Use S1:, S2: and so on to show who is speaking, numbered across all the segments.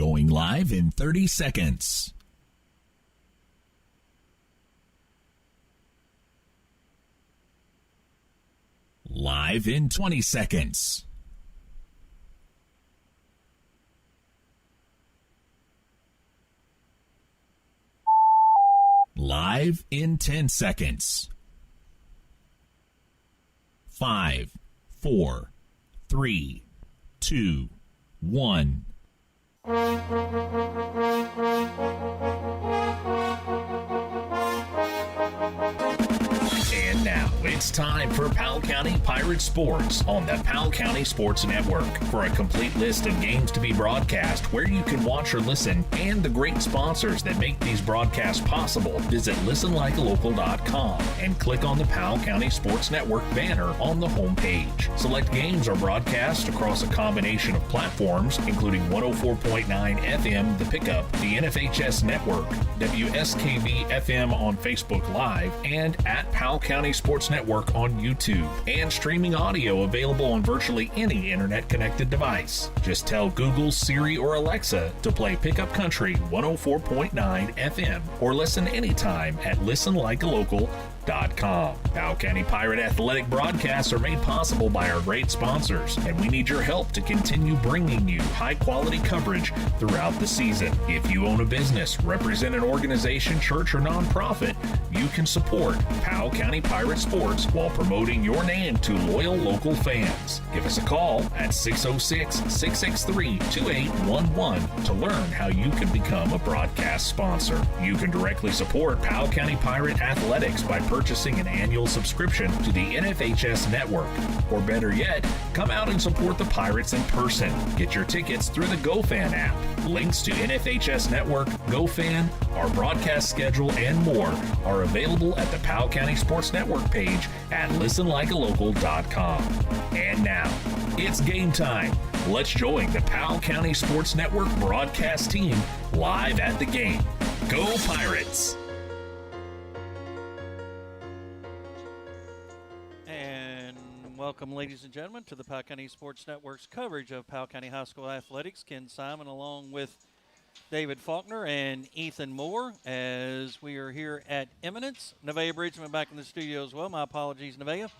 S1: Going live in 30 seconds. Live in 20 seconds. Live in 10 seconds. 5, 4, 3, 2, 1. And now it's time for Powell County Pirate Sports on the Powell County Sports Network. For a complete list of games to be broadcast, where you can watch or listen, and the great sponsors that make these broadcasts possible, visit listenlikealocal.com and click on the Powell County Sports Network banner on the homepage. Select games are broadcast across a combination of platforms, including 104.9 FM The Pickup, the NFHS Network, WSKV FM on Facebook Live, and at Powell County Sports Network on YouTube, and streaming audio available on virtually any internet-connected device. Just tell Google, Siri, or Alexa to play Pickup Country 104.9 FM, or listen anytime at listenlikealocal.com. Powell County Pirate Athletic broadcasts are made possible by our great sponsors, and we need your help to continue bringing you high-quality coverage throughout the season. If you own a business, represent an organization, church, or nonprofit, you can support Powell County Pirate Sports while promoting your name to loyal local fans. Give us a call at 606-663-2811 to learn how you can become a broadcast sponsor. You can directly support Powell County Pirate Athletics by purchasing an annual subscription to the NFHS Network. Or better yet, come out and support the Pirates in person. Get your tickets through the GoFan app. Links to NFHS Network, GoFan, our broadcast schedule, and more are available at the Powell County Sports Network page at listenlikealocal.com. And now, it's game time. Let's join the Powell County Sports Network broadcast team live at the game. Go Pirates!
S2: Welcome, ladies and gentlemen, to the Powell County Sports Network's coverage of Powell County High School athletics. Ken Simon along with David Faulkner and Ethan Moore as we are here at Eminence. Nevaeh Bridgeman back in the studio as well. My apologies, Nevaeh.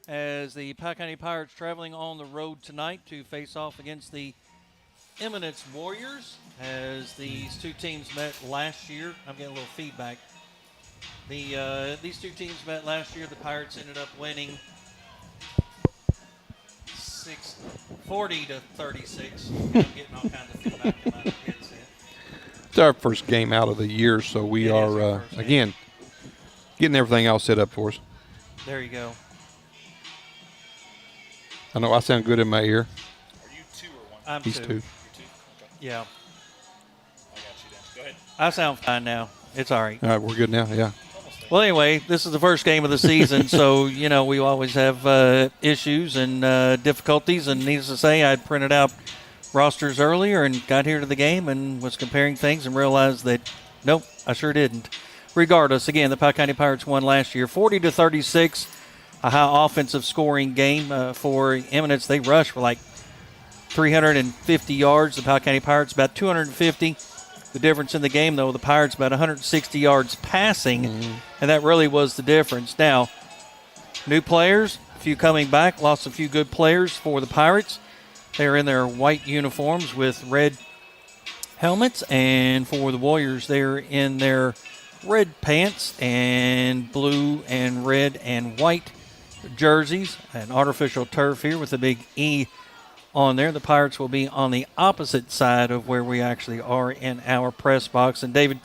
S2: As the Powell County Pirates traveling on the road tonight to face off against the Eminence Warriors as these two teams met last year. I'm getting a little feedback. These two teams met last year. The Pirates ended up winning 40-36. I'm getting all kinds of feedback in my headset.
S3: It's our first game out of the year, so we are, again, getting everything else set up for us.
S2: There you go.
S3: I know I sound good in my ear.
S4: Are you two or one?
S2: I'm
S3: He's
S2: two.
S3: two.
S4: You're two? Okay.
S2: Yeah.
S4: I got you then. Go ahead.
S2: I sound fine now. It's all right.
S3: All right, we're good now, yeah.
S2: Well, anyway, this is the first game of the season, so, we always have issues and difficulties. And needless to say, I printed out rosters earlier and got here to the game and was comparing things and realized that, nope, I sure didn't. Regardless, again, the Powell County Pirates won last year 40-36, a high offensive scoring game for Eminence. They rushed for like 350 yards. The Powell County Pirates about 250. The difference in the game, though, the Pirates about 160 yards passing, and that really was the difference. Now, new players, a few coming back, lost a few good players for the Pirates. They're in their white uniforms with red helmets, and for the Warriors, they're in their red pants and blue and red and white jerseys, an artificial turf here with a big E on there. The Pirates will be on the opposite side of where we actually are in our press box. And, David,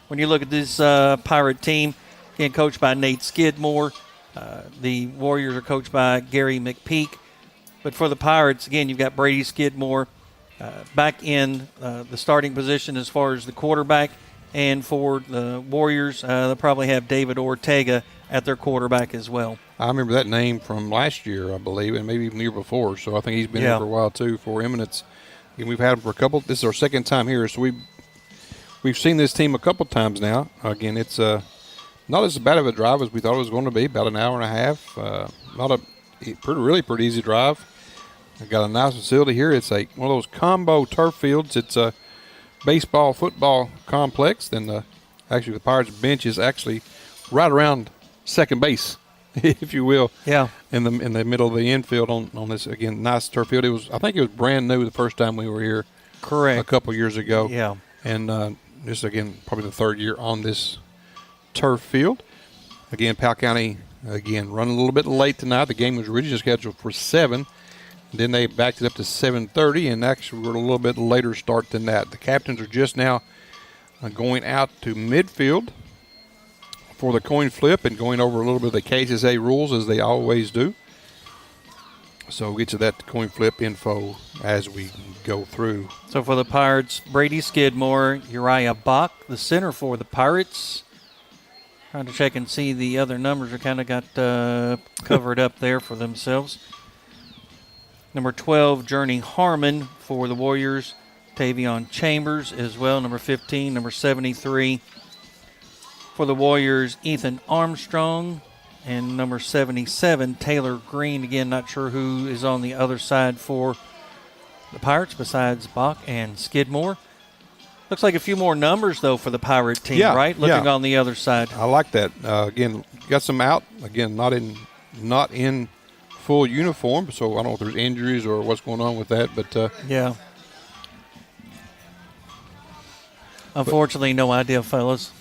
S2: when you look at this Pirate team, again, coached by Nate Skidmore, the Warriors are coached by Gary McPeak. But for the Pirates, again, you've got Brady Skidmore back in the starting position as far as the quarterback. And for the Warriors, they'll probably have David Ortega at their quarterback as well.
S3: I remember that name from last year, I believe, and maybe even the year before. So I think he's been here for a while, too, for Eminence. And we've had him for a couple. This is our second time here, so we've seen this team a couple times now. Again, it's not as bad of a drive as we thought it was going to be, about an hour and a half. Not a pretty easy drive. I've got a nice facility here. It's one of those combo turf fields. It's baseball, football complex. Then actually the Pirates bench is actually right around second base, if you will.
S2: Yeah.
S3: In the middle of the infield on this, again, nice turf field. I think it was brand new the first time we were here.
S2: Correct.
S3: A couple years ago.
S2: Yeah.
S3: And this, again, probably the third year on this turf field. Again, Powell County, again, running a little bit late tonight. The game was originally scheduled for 7. Then they backed it up to 7:30, and actually we're a little bit later start than that. The captains are just now going out to midfield for the coin flip and going over a little bit of the KSSA rules, as they always do. So we'll get to that coin flip info as we go through.
S2: So for the Pirates, Brady Skidmore, Uriah Bach, the center for the Pirates. Trying to check and see the other numbers are kind of got covered up there for themselves. Number 12, Journey Harmon for the Warriors. Tavion Chambers as well, number 15. Number 73 for the Warriors, Ethan Armstrong. And number 77, Taylor Green. Again, not sure who is on the other side for the Pirates besides Bach and Skidmore. Looks like a few more numbers, though, for the Pirate team, right? Looking on the other side.
S3: I like that. Again, got some out. Again, not in full uniform, so I don't know if there's injuries or what's going on with that. But
S2: yeah. Unfortunately, no idea, fellas.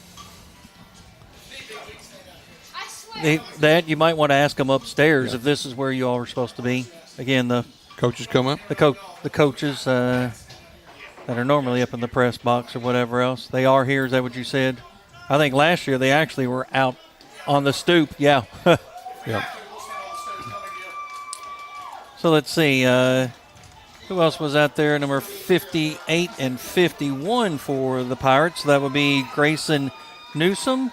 S2: That you might want to ask them upstairs if this is where you all are supposed to be. Again, the
S3: coaches come up.
S2: The coaches that are normally up in the press box or whatever else. They are here. Is that what you said? I think last year they actually were out on the stoop. Yeah.
S3: Yeah.
S2: So let's see. Who else was out there? Number 58 and 51 for the Pirates. That would be Grayson Newsom.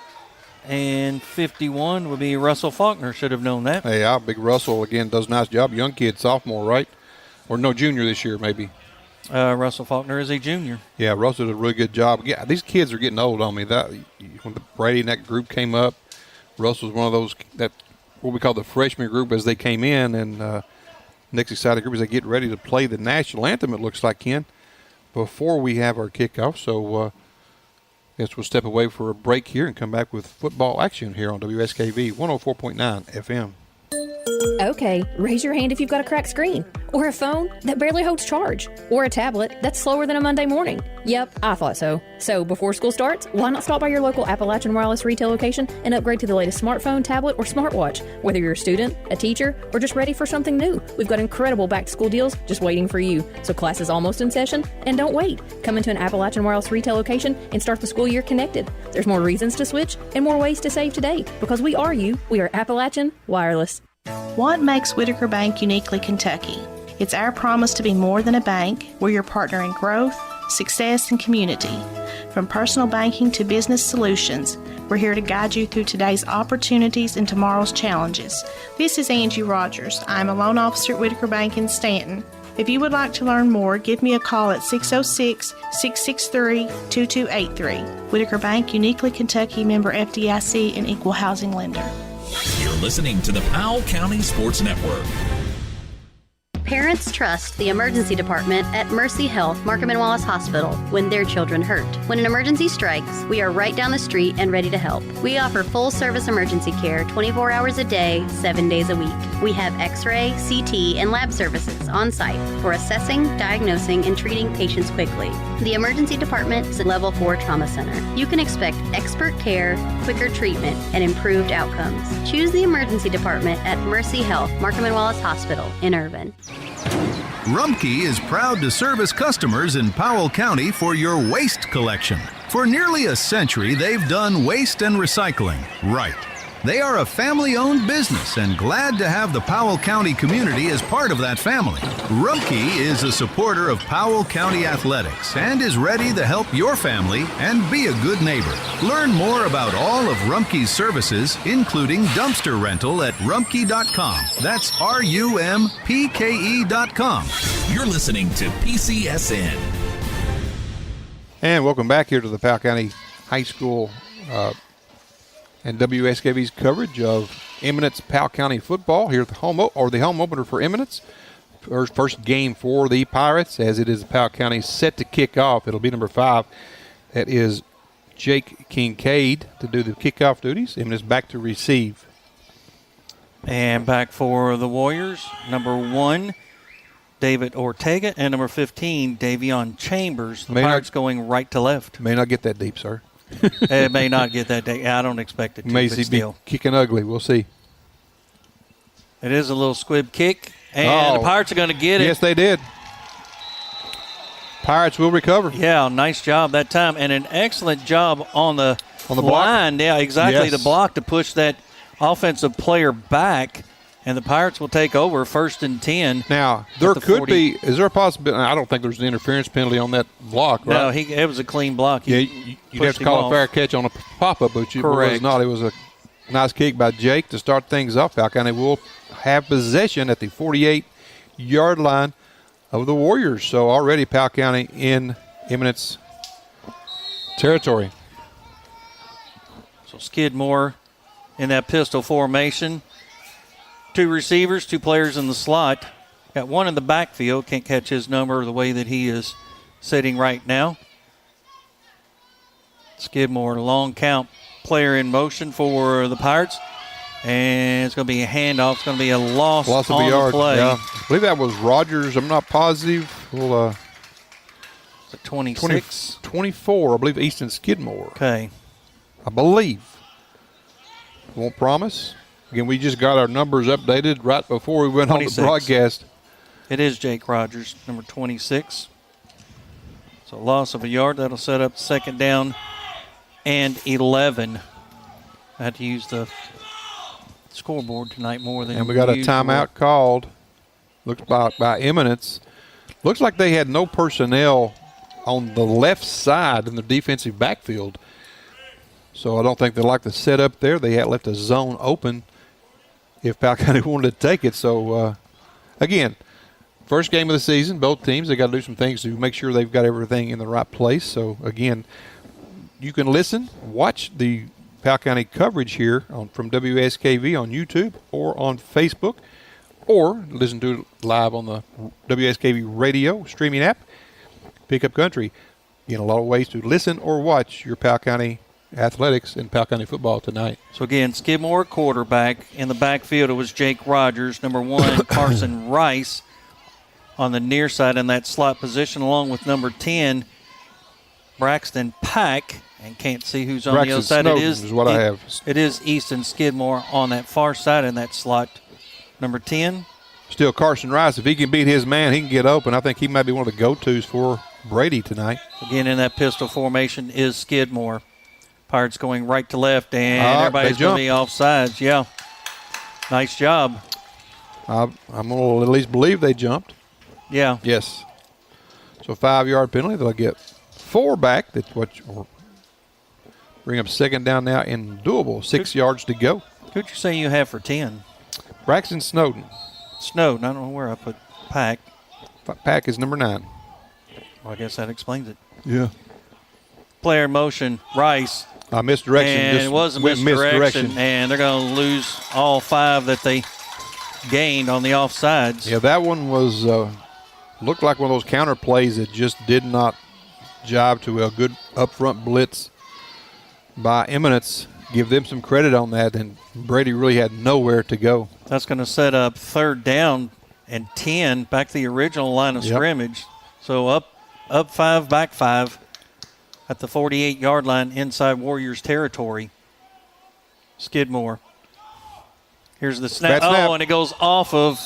S2: And 51 would be Russell Faulkner. Should have known that.
S3: Hey, big Russell, again, does a nice job. Young kid, sophomore, right? Or no, junior this year, maybe.
S2: Russell Faulkner is a junior.
S3: Yeah, Russell did a really good job. Yeah, these kids are getting old on me. When Brady and that group came up, Russell was one of those, what we call the freshman group as they came in. And next exciting group as they get ready to play the national anthem, it looks like, Ken, before we have our kickoff. So, guess we'll step away for a break here and come back with football action here on WSKV 104.9 FM.
S5: Okay, raise your hand if you've got a cracked screen, or a phone that barely holds charge, or a tablet that's slower than a Monday morning. Yep, I thought so. So before school starts, why not stop by your local Appalachian Wireless retail location and upgrade to the latest smartphone, tablet, or smartwatch? Whether you're a student, a teacher, or just ready for something new, we've got incredible back-to-school deals just waiting for you. So class is almost in session, and don't wait. Come into an Appalachian Wireless retail location and start the school year connected. There's more reasons to switch and more ways to save today, because we are you. We are Appalachian Wireless.
S6: What makes Whitaker Bank uniquely Kentucky? It's our promise to be more than a bank. We're your partner in growth, success, and community. From personal banking to business solutions, we're here to guide you through today's opportunities and tomorrow's challenges. This is Angie Rogers. I'm a loan officer at Whitaker Bank in Stanton. If you would like to learn more, give me a call at 606-663-2283. Whitaker Bank, uniquely Kentucky, member FDIC, and equal housing lender.
S1: You're listening to the Powell County Sports Network.
S7: Parents trust the emergency department at Mercy Health Markham and Wallace Hospital when their children hurt. When an emergency strikes, we are right down the street and ready to help. We offer full-service emergency care 24 hours a day, 7 days a week. We have X-ray, CT, and lab services on site for assessing, diagnosing, and treating patients quickly. The emergency department is a level 4 trauma center. You can expect expert care, quicker treatment, and improved outcomes. Choose the emergency department at Mercy Health Markham and Wallace Hospital in Irvine.
S8: Rumpke is proud to service customers in Powell County for your waste collection. For nearly a century, they've done waste and recycling right. They are a family-owned business and glad to have the Powell County community as part of that family. Rumpke is a supporter of Powell County athletics and is ready to help your family and be a good neighbor. Learn more about all of Rumpke's services, including dumpster rental at rumpke.com. That's RUMPKE.com.
S1: You're listening to PCSN.
S3: And welcome back here to the Powell County High School and WSKV's coverage of Eminence Powell County football here at the home opener for Eminence. first game for the Pirates, as it is Powell County set to kick off. It'll be number 5. That is Jake Kincaid to do the kickoff duties. Eminence back to receive.
S2: And back for the Warriors, number 1, David Ortega, and number 15, Davion Chambers. The Pirates going right to left.
S3: May not get that deep, sir.
S2: It may not get that deep. I don't expect it to,
S3: May
S2: but
S3: be
S2: still.
S3: Kicking ugly. We'll see.
S2: It is a little squib kick, and the Pirates are going to get it.
S3: Yes, they did. Pirates will recover.
S2: Yeah, nice job that time, and an excellent job on the line. Yeah, exactly,
S3: Yes.
S2: the block to push that offensive player back, and the Pirates will take over 1st and 10.
S3: Now, there could
S2: 40.
S3: be – is there a possibility – I don't think there's an interference penalty on that block, right?
S2: No, it was a clean block.
S3: You'd have to call a fair catch on a pop-up, but it was not. It was a nice kick by Jake to start things off. Powell County will have possession at the 48-yard line of the Warriors. So already Powell County in Eminence territory.
S2: So Skidmore in that pistol formation. 2 receivers, 2 players in the slot. Got 1 in the backfield. Can't catch his number the way that he is sitting right now. Skidmore, long count player in motion for the Pirates. And it's going to be a handoff. It's going to be a loss
S3: of
S2: on
S3: a yard.
S2: the play.
S3: Yeah. I believe that was Rogers. I'm not positive. Well,
S2: Is it 26?
S3: 24. I believe Easton Skidmore.
S2: Okay.
S3: I believe. Won't promise. Again, we just got our numbers updated right before we went
S2: 26.
S3: on the broadcast.
S2: It is Jake Rogers, number 26. So loss of a yard. That'll set up 2nd down and 11. I had to use the scoreboard tonight more than
S3: And we got a
S2: usual.
S3: timeout called. Looks by Eminence. Looks like they had no personnel on the left side in the defensive backfield. So I don't think they like the setup there. They had left a zone open if Powell County wanted to take it. So, again, first game of the season, both teams, they got to do some things to make sure they've got everything in the right place. So, again, you can listen, watch the Powell County coverage here from WSKV on YouTube or on Facebook, or listen to it live on the WSKV radio streaming app, Pickup Country. Again, a lot of ways to listen or watch your Powell County athletics and Powell County football tonight.
S2: So, again, Skidmore quarterback. In the backfield, it was Jake Rogers. Number 1, Carson Rice on the near side in that slot position, along with number 10, Braxton Pack. And can't see who's on the other side.
S3: Snowden is what I have.
S2: It is Easton Skidmore on that far side in that slot. Number 10.
S3: Still Carson Rice. If he can beat his man, he can get open. I think he might be one of the go-tos for Brady tonight.
S2: Again, in that pistol formation is Skidmore. Pirates going right to left, and everybody's going to be offsides. Yeah. Nice job.
S3: I'm going to at least believe they jumped.
S2: Yeah.
S3: Yes. So 5-yard penalty. They'll get 4 back. That's what bring up 2nd down now and doable. 6 yards to go.
S2: Who'd you say you have for 10?
S3: Braxton Snowden.
S2: Snowden. I don't know where I put Pack.
S3: Pack is number 9.
S2: Well, I guess that explains it.
S3: Yeah.
S2: Player in motion, Rice.
S3: Misdirection.
S2: And it was a misdirection, and they're going to lose all 5 that they gained on the offsides.
S3: Yeah, that one was looked like one of those counter plays that just did not jibe to a good up-front blitz by Eminence. Give them some credit on that, and Brady really had nowhere to go.
S2: That's going to set up 3rd down and 10, back to the original line of scrimmage. So up 5, back 5 at the 48-yard line inside Warriors territory. Skidmore. Here's the snap. And it goes off of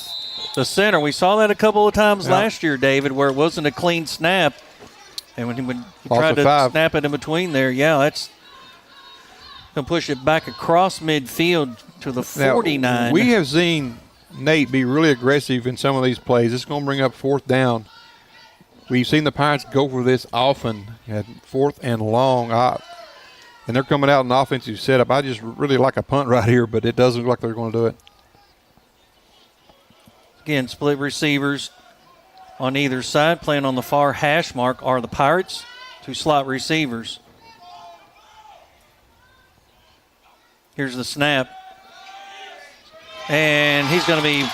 S2: the center. We saw that a couple of times last year, David, where it wasn't a clean snap. And when he tried to snap it in between there, that's going to push it back across midfield to the 49.
S3: Now, we have seen Nate be really aggressive in some of these plays. It's going to bring up 4th down. We've seen the Pirates go for this often at 4th and long. And they're coming out in offensive setup. I just really like a punt right here, but it doesn't look like they're going to do it.
S2: Again, split receivers on either side. Playing on the far hash mark are the Pirates, 2 slot receivers. Here's the snap. And he's going to be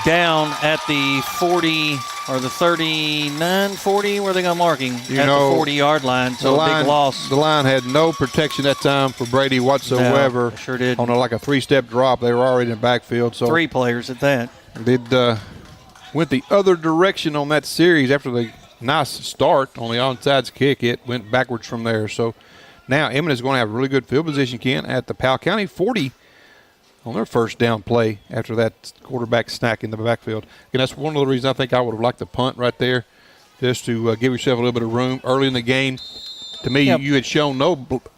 S2: down at the 40 or the 39, 40, where they got marking?
S3: You
S2: at
S3: know,
S2: the 40-yard line, so a big loss.
S3: The line had no protection that time for Brady whatsoever.
S2: No, sure did.
S3: On like a 3-step drop, they were already in the backfield. So
S2: 3 players at that.
S3: They went the other direction on that series after the nice start on the onside kick. It went backwards from there. So now Eminence is going to have really good field position, Ken, at the Powell County 40 on their first down play after that quarterback snack in the backfield. And that's one of the reasons I think I would have liked to punt right there, just to give yourself a little bit of room early in the game. To me, you had shown no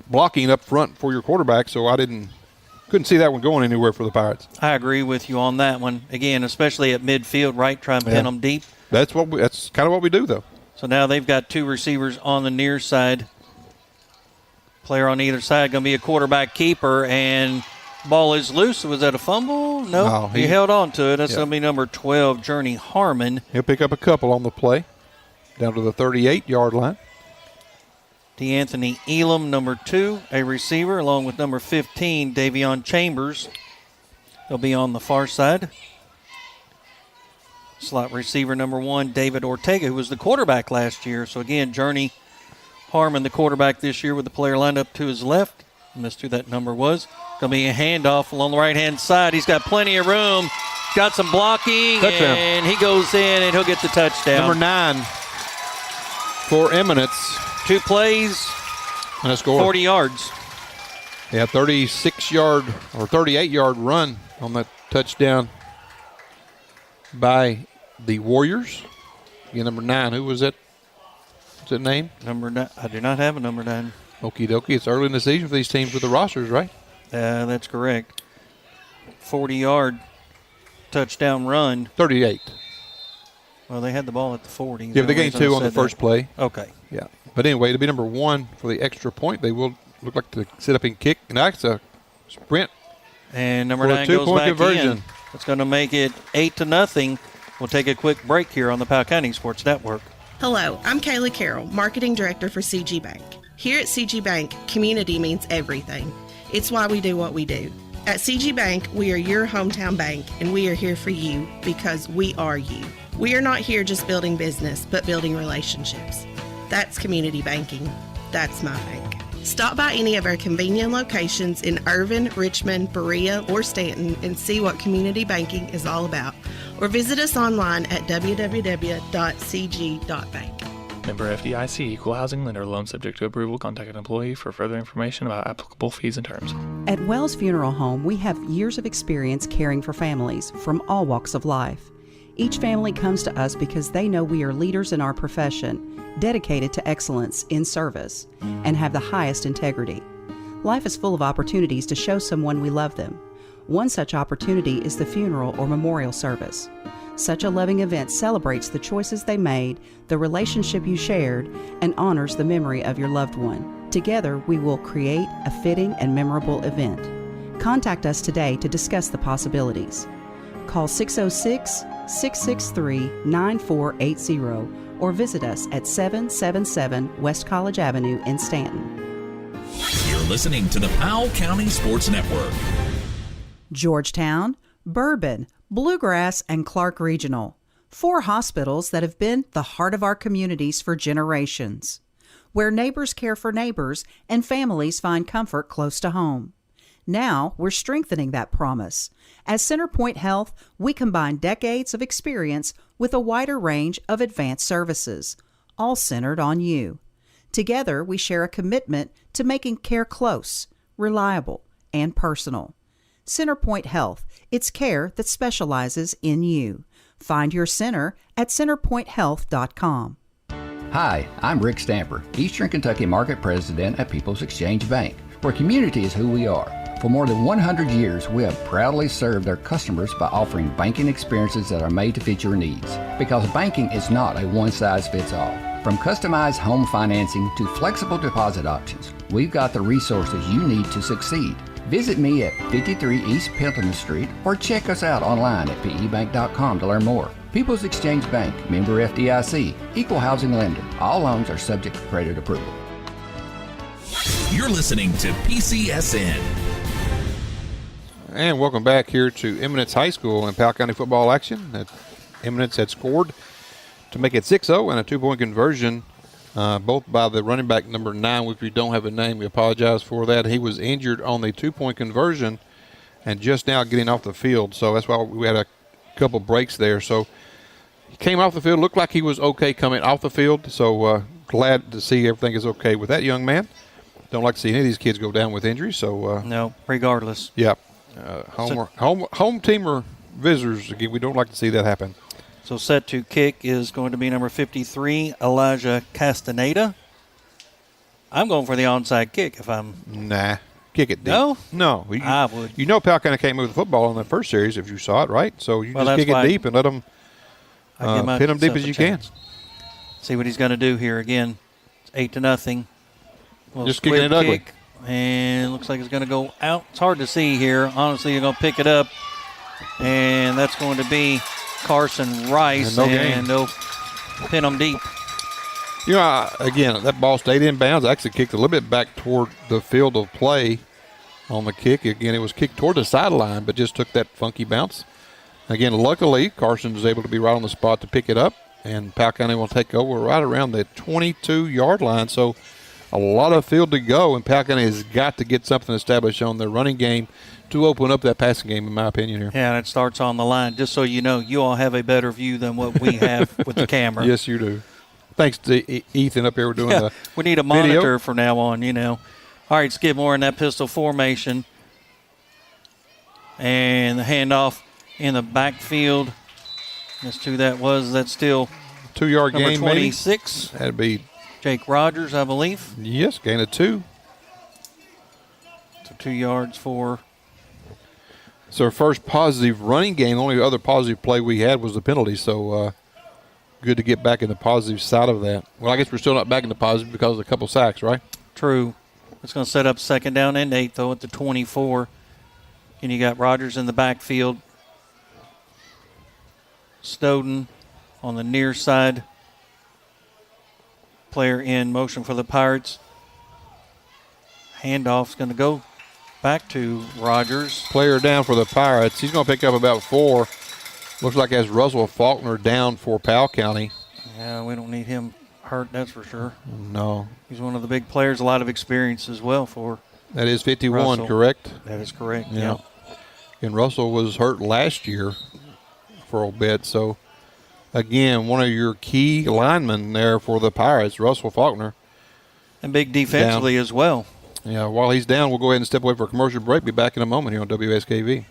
S3: blocking up front for your quarterback, so I couldn't see that one going anywhere for the Pirates.
S2: I agree with you on that one. Again, especially at midfield, right? Try and pin them deep.
S3: That's kind of what we do, though.
S2: So now they've got 2 receivers on the near side. Player on either side going to be a quarterback keeper, and ball is loose. Was that a fumble? No, he held on to it. That's going to be number 12, Journey Harmon.
S3: He'll pick up a couple on the play, down to the 38-yard line.
S2: DeAnthony Elam, number 2, a receiver, along with number 15, Davion Chambers. They'll be on the far side. Slot receiver number 1, David Ortega, who was the quarterback last year. So, again, Journey Harmon, the quarterback this year, with the player lined up to his left. Missed who that number was. Going to be a handoff along the right-hand side. He's got plenty of room. Got some blocking,
S3: touchdown.
S2: And he goes in, and he'll get the touchdown.
S3: Number 9 for Eminence.
S2: 2 plays,
S3: and a score.
S2: 40 yards.
S3: Yeah, 36-yard or 38-yard run on that touchdown by the Warriors. Again, number 9. Who was that? What's that name?
S2: Number 9. I do not have a number 9.
S3: Okie dokie. It's early in the season for these teams with the rosters, right?
S2: That's correct. 40-yard touchdown run.
S3: 38.
S2: Well, they had the ball at the 40.
S3: Yeah, but they gained 2 on the first play.
S2: Okay.
S3: Yeah. But anyway, it'll be number 1 for the extra point. They will look like to sit up and kick. And that's a sprint.
S2: And number 9 goes back conversion. In. It's going to make it 8-0. We'll take a quick break here on the Powell County Sports Network.
S9: Hello, I'm Kayla Carroll, Marketing Director for CG Bank. Here at CG Bank, community means everything. It's why we do what we do. At CG Bank, we are your hometown bank, and we are here for you because we are you. We are not here just building business, but building relationships. That's community banking. That's my bank. Stop by any of our convenient locations in Irvin, Richmond, Berea, or Stanton and see what community banking is all about. Or visit us online at www.cg.bank.
S10: Member FDIC, Equal Housing Lender. Loan subject to approval. Contact an employee for further information about applicable fees and terms.
S11: At Wells Funeral Home, we have years of experience caring for families from all walks of life. Each family comes to us because they know we are leaders in our profession, dedicated to excellence in service, and have the highest integrity. Life is full of opportunities to show someone we love them. One such opportunity is the funeral or memorial service. Such a loving event celebrates the choices they made, the relationship you shared, and honors the memory of your loved one. Together, we will create a fitting and memorable event. Contact us today to discuss the possibilities. Call 606-663-9480 or visit us at 777 West College Avenue in Stanton.
S1: You're listening to the Powell County Sports Network.
S11: Georgetown, Bourbon, Bluegrass, and Clark Regional. 4 hospitals that have been the heart of our communities for generations, where neighbors care for neighbors and families find comfort close to home. Now we're strengthening that promise. As CenterPoint Health, we combine decades of experience with a wider range of advanced services, all centered on you. Together, we share a commitment to making care close, reliable, and personal. CenterPoint Health, it's care that specializes in you. Find your center at centerpointhealth.com.
S12: Hi, I'm Rick Stamper, Eastern Kentucky Market President at People's Exchange Bank, where community is who we are. For more than 100 years, we have proudly served our customers by offering banking experiences that are made to fit your needs. Because banking is not a one-size-fits-all. From customized home financing to flexible deposit options, we've got the resources you need to succeed. Visit me at 53 East Pendleton Street or check us out online at pebank.com to learn more. People's Exchange Bank, member FDIC, equal housing lender. All loans are subject to credit approval.
S1: You're listening to PCSN.
S3: And welcome back here to Eminence High School in Powell County football action. Eminence had scored to make it 6-0 and a 2-point conversion, both by the running back number 9, which we don't have a name. We apologize for that. He was injured on the 2-point conversion and just now getting off the field. So that's why we had a couple breaks there. So he came off the field, looked like he was okay coming off the field. So glad to see everything is okay with that young man. Don't like to see any of these kids go down with injuries. So
S2: no, regardless.
S3: Yeah. Home team or visitors, again, we don't like to see that happen.
S2: So set to kick is going to be number 53, Elijah Castaneda. I'm going for the onside kick if I'm...
S3: Nah, kick it deep.
S2: No?
S3: No.
S2: I would.
S3: You know Powell kind of came with the football in the first series if you saw it, right? So you just kick it deep and let them pin them deep as you can.
S2: See what he's going to do here again. It's 8-0.
S3: Just kicking it ugly.
S2: And looks like it's going to go out. It's hard to see here. Honestly, you're going to pick it up. And that's going to be Carson Rice. And they'll pin them deep.
S3: You know, again, that ball stayed in bounds. I actually kicked a little bit back toward the field of play on the kick. Again, it was kicked toward the sideline, but just took that funky bounce. Again, luckily, Carson was able to be right on the spot to pick it up. And Powell County will take over right around the 22-yard line. So a lot of field to go, and Powell County has got to get something established on their running game to open up that passing game, in my opinion here.
S2: Yeah, and it starts on the line. Just so you know, you all have a better view than what we have with the camera.
S3: Yes, you do. Thanks to Ethan up here. We're doing the
S2: we need a monitor from now on, you know. All right, Skidmore in that pistol formation. And the handoff in the backfield. That's who that was. That's still
S3: 2-yard gain,
S2: number 26.
S3: Maybe? That'd be
S2: Jake Rogers, I believe.
S3: Yes, gain of 2.
S2: So 2 yards for.
S3: It's our first positive running game. The only other positive play we had was the penalty. So good to get back in the positive side of that. Well, I guess we're still not back in the positive because of a couple sacks, right?
S2: True. It's going to set up 2nd down and 8, though, at the 24. And you got Rogers in the backfield. Snowden on the near side. Player in motion for the Pirates. Handoff's going to go back to Rogers.
S3: Player down for the Pirates. He's going to pick up about 4. Looks like that's Russell Faulkner down for Powell County.
S2: Yeah, we don't need him hurt, that's for sure.
S3: No.
S2: He's one of the big players, a lot of experience as well for
S3: That is 51,
S2: Russell.
S3: correct?
S2: That is correct,
S3: yeah. And Russell was hurt last year for a bit, so again, one of your key linemen there for the Pirates, Russell Faulkner.
S2: And big defensively as well.
S3: Yeah, while he's down, we'll go ahead and step away for a commercial break. Be back in a moment here on WSKV.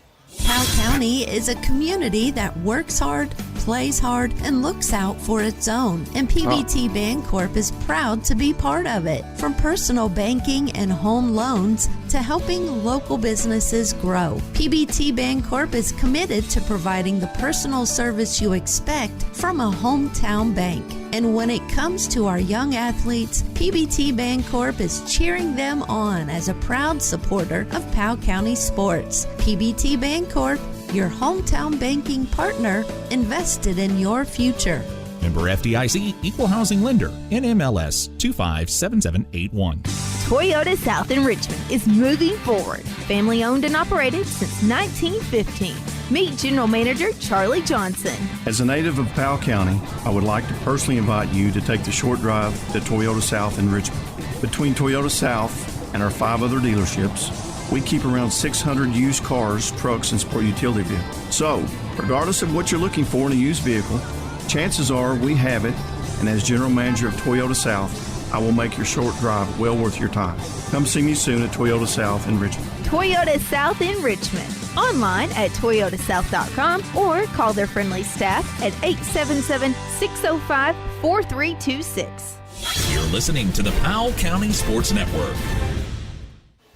S13: Powell County is a community that works hard, plays hard, and looks out for its own. And PBT Bancorp is proud to be part of it. From personal banking and home loans to helping local businesses grow, PBT Bancorp is committed to providing the personal service you expect from a hometown bank. And when it comes to our young athletes, PBT Bancorp is cheering them on as a proud supporter of Powell County sports. PBT Bancorp, your hometown banking partner, invested in your future.
S14: Member FDIC, Equal Housing Lender, NMLS 257781.
S15: Toyota South in Richmond is moving forward. Family owned and operated since 1915. Meet General Manager Charlie Johnson.
S16: As a native of Powell County, I would like to personally invite you to take the short drive to Toyota South in Richmond. Between Toyota South and our 5 other dealerships, we keep around 600 used cars, trucks, and sport utility vehicles. So, regardless of what you're looking for in a used vehicle, chances are we have it, and as General Manager of Toyota South, I will make your short drive well worth your time. Come see me soon at Toyota South in Richmond.
S15: Toyota South in Richmond. Online at toyotasouth.com or call their friendly staff at 877-605-4326.
S1: You're listening to the Powell County Sports Network.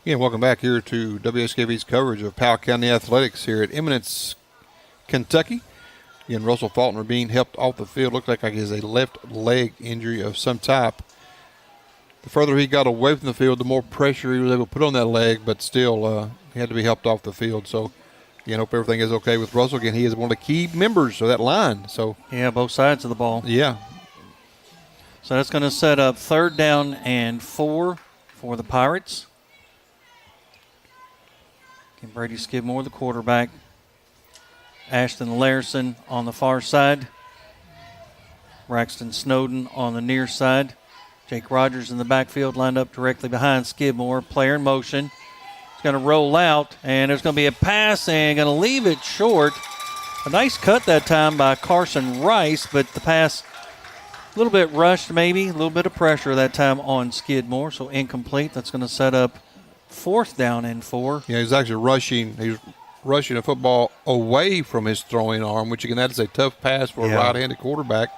S3: Again, welcome back here to WSKV's coverage of Powell County Athletics here at Eminence, Kentucky. Again, Russell Faulkner being helped off the field. Looked like he has a left leg injury of some type. The further he got away from the field, the more pressure he was able to put on that leg, but still he had to be helped off the field. So, again, hope everything is okay with Russell. Again, he is one of the key members of that line. So
S2: yeah, both sides of the ball.
S3: Yeah.
S2: So that's going to set up 3rd down and 4 for the Pirates. And Brady Skidmore, the quarterback. Ashton Larson on the far side. Braxton Snowden on the near side. Jake Rogers in the backfield, lined up directly behind Skidmore. Player in motion. He's going to roll out, and there's going to be a pass, and going to leave it short. A nice cut that time by Carson Rice, but the pass a little bit rushed maybe, a little bit of pressure that time on Skidmore, so incomplete. That's going to set up 4th down and 4.
S3: Yeah, he's actually rushing. He's rushing a football away from his throwing arm, which, again, that is a tough pass for a right-handed quarterback.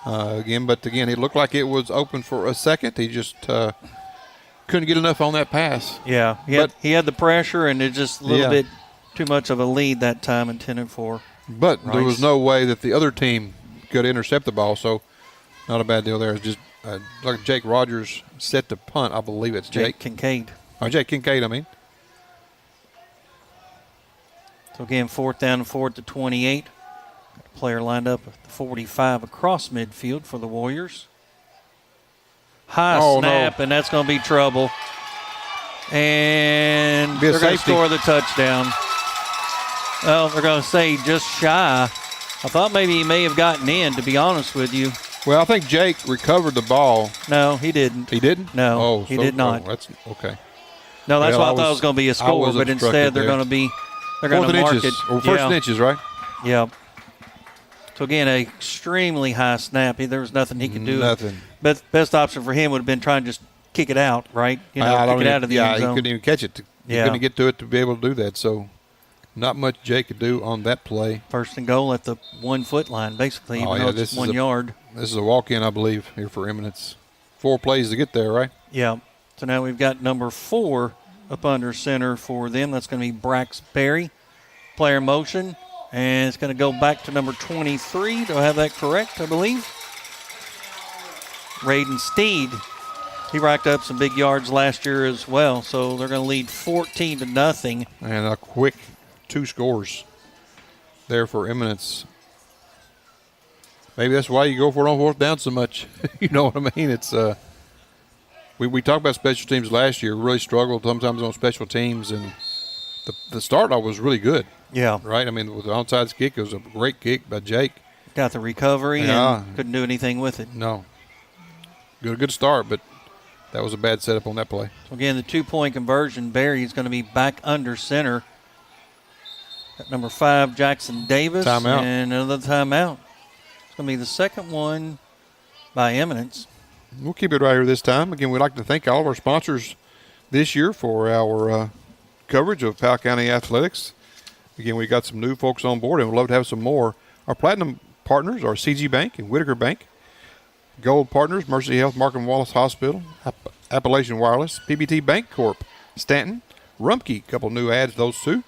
S3: But it looked like it was open for a second. He just couldn't get enough on that pass.
S2: Yeah, he had the pressure, and it just a little bit too much of a lead that time, intended for
S3: But
S2: Rice.
S3: There was no way that the other team could intercept the ball, so not a bad deal there. It's just like Jake Rogers set the punt. I believe it's Jake
S2: Kincaid.
S3: Oh, Jake Kincaid, I mean.
S2: So, again, 4th down and 4 at the 28. Player lined up at the 45 across midfield for the Warriors. High snap, and that's going to be trouble. And they're going to score the touchdown. Well, they're going to say just shy. I thought maybe he may have gotten in, to be honest with you.
S3: Well, I think Jake recovered the ball.
S2: No, he didn't.
S3: He didn't?
S2: No, he did not.
S3: That's okay.
S2: No, that's why I thought it was going to be a score, but instead they're going to mark it.
S3: Or first and inches, right?
S2: Yeah. So, again, an extremely high snap. There was nothing he could do.
S3: Nothing.
S2: But best option for him would have been trying to just kick it out, right? Kick it out of the end zone.
S3: He couldn't even catch it. He couldn't get to it to be able to do that. So, not much Jake could do on that play.
S2: 1st and goal at the 1-foot line, basically, even though it's 1 yard.
S3: This is a walk-in, I believe, here for Eminence. 4 plays to get there, right?
S2: Yeah. So now we've got number 4 up under center for them. That's going to be Brax Berry. Player motion. And it's going to go back to number 23. Do I have that correct, I believe? Raiden Steed. He racked up some big yards last year as well. So they're going to lead 14-0.
S3: And a quick 2 scores there for Eminence. Maybe that's why you go for it on 4th down so much. You know what I mean? It's we talked about special teams last year. We really struggled sometimes on special teams, and the start off was really good.
S2: Yeah.
S3: Right? I mean, with the onside kick, it was a great kick by Jake.
S2: Got the recovery and couldn't do anything with it.
S3: No. Good start, but that was a bad setup on that play.
S2: So, again, the 2-point conversion, Barry is going to be back under center. At number 5, Jackson Davis.
S3: Timeout.
S2: And another timeout. It's going to be the second one by Eminence.
S3: We'll keep it right here this time. Again, we'd like to thank all of our sponsors this year for our coverage of Powell County Athletics. Again, we got some new folks on board, and we'd love to have some more. Our platinum partners are CG Bank and Whitaker Bank. Gold partners, Mercy Health, Markham Wallace Hospital, Appalachian Wireless, PBT Bank Corp, Stanton, Rumpke, a couple new ads, those two.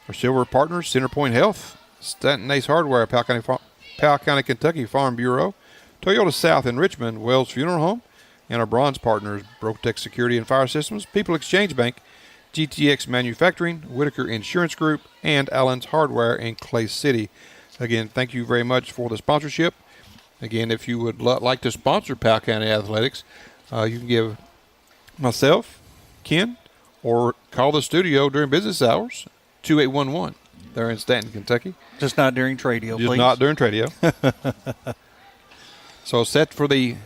S3: Our silver partners, Centerpoint Health, Stanton Ace Hardware, Powell County, Kentucky Farm Bureau, Toyota South in Richmond, Wells Funeral Home, and our bronze partners, Brotec Security and Fire Systems, People Exchange Bank, GTX Manufacturing, Whitaker Insurance Group, and Allen's Hardware in Clay City. Again, thank you very much for the sponsorship. Again, if you would like to sponsor Powell County Athletics, you can give myself, Ken, or call the studio during business hours, 2811. They're in Stanton, Kentucky.
S2: Just not during Tradio, please.
S3: Just not during Tradio. So set for the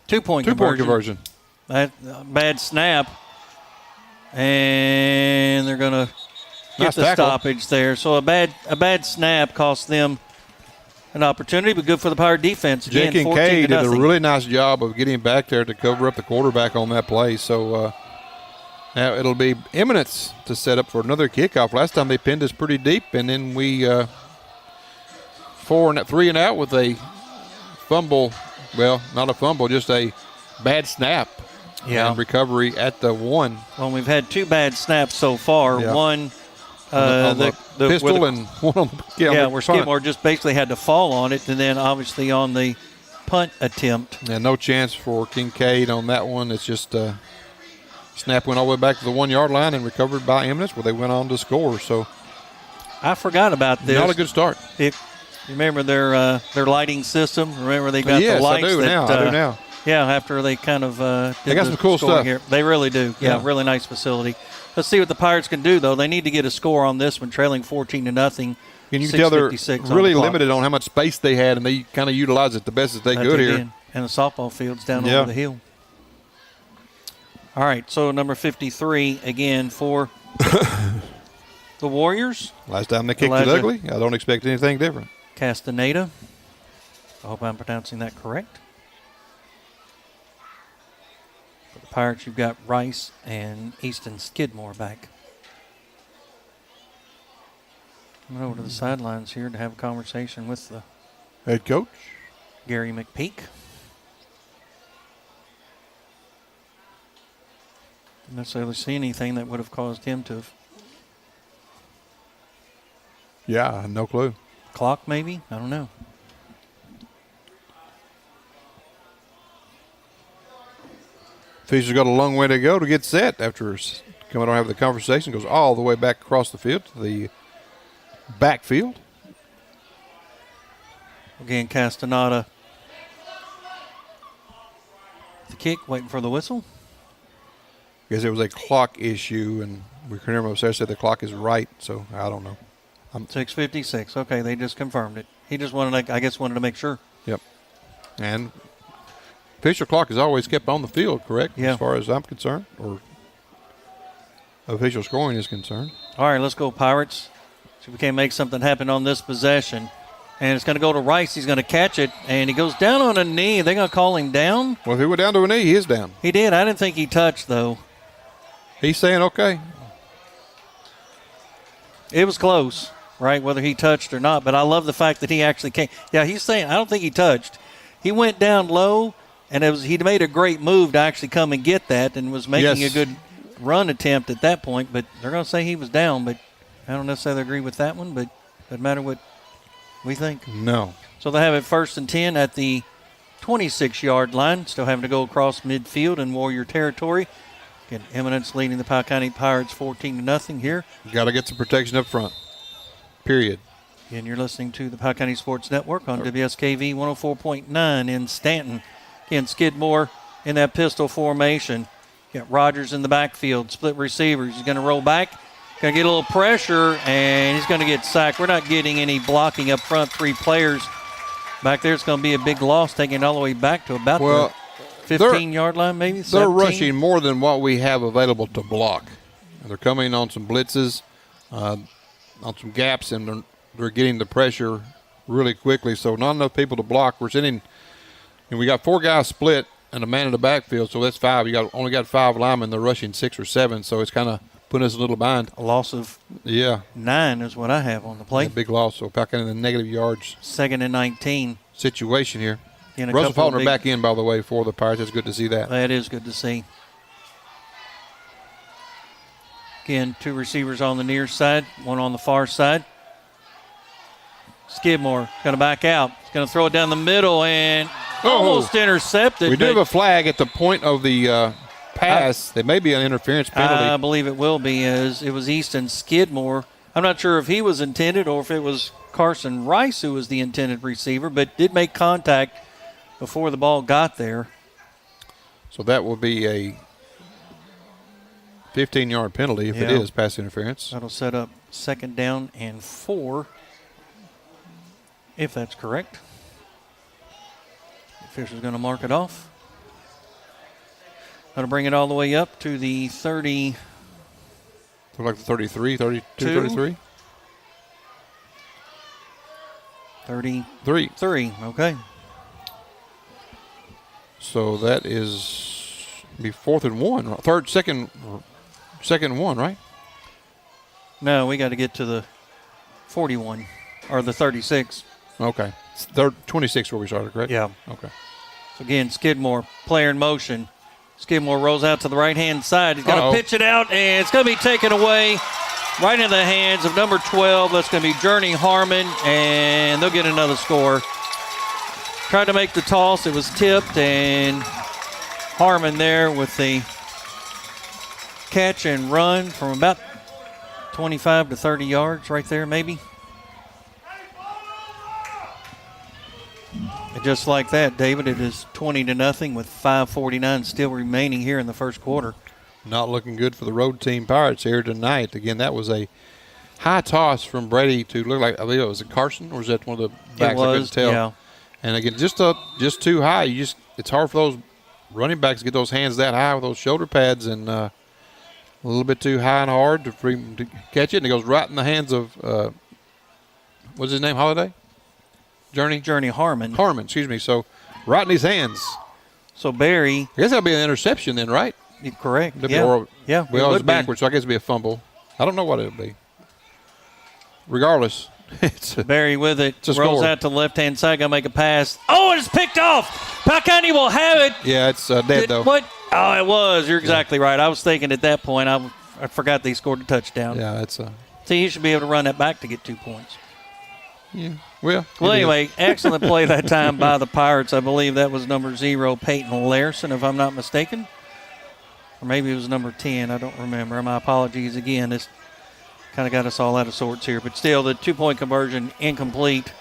S2: 2-point
S3: conversion.
S2: That bad snap. And they're going to get the stoppage there. So a bad snap cost them an opportunity, but good for the Pirate defense. Again,
S3: Jake Kincaid did a really nice job of getting back there to cover up the quarterback on that play. So now it'll be Eminence to set up for another kickoff. Last time they pinned us pretty deep, and then we 3 and out with a fumble. Well, not a fumble, just a bad snap.
S2: Yeah.
S3: And recovery at the 1.
S2: Well, we've had 2 bad snaps so far.
S3: Yeah.
S2: One,
S3: the pistol, and one on the
S2: where Skidmore just basically had to fall on it, and then obviously on the punt attempt.
S3: And no chance for Kincaid on that one. It's just snap went all the way back to the 1 yard line and recovered by Eminence, where they went on to score. So
S2: I forgot about this.
S3: Not a good start.
S2: You remember their lighting system? Remember they got the lights?
S3: I do now.
S2: Yeah, after they kind of
S3: they got some cool stuff
S2: here. They really do. Yeah, really nice facility. Let's see what the Pirates can do, though. They need to get a score on this one, trailing 14-0.
S3: And you can tell they're really
S2: the
S3: limited on how much space they had, and they kind of utilized it the best as they could here.
S2: And the softball field's down over the hill. All right, so number 53 again for the Warriors.
S3: Last time they kicked it ugly. I don't expect anything different.
S2: Castaneda. I hope I'm pronouncing that correct. For the Pirates, you've got Rice and Easton Skidmore back. I'm going over to the sidelines here to have a conversation with the
S3: head coach,
S2: Gary McPeak. Didn't necessarily see anything that would have caused him to have.
S3: Yeah, no clue.
S2: Clock, maybe? I don't know.
S3: Fisher's got a long way to go to get set after coming on and having the conversation. Goes all the way back across the field to the backfield.
S2: Again, Castaneda. The kick, waiting for the whistle.
S3: Guess it was a clock issue, and we can remember said the clock is right, so I don't know.
S2: 6:56. Okay, they just confirmed it. He just wanted to make sure.
S3: Yep. And official clock is always kept on the field, correct?
S2: Yeah.
S3: As far as I'm concerned, or official scoring is concerned.
S2: All right, let's go Pirates. See if we can't make something happen on this possession. And it's going to go to Rice. He's going to catch it, and he goes down on a knee. They're going to call him down?
S3: Well, if he went down to a knee, he is down.
S2: He did. I didn't think he touched, though.
S3: He's saying okay.
S2: It was close, right, whether he touched or not. But I love the fact that he actually came. Yeah, he's saying, I don't think he touched. He went down low, and he made a great move to actually come and get that and was making a good run attempt at that point. But they're going to say he was down, but I don't necessarily agree with that one. But it doesn't matter what we think.
S3: No.
S2: So they have it 1st and 10 at the 26-yard line. Still having to go across midfield in Warrior territory. Again, Eminence leading the Powell County Pirates 14-0 here.
S3: Got to get some protection up front. Period.
S2: And you're listening to the Powell County Sports Network on WSKV 104.9 in Stanton. Again, Skidmore in that pistol formation. You got Rogers in the backfield, split receivers. He's going to roll back, going to get a little pressure, and he's going to get sacked. We're not getting any blocking up front. 3 players back there. It's going to be a big loss, taking it all the way back to about the 15-yard line, maybe 17.
S3: They're rushing more than what we have available to block. They're coming on some blitzes, on some gaps, and they're getting the pressure really quickly. So not enough people to block. We're sitting, and we got 4 guys split and a man in the backfield. So that's 5. Only got 5 linemen. They're rushing 6 or 7. So it's kind of putting us a little behind.
S2: A loss of 9 is what I have on the play.
S3: A big loss. So back in the negative yards.
S2: 2nd and 19
S3: situation here. Russell Faulkner back in, by the way, for the Pirates. It's good to see that.
S2: That is good to see. Again, 2 receivers on the near side, 1 on the far side. Skidmore going to back out. He's going to throw it down the middle and almost intercepted.
S3: We do have a flag at the point of the pass. There may be an interference penalty.
S2: I believe it will be, as it was Easton Skidmore. I'm not sure if he was intended or if it was Carson Rice who was the intended receiver, but did make contact before the ball got there.
S3: So that will be a 15-yard penalty if it is pass interference.
S2: That'll set up 2nd down and 4, if that's correct. Fisher's going to mark it off. Going to bring it all the way up to the 30.
S3: Look like the 33, 32, 33.
S2: 33, okay.
S3: So that is be 4th and 1. Second and 1, right?
S2: No, we got to get to the 41 or the 36.
S3: Okay. 26 where we started, correct?
S2: Yeah.
S3: Okay.
S2: So again, Skidmore, player in motion. Skidmore rolls out to the right-hand side. He's going to pitch it out, and it's going to be taken away right into the hands of number 12. That's going to be Journey Harmon, and they'll get another score. Tried to make the toss. It was tipped, and Harmon there with the catch and run from about 25 to 30 yards right there, maybe. And just like that, David, it is 20-0 with 5:49 still remaining here in the first quarter.
S3: not looking good for the road team Pirates here tonight. Again, that was a high toss from Brady to look like, I believe it was Carson, or was that one of the backs?
S2: It was,
S3: I couldn't tell.
S2: yeah.
S3: And again, just too high. It's hard for those running backs to get those hands that high with those shoulder pads, and a little bit too high and hard to catch it. And it goes right in the hands of what's his name? Holiday?
S2: Journey Harmon.
S3: Harmon, excuse me. So right in his hands.
S2: So Barry.
S3: I guess that'll be an interception then, right?
S2: Correct.
S3: Yeah. Well, it's backwards,
S2: be.
S3: so I guess it'll be a fumble. I don't know what it'll be. Regardless,
S2: Barry with it.
S3: It's a
S2: rolls
S3: score.
S2: out to the left-hand side. Going to make a pass. Oh, it's picked off. Powell County will have it.
S3: Yeah, it's dead, though.
S2: What? Oh, it was. You're exactly right. I was thinking at that point, I forgot they scored a touchdown.
S3: Yeah, it's
S2: See, he should be able to run that back to get 2 points.
S3: Yeah. Well,
S2: anyway, excellent play that time by the Pirates. I believe that was number 0, Peyton Larson, if I'm not mistaken. Or maybe it was number 10. I don't remember. My apologies again. This kind of got us all out of sorts here. But still, the 2-point conversion incomplete.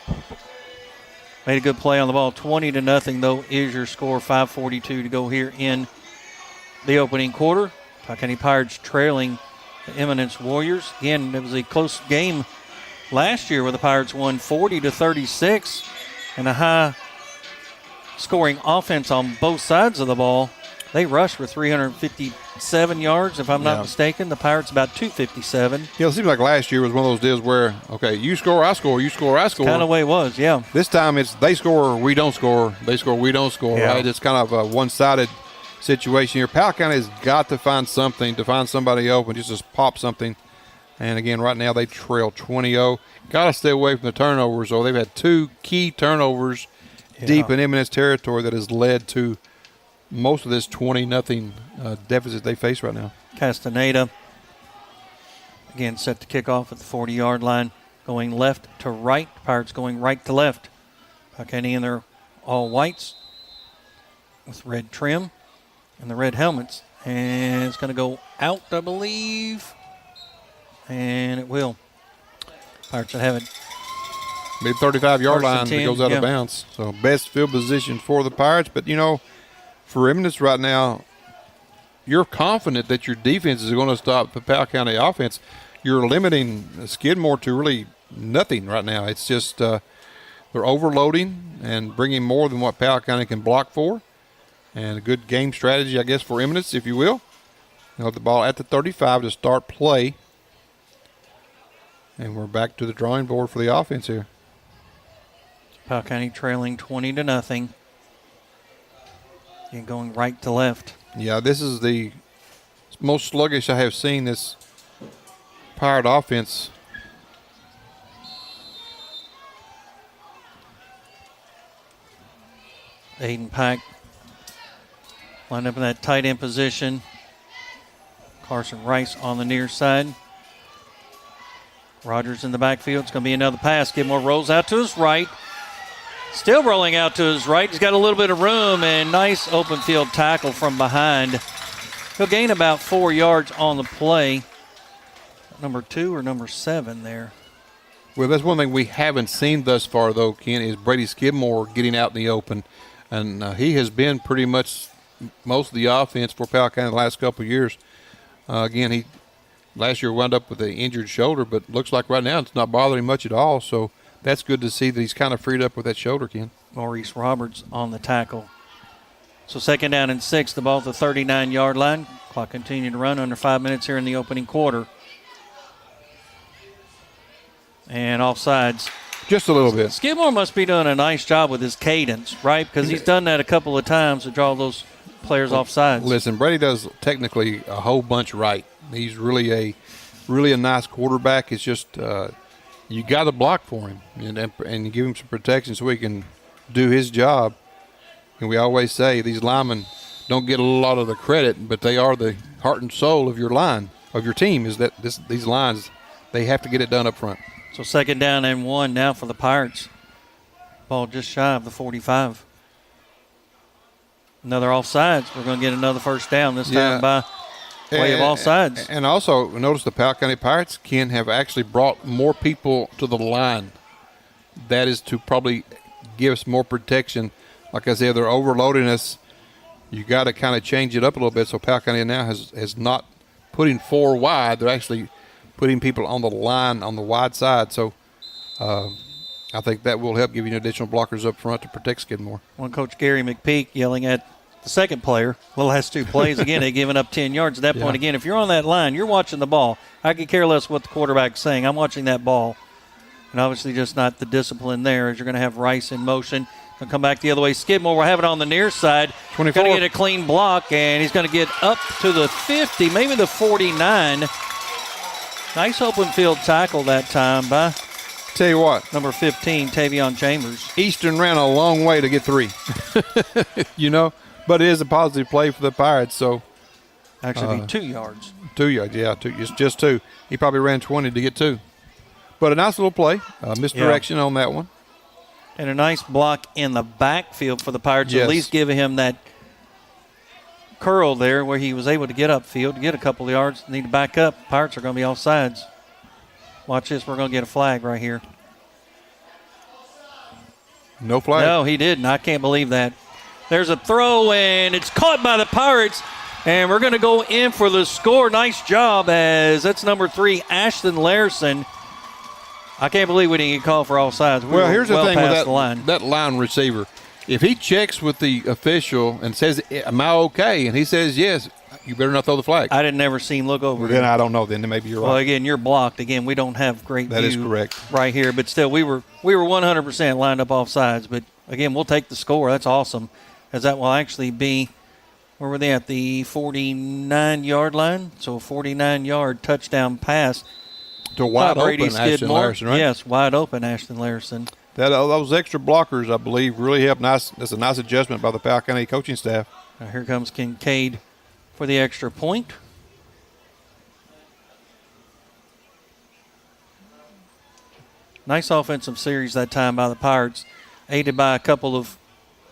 S2: Made a good play on the ball. 20-0, though, is your score. 5:42 to go here in the opening quarter. Powell County Pirates trailing the Eminence Warriors. Again, it was a close game last year where the Pirates won 40-36 and a high-scoring offense on both sides of the ball. They rushed for 357 yards, if I'm not mistaken. The Pirates about 257.
S3: Yeah, it seems like last year was one of those deals where, okay, you score, I score, you score, I score.
S2: Kind of way it was, yeah.
S3: This time it's they score, we don't score, they score, we don't score, right? It's kind of a one-sided situation here. Powell County has got to find something, to find somebody open, just pop something. And, again, right now they trail 20-0. Got to stay away from the turnovers, though. They've had 2 key turnovers deep in Eminence territory that has led to most of this 20-0 deficit they face right now.
S2: Castaneda, again, set to kick off at the 40-yard line, going left to right. Pirates going right to left. Powell County in their all whites with red trim and the red helmets. And it's going to go out, I believe. And it will. Pirates will have it.
S3: Mid 35-yard line that
S2: 10,
S3: goes out of bounds. So best field position for the Pirates. But, for Eminence right now, you're confident that your defense is going to stop the Powell County offense. You're limiting Skidmore to really nothing right now. It's just they're overloading and bringing more than what Powell County can block for. And a good game strategy, I guess, for Eminence, if you will. The ball at the 35 to start play. And we're back to the drawing board for the offense here.
S2: Powell County trailing 20-0. And going right to left.
S3: Yeah, this is the most sluggish I have seen this Pirate offense.
S2: Aiden Pack lined up in that tight end position. Carson Rice on the near side. Rogers in the backfield. It's going to be another pass. Skidmore rolls out to his right. Still rolling out to his right. He's got a little bit of room, and nice open field tackle from behind. He'll gain about 4 yards on the play. Number 2 or number 7 there.
S3: Well, that's one thing we haven't seen thus far, though, Ken, is Brady Skidmore getting out in the open. And he has been pretty much most of the offense for Powell County the last couple of years. Again, he last year wound up with an injured shoulder, but looks like right now it's not bothering much at all. So that's good to see that he's kind of freed up with that shoulder, Ken.
S2: Maurice Roberts on the tackle. So 2nd down and 6, the ball at the 39-yard line. Clock continuing to run under 5 minutes here in the opening quarter. And offsides.
S3: Just a little bit.
S2: Skidmore must be doing a nice job with his cadence, right? Because he's done that a couple of times to draw those players offsides.
S3: Listen, Brady does technically a whole bunch right. He's really a nice quarterback. It's just you got to block for him and give him some protection so he can do his job. And we always say these linemen don't get a lot of the credit, but they are the heart and soul of your line, of your team, is that these lines, they have to get it done up front.
S2: So 2nd down and 1 now for the Pirates. Ball just shy of the 45. Another offsides. We're going to get another first down this time by way of offsides.
S3: And also, notice the Powell County Pirates can have actually brought more people to the line. That is to probably give us more protection. Like I said, they're overloading us you got to kind of change it up a little bit. So Powell County now has not putting 4 wide. They're actually putting people on the line on the wide side. So I think that will help give you additional blockers up front to protect Skidmore.
S2: One Coach Gary McPeak yelling at the second player, the last 2 plays, again, they've given up 10 yards. At that point, again, if you're on that line, you're watching the ball. I could care less what the quarterback's saying. I'm watching that ball. And obviously just not the discipline there as you're going to have Rice in motion. Going to come back the other way. Skidmore will have it on the near side.
S3: 24.
S2: Going to get a clean block, and he's going to get up to the 50, maybe the 49. Nice open field tackle that time by,
S3: tell you what,
S2: number 15, Tavion Chambers.
S3: Eastern ran a long way to get 3. But it is a positive play for the Pirates. So
S2: actually, 2 yards.
S3: 2 yards, yeah, just 2. He probably ran 20 to get 2. But a nice little play, misdirection on that one.
S2: And a nice block in the backfield for the Pirates.
S3: Yes.
S2: At least giving him that curl there where he was able to get upfield to get a couple of yards. Need to back up. Pirates are going to be off sides. Watch this. We're going to get a flag right here.
S3: No flag.
S2: No, he didn't. I can't believe that. There's a throw, and it's caught by the Pirates. And we're going to go in for the score. Nice job, as that's number 3, Ashton Larson. I can't believe we didn't get called for all sides.
S3: Well, here's the thing with that line receiver. If he checks with the official and says, am I okay? And he says yes, you better not throw the flag.
S2: I didn't ever see him look over.
S3: Then I don't know. Then maybe you're right.
S2: Well, again, you're blocked. Again, we don't have great
S3: That
S2: view
S3: is correct.
S2: right here. But still, we were 100% lined up off sides. But, again, we'll take the score. That's awesome, as that will actually be, where were they at, the 49-yard line? So a 49-yard touchdown pass.
S3: To wide open Ashton Larson, right?
S2: Yes, wide open Ashton Larson.
S3: Those extra blockers, I believe, really help. That's a nice adjustment by the Powell County coaching staff.
S2: Now here comes Kincaid for the extra point. Nice offensive series that time by the Pirates, aided by a couple of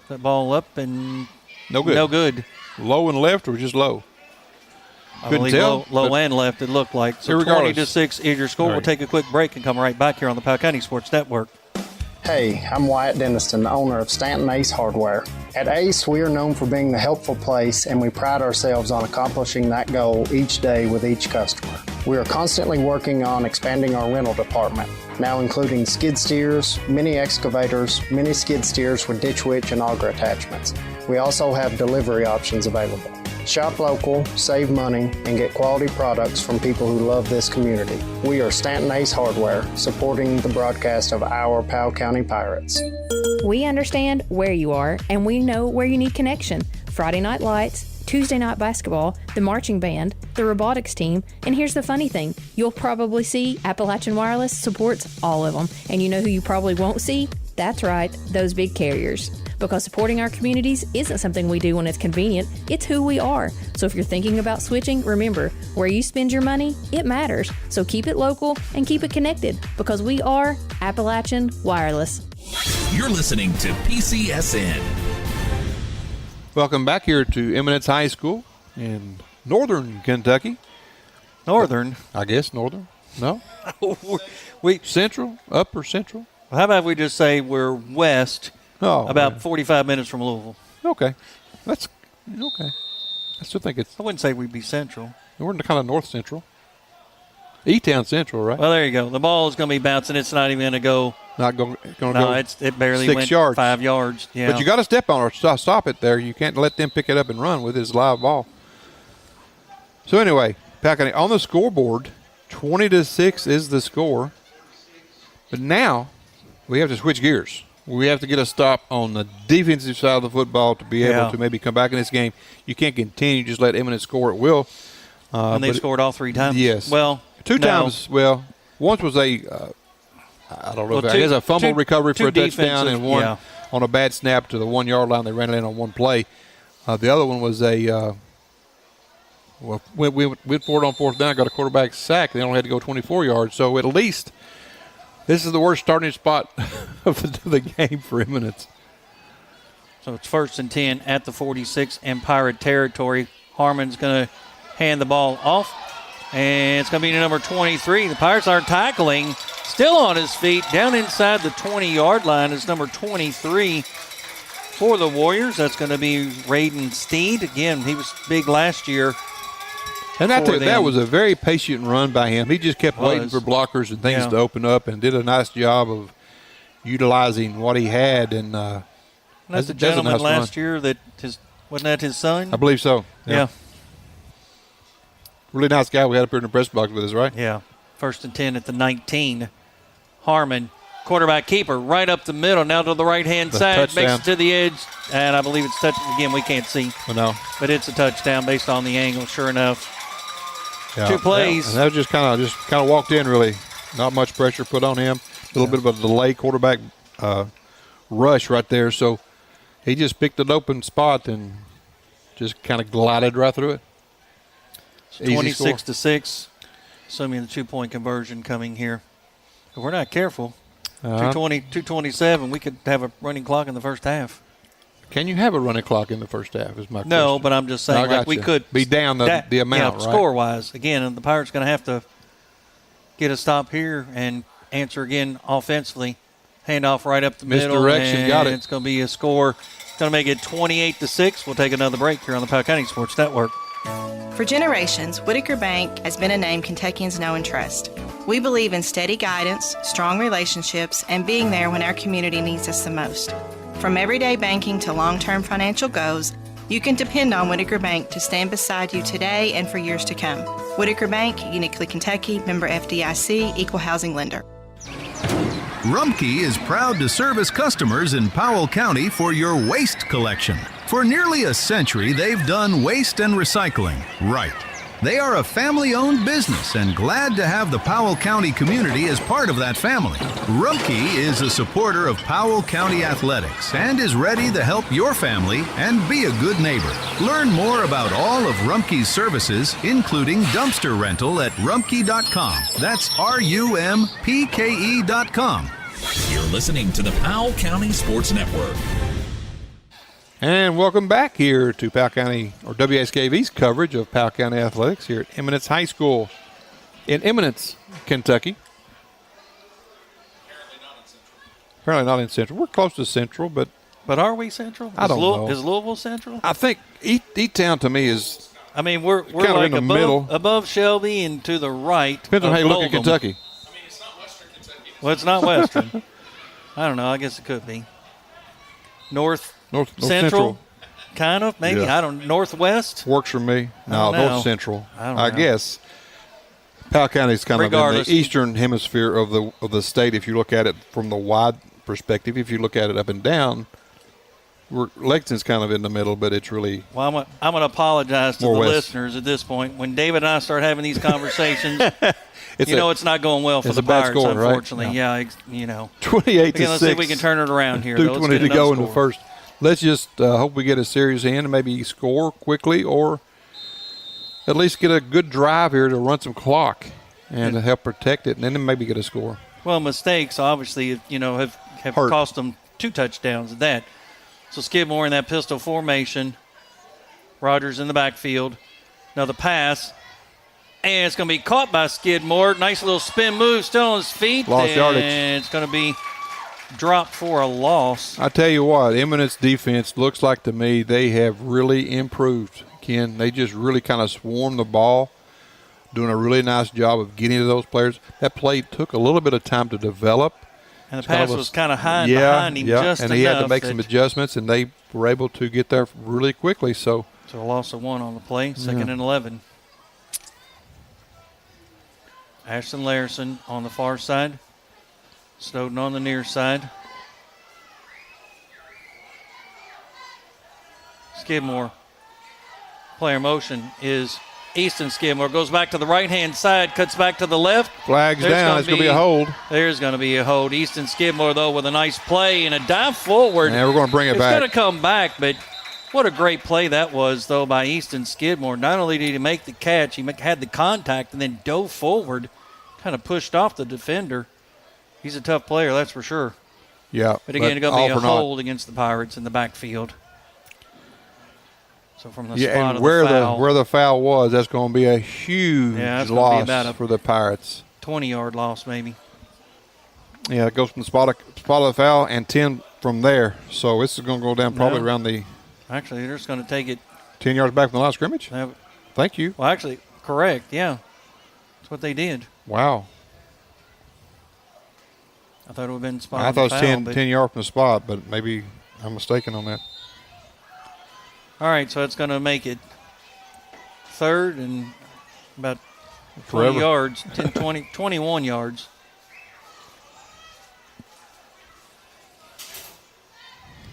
S2: that ball up and
S3: no good.
S2: No good.
S3: Low and left or just low?
S2: I believe low and left, it looked like. So 20-6 is your score.
S3: Right.
S2: We'll take a quick break and come right back here on the Powell County Sports Network.
S17: Hey, I'm Wyatt Denniston, owner of Stanton Ace Hardware. At Ace, we are known for being the helpful place, and we pride ourselves on accomplishing that goal each day with each customer. We are constantly working on expanding our rental department, now including skid steers, mini excavators, mini skid steers with ditch witch and auger attachments. We also have delivery options available. Shop local, save money, and get quality products from people who love this community. We are Stanton Ace Hardware, supporting the broadcast of our Powell County Pirates.
S5: We understand where you are, and we know where you need connection. Friday night lights, Tuesday night basketball, the marching band, the robotics team, and here's the funny thing. You'll probably see Appalachian Wireless supports all of them, and you know who you probably won't see? That's right, those big carriers. Because supporting our communities isn't something we do when it's convenient, it's who we are. So if you're thinking about switching, remember, where you spend your money, it matters. So keep it local and keep it connected, because we are Appalachian Wireless.
S14: You're listening to PCSN.
S3: Welcome back here to Eminence High School in northern Kentucky.
S2: Northern?
S3: I guess northern. No? Central? Upper Central?
S2: Well, how about we just say we're west, about 45 minutes from Louisville?
S3: Okay. That's okay. I still think it's...
S2: I wouldn't say we'd be central.
S3: We're in the kind of north central. E-Town Central, right?
S2: Well, there you go. The ball is going to be bouncing. It's not even going to go...
S3: Not going to go...
S2: No, it barely
S3: 6
S2: went
S3: yards.
S2: 5 yards. Yeah.
S3: But you got to step on it or stop it there. You can't let them pick it up and run with his live ball. So anyway, Powell County on the scoreboard, 20-6 is the score. But now we have to switch gears. We have to get a stop on the defensive side of the football to be able to maybe come back in this game. You can't continue to just let Eminence score at will.
S2: And they scored all 3 times?
S3: Yes.
S2: Well,
S3: two times. Well, once was a, I don't know, I guess a fumble recovery for a touchdown and one on a bad snap to the 1 yard line. They ran it in on one play. The other one was a, we went for it on fourth down, got a quarterback sack. They only had to go 24 yards. So at least this is the worst starting spot of the game for Eminence.
S2: So it's 1st and 10 at the 46 in Pirate territory. Harmon's going to hand the ball off, and it's going to be to number 23. The Pirates aren't tackling. Still on his feet, down inside the 20-yard line is number 23, For the Warriors, that's going to be Raiden Steed. Again, he was big last year.
S3: And that was a very patient run by him. He just kept waiting for blockers and things to open up and did a nice job of utilizing what he had. And
S2: that's the gentleman last year that wasn't that his son?
S3: I believe so.
S2: Yeah.
S3: Really nice guy we had up here in the press box with us, right?
S2: Yeah. 1st and 10 at the 19. Harmon, quarterback keeper, right up the middle, now to the right-hand side, makes it to the edge, and I believe it's touch. Again, we can't see.
S3: No.
S2: But it's a touchdown based on the angle, sure enough.
S3: Yeah.
S2: 2 plays.
S3: And that just kind of walked in, really. Not much pressure put on him. A little bit of a delay quarterback rush right there. So he just picked an open spot and just kind of glided right through it.
S2: 26-6, assuming the 2-point conversion coming here. If we're not careful, 2:27, we could have a running clock in the first half.
S3: Can you have a running clock in the first half is my question.
S2: No, but I'm just saying we could
S3: be down the amount, right?
S2: Score-wise. Again, and the Pirates going to have to get a stop here and answer again offensively. Handoff right up the middle.
S3: Misdirection, got it.
S2: It's going to be a score. It's going to make it 28-6. We'll take another break here on the Powell County Sports Network.
S6: For generations, Whitaker Bank has been a name Kentuckians know and trust. We believe in steady guidance, strong relationships, and being there when our community needs us the most. From everyday banking to long-term financial goals, you can depend on Whitaker Bank to stand beside you today and for years to come. Whitaker Bank, uniquely Kentucky, member FDIC, equal housing lender.
S8: Rumpke is proud to service customers in Powell County for your waste collection. For nearly a century, they've done waste and recycling right. They are a family-owned business and glad to have the Powell County community as part of that family. Rumpke is a supporter of Powell County athletics and is ready to help your family and be a good neighbor. Learn more about all of Rumpke's services, including dumpster rental at rumpke.com. That's RUMPKE.com.
S14: You're listening to the Powell County Sports Network.
S3: And welcome back here to Powell County, or WSKV's coverage of Powell County Athletics here at Eminence High School in Eminence, Kentucky. Apparently not in Central. We're close to Central, but
S2: are we Central?
S3: I don't know.
S2: Is Louisville Central?
S3: I think E-Town to me is.
S2: I mean, we're
S3: kind
S2: like
S3: of in the middle,
S2: above Shelby and to the right.
S3: Depends on how you look at Kentucky.
S4: I mean, it's not Western Kentucky.
S2: Well, it's not Western. I don't know. I guess it could be. North Central, kind of, maybe.
S3: Yeah.
S2: I don't. Northwest
S3: works for me. No, North Central.
S2: I
S3: guess Powell County is kind of in the eastern hemisphere of the state. If you look at it from the wide perspective, if you look at it up and down, Lexington's kind of in the middle, but it's really.
S2: Well, I'm going to apologize to the
S3: west.
S2: listeners at this point. When David and I start having these conversations, it's not going well for the Pirates,
S3: score,
S2: unfortunately.
S3: Right?
S2: Yeah,
S3: 28-6.
S2: Let's see if we can turn it around here.
S3: 2:20 to go in the first. Let's just hope we get a series in and maybe score quickly, or at least get a good drive here to run some clock and to help protect it, and then maybe get a score.
S2: Well, mistakes obviously, have cost them 2 touchdowns at that. So Skidmore in that pistol formation. Rogers in the backfield. Another pass. And it's going to be caught by Skidmore. Nice little spin move, still on his feet.
S3: Lost yardage.
S2: And it's going to be dropped for a loss.
S3: I tell you what, Eminence defense looks like to me they have really improved, Ken. They just really kind of swarm the ball, doing a really nice job of getting to those players. That play took a little bit of time to develop.
S2: And the pass was kind of high behind him just enough.
S3: And he had to make some adjustments, and they were able to get there really quickly. So
S2: a loss of 1 on the play, 2nd and 11. Ashton Larison on the far side. Snowden on the near side. Skidmore. Player motion is Easton Skidmore. Goes back to the right-hand side, cuts back to the left.
S3: Flags down. It's going to be a hold.
S2: There's going to be a hold. Easton Skidmore, though, with a nice play and a dive forward.
S3: And we're going to bring it back.
S2: It's going to come back, but what a great play that was, though, by Easton Skidmore. Not only did he make the catch, he had the contact and then dove forward, kind of pushed off the defender. He's a tough player, that's for sure.
S3: Yeah.
S2: But again, it's going to be a hold against the Pirates in the backfield. So from the spot
S3: and
S2: of the foul.
S3: where the foul was, that's going to be a huge loss for the Pirates.
S2: 20-yard loss, maybe.
S3: Yeah, it goes from the spot of the foul and 10 from there. So this is going to go down probably around the.
S2: Actually, they're just going to take it
S3: 10 yards back from the line of scrimmage. Thank you.
S2: Well, actually, correct. Yeah, that's what they did.
S3: Wow.
S2: I thought it would have been spot.
S3: I thought it was 10 yards from the spot, but maybe I'm mistaken on that.
S2: All right, so it's going to make it 3rd and about 20
S3: Forever.
S2: yards, 10, 20, 21 yards.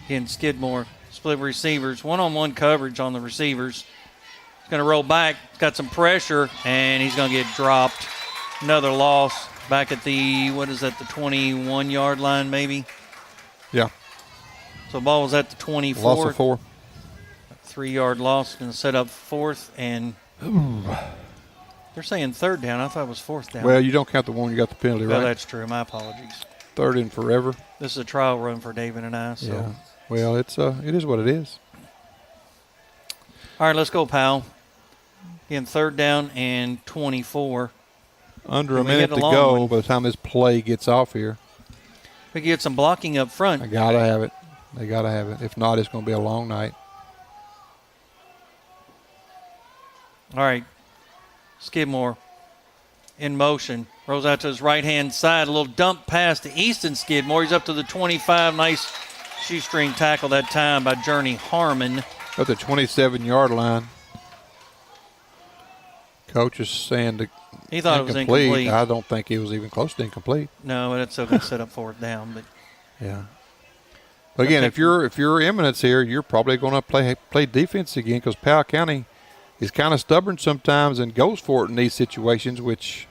S2: Again, Skidmore, split receivers, one-on-one coverage on the receivers. He's going to roll back, he's got some pressure, and he's going to get dropped. Another loss back at the, the 21-yard line maybe?
S3: Yeah.
S2: So the ball was at the 24.
S3: Loss of 4.
S2: 3-yard loss, going to set up 4th and they're saying 3rd down. I thought it was 4th down.
S3: Well, you don't count the one you got the penalty, right?
S2: Well, that's true. My apologies.
S3: 3rd and forever.
S2: This is a trial run for David and I. So.
S3: Yeah. Well, it is what it is.
S2: All right, let's go, Powell. Again, 3rd down and 24.
S3: Under a minute to go by the time this play gets off here.
S2: We can get some blocking up front.
S3: I got to have it. They got to have it. If not, it's going to be a long night.
S2: All right. Skidmore in motion. Rolls out to his right-hand side. A little dump pass to Easton Skidmore. He's up to the 25. Nice shoestring tackle that time by Journey Harmon.
S3: At the 27-yard line. Coach is saying to
S2: he thought it was incomplete.
S3: I don't think it was even close to incomplete.
S2: No, but it's still going to set up 4th down. But
S3: yeah. But again, if you're Eminence here, you're probably going to play defense again because Powell County is kind of stubborn sometimes and goes for it in these situations, which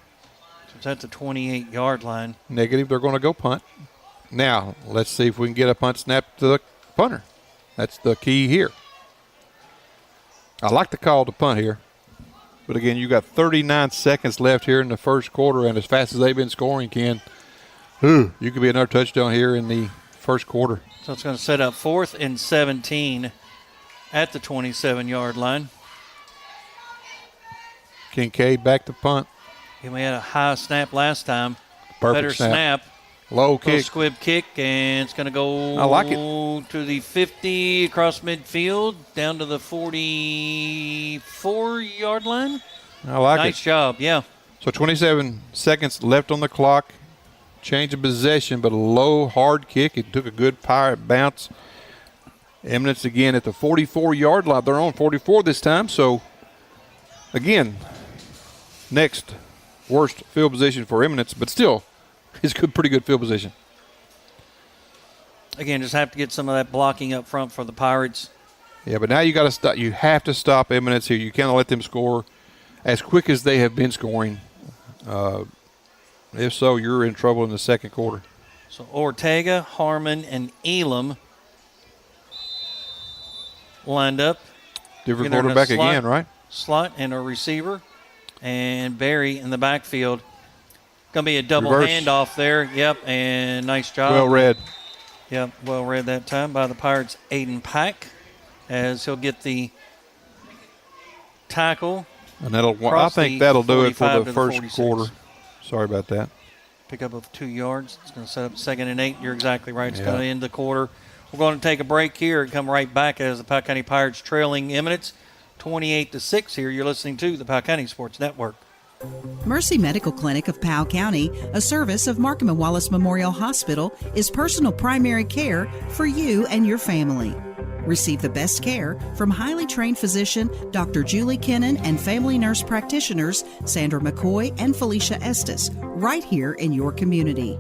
S2: it's at the 28-yard line.
S3: Negative, they're going to go punt. Now, let's see if we can get a punt snap to the punter. That's the key here. I like the call to punt here. But again, you got 39 seconds left here in the first quarter, and as fast as they've been scoring, Ken, you could be another touchdown here in the first quarter.
S2: So it's going to set up 4th and 17 at the 27-yard line.
S3: Kincaid back to punt.
S2: And we had a high snap last time.
S3: Perfect
S2: Better snap.
S3: Low kick.
S2: Little squib kick, and it's going to go
S3: I like it.
S2: To the 50, across midfield, down to the 44-yard line.
S3: I like it.
S2: Nice job, yeah.
S3: So 27 seconds left on the clock. Change of possession, but a low, hard kick. It took a good pirate bounce. Eminence again at the 44-yard line. They're on 44 this time, so again, next worst field position for Eminence, but still, it's pretty good field position.
S2: Again, just have to get some of that blocking up front for the Pirates.
S3: Yeah, but now you got to stop. You have to stop Eminence here. You cannot let them score as quick as they have been scoring. If so, you're in trouble in the second quarter.
S2: So Ortega, Harmon, and Elam lined up.
S3: Different quarterback again, right?
S2: Slot and a receiver. And Barry in the backfield. Going to be a double handoff there. Yep, and nice job.
S3: Well read.
S2: Yep, well read that time by the Pirates' Aiden Pack as he'll get the tackle.
S3: And I think that'll do it for the first quarter. Sorry about that.
S2: Pick up of 2 yards. It's going to set up 2nd and 8. You're exactly right. It's going to end the quarter. We're going to take a break here and come right back as the Powell County Pirates trailing Eminence 28-6 here. You're listening to the Powell County Sports Network.
S11: Mercy Medical Clinic of Powell County, a service of Markham and Wallace Memorial Hospital, is personal primary care for you and your family. Receive the best care from highly trained physician Dr. Julie Kennan and family nurse practitioners Sandra McCoy and Felicia Estes right here in your community.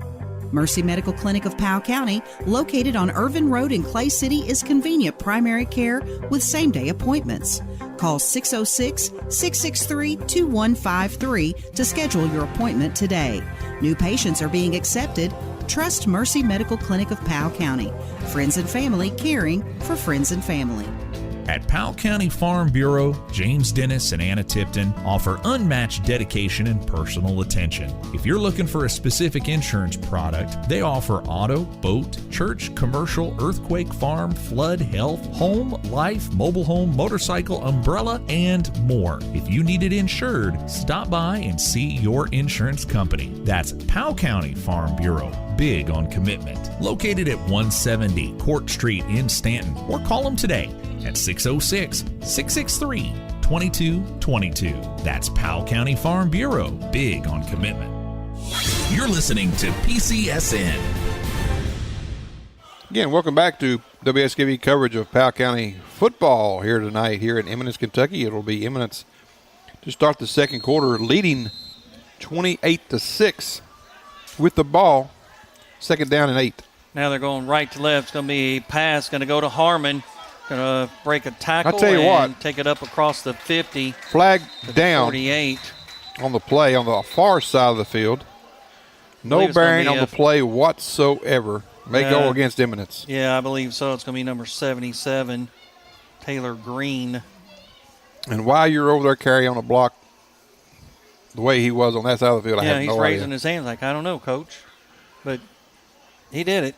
S11: Mercy Medical Clinic of Powell County, located on Irvin Road in Clay City, is convenient primary care with same-day appointments. Call 606-663-2153 to schedule your appointment today. New patients are being accepted. Trust Mercy Medical Clinic of Powell County. Friends and family caring for friends and family.
S14: At Powell County Farm Bureau, James Dennis and Anna Tipton offer unmatched dedication and personal attention. If you're looking for a specific insurance product, they offer auto, boat, church, commercial, earthquake, farm, flood, health, home, life, mobile home, motorcycle, umbrella, and more. If you need it insured, stop by and see your insurance company. That's Powell County Farm Bureau. big on commitment. Located at 170 Court Street in Stanton, or call them today at 606-663-2222. That's Powell County Farm Bureau, big on commitment.
S1: You're listening to PCSN.
S3: Again, welcome back to WSKV coverage of Powell County football here tonight here in Eminence, Kentucky. It'll be Eminence to start the second quarter, leading 28-6 with the ball, second down and 8.
S2: Now they're going right to left. It's going to be a pass, going to go to Harmon. Going to break a tackle
S3: I'll tell you
S2: and
S3: what,
S2: take it up across the 50.
S3: Flag down
S2: 48.
S3: on the play on the far side of the field. No bearing on the play whatsoever. May go against Eminence.
S2: Yeah, I believe so. It's going to be number 77, Taylor Green.
S3: And while you're over there carrying on a block the way he was on that side of the field, I have no idea.
S2: Yeah, he's raising his hands like, I don't know, Coach. But he did it.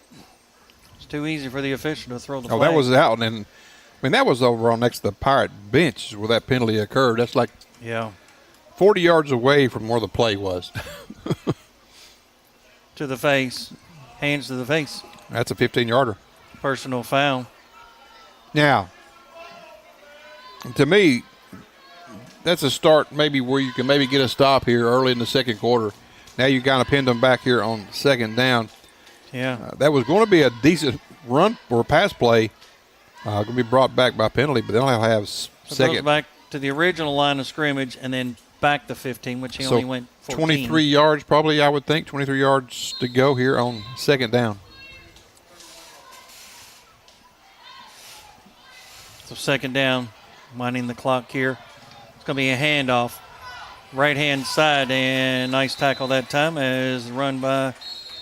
S2: It's too easy for the official to throw the flag.
S3: Oh, that was out. And, I mean, that was over on next to the Pirate bench where that penalty occurred. That's like 40 yards away from where the play was.
S2: To the face. Hands to the face.
S3: That's a 15-yarder.
S2: Personal foul.
S3: Now, to me, that's a start maybe where you can maybe get a stop here early in the second quarter. Now you kind of pinned them back here on second down.
S2: Yeah.
S3: That was going to be a decent run or pass play. Going to be brought back by penalty, but they'll have second.
S2: It goes back to the original line of scrimmage and then back to 15, which he only went 14.
S3: 23 yards probably, I would think. 23 yards to go here on second down.
S2: So second down, winding the clock here. It's going to be a handoff. Right-hand side, and nice tackle that time as run by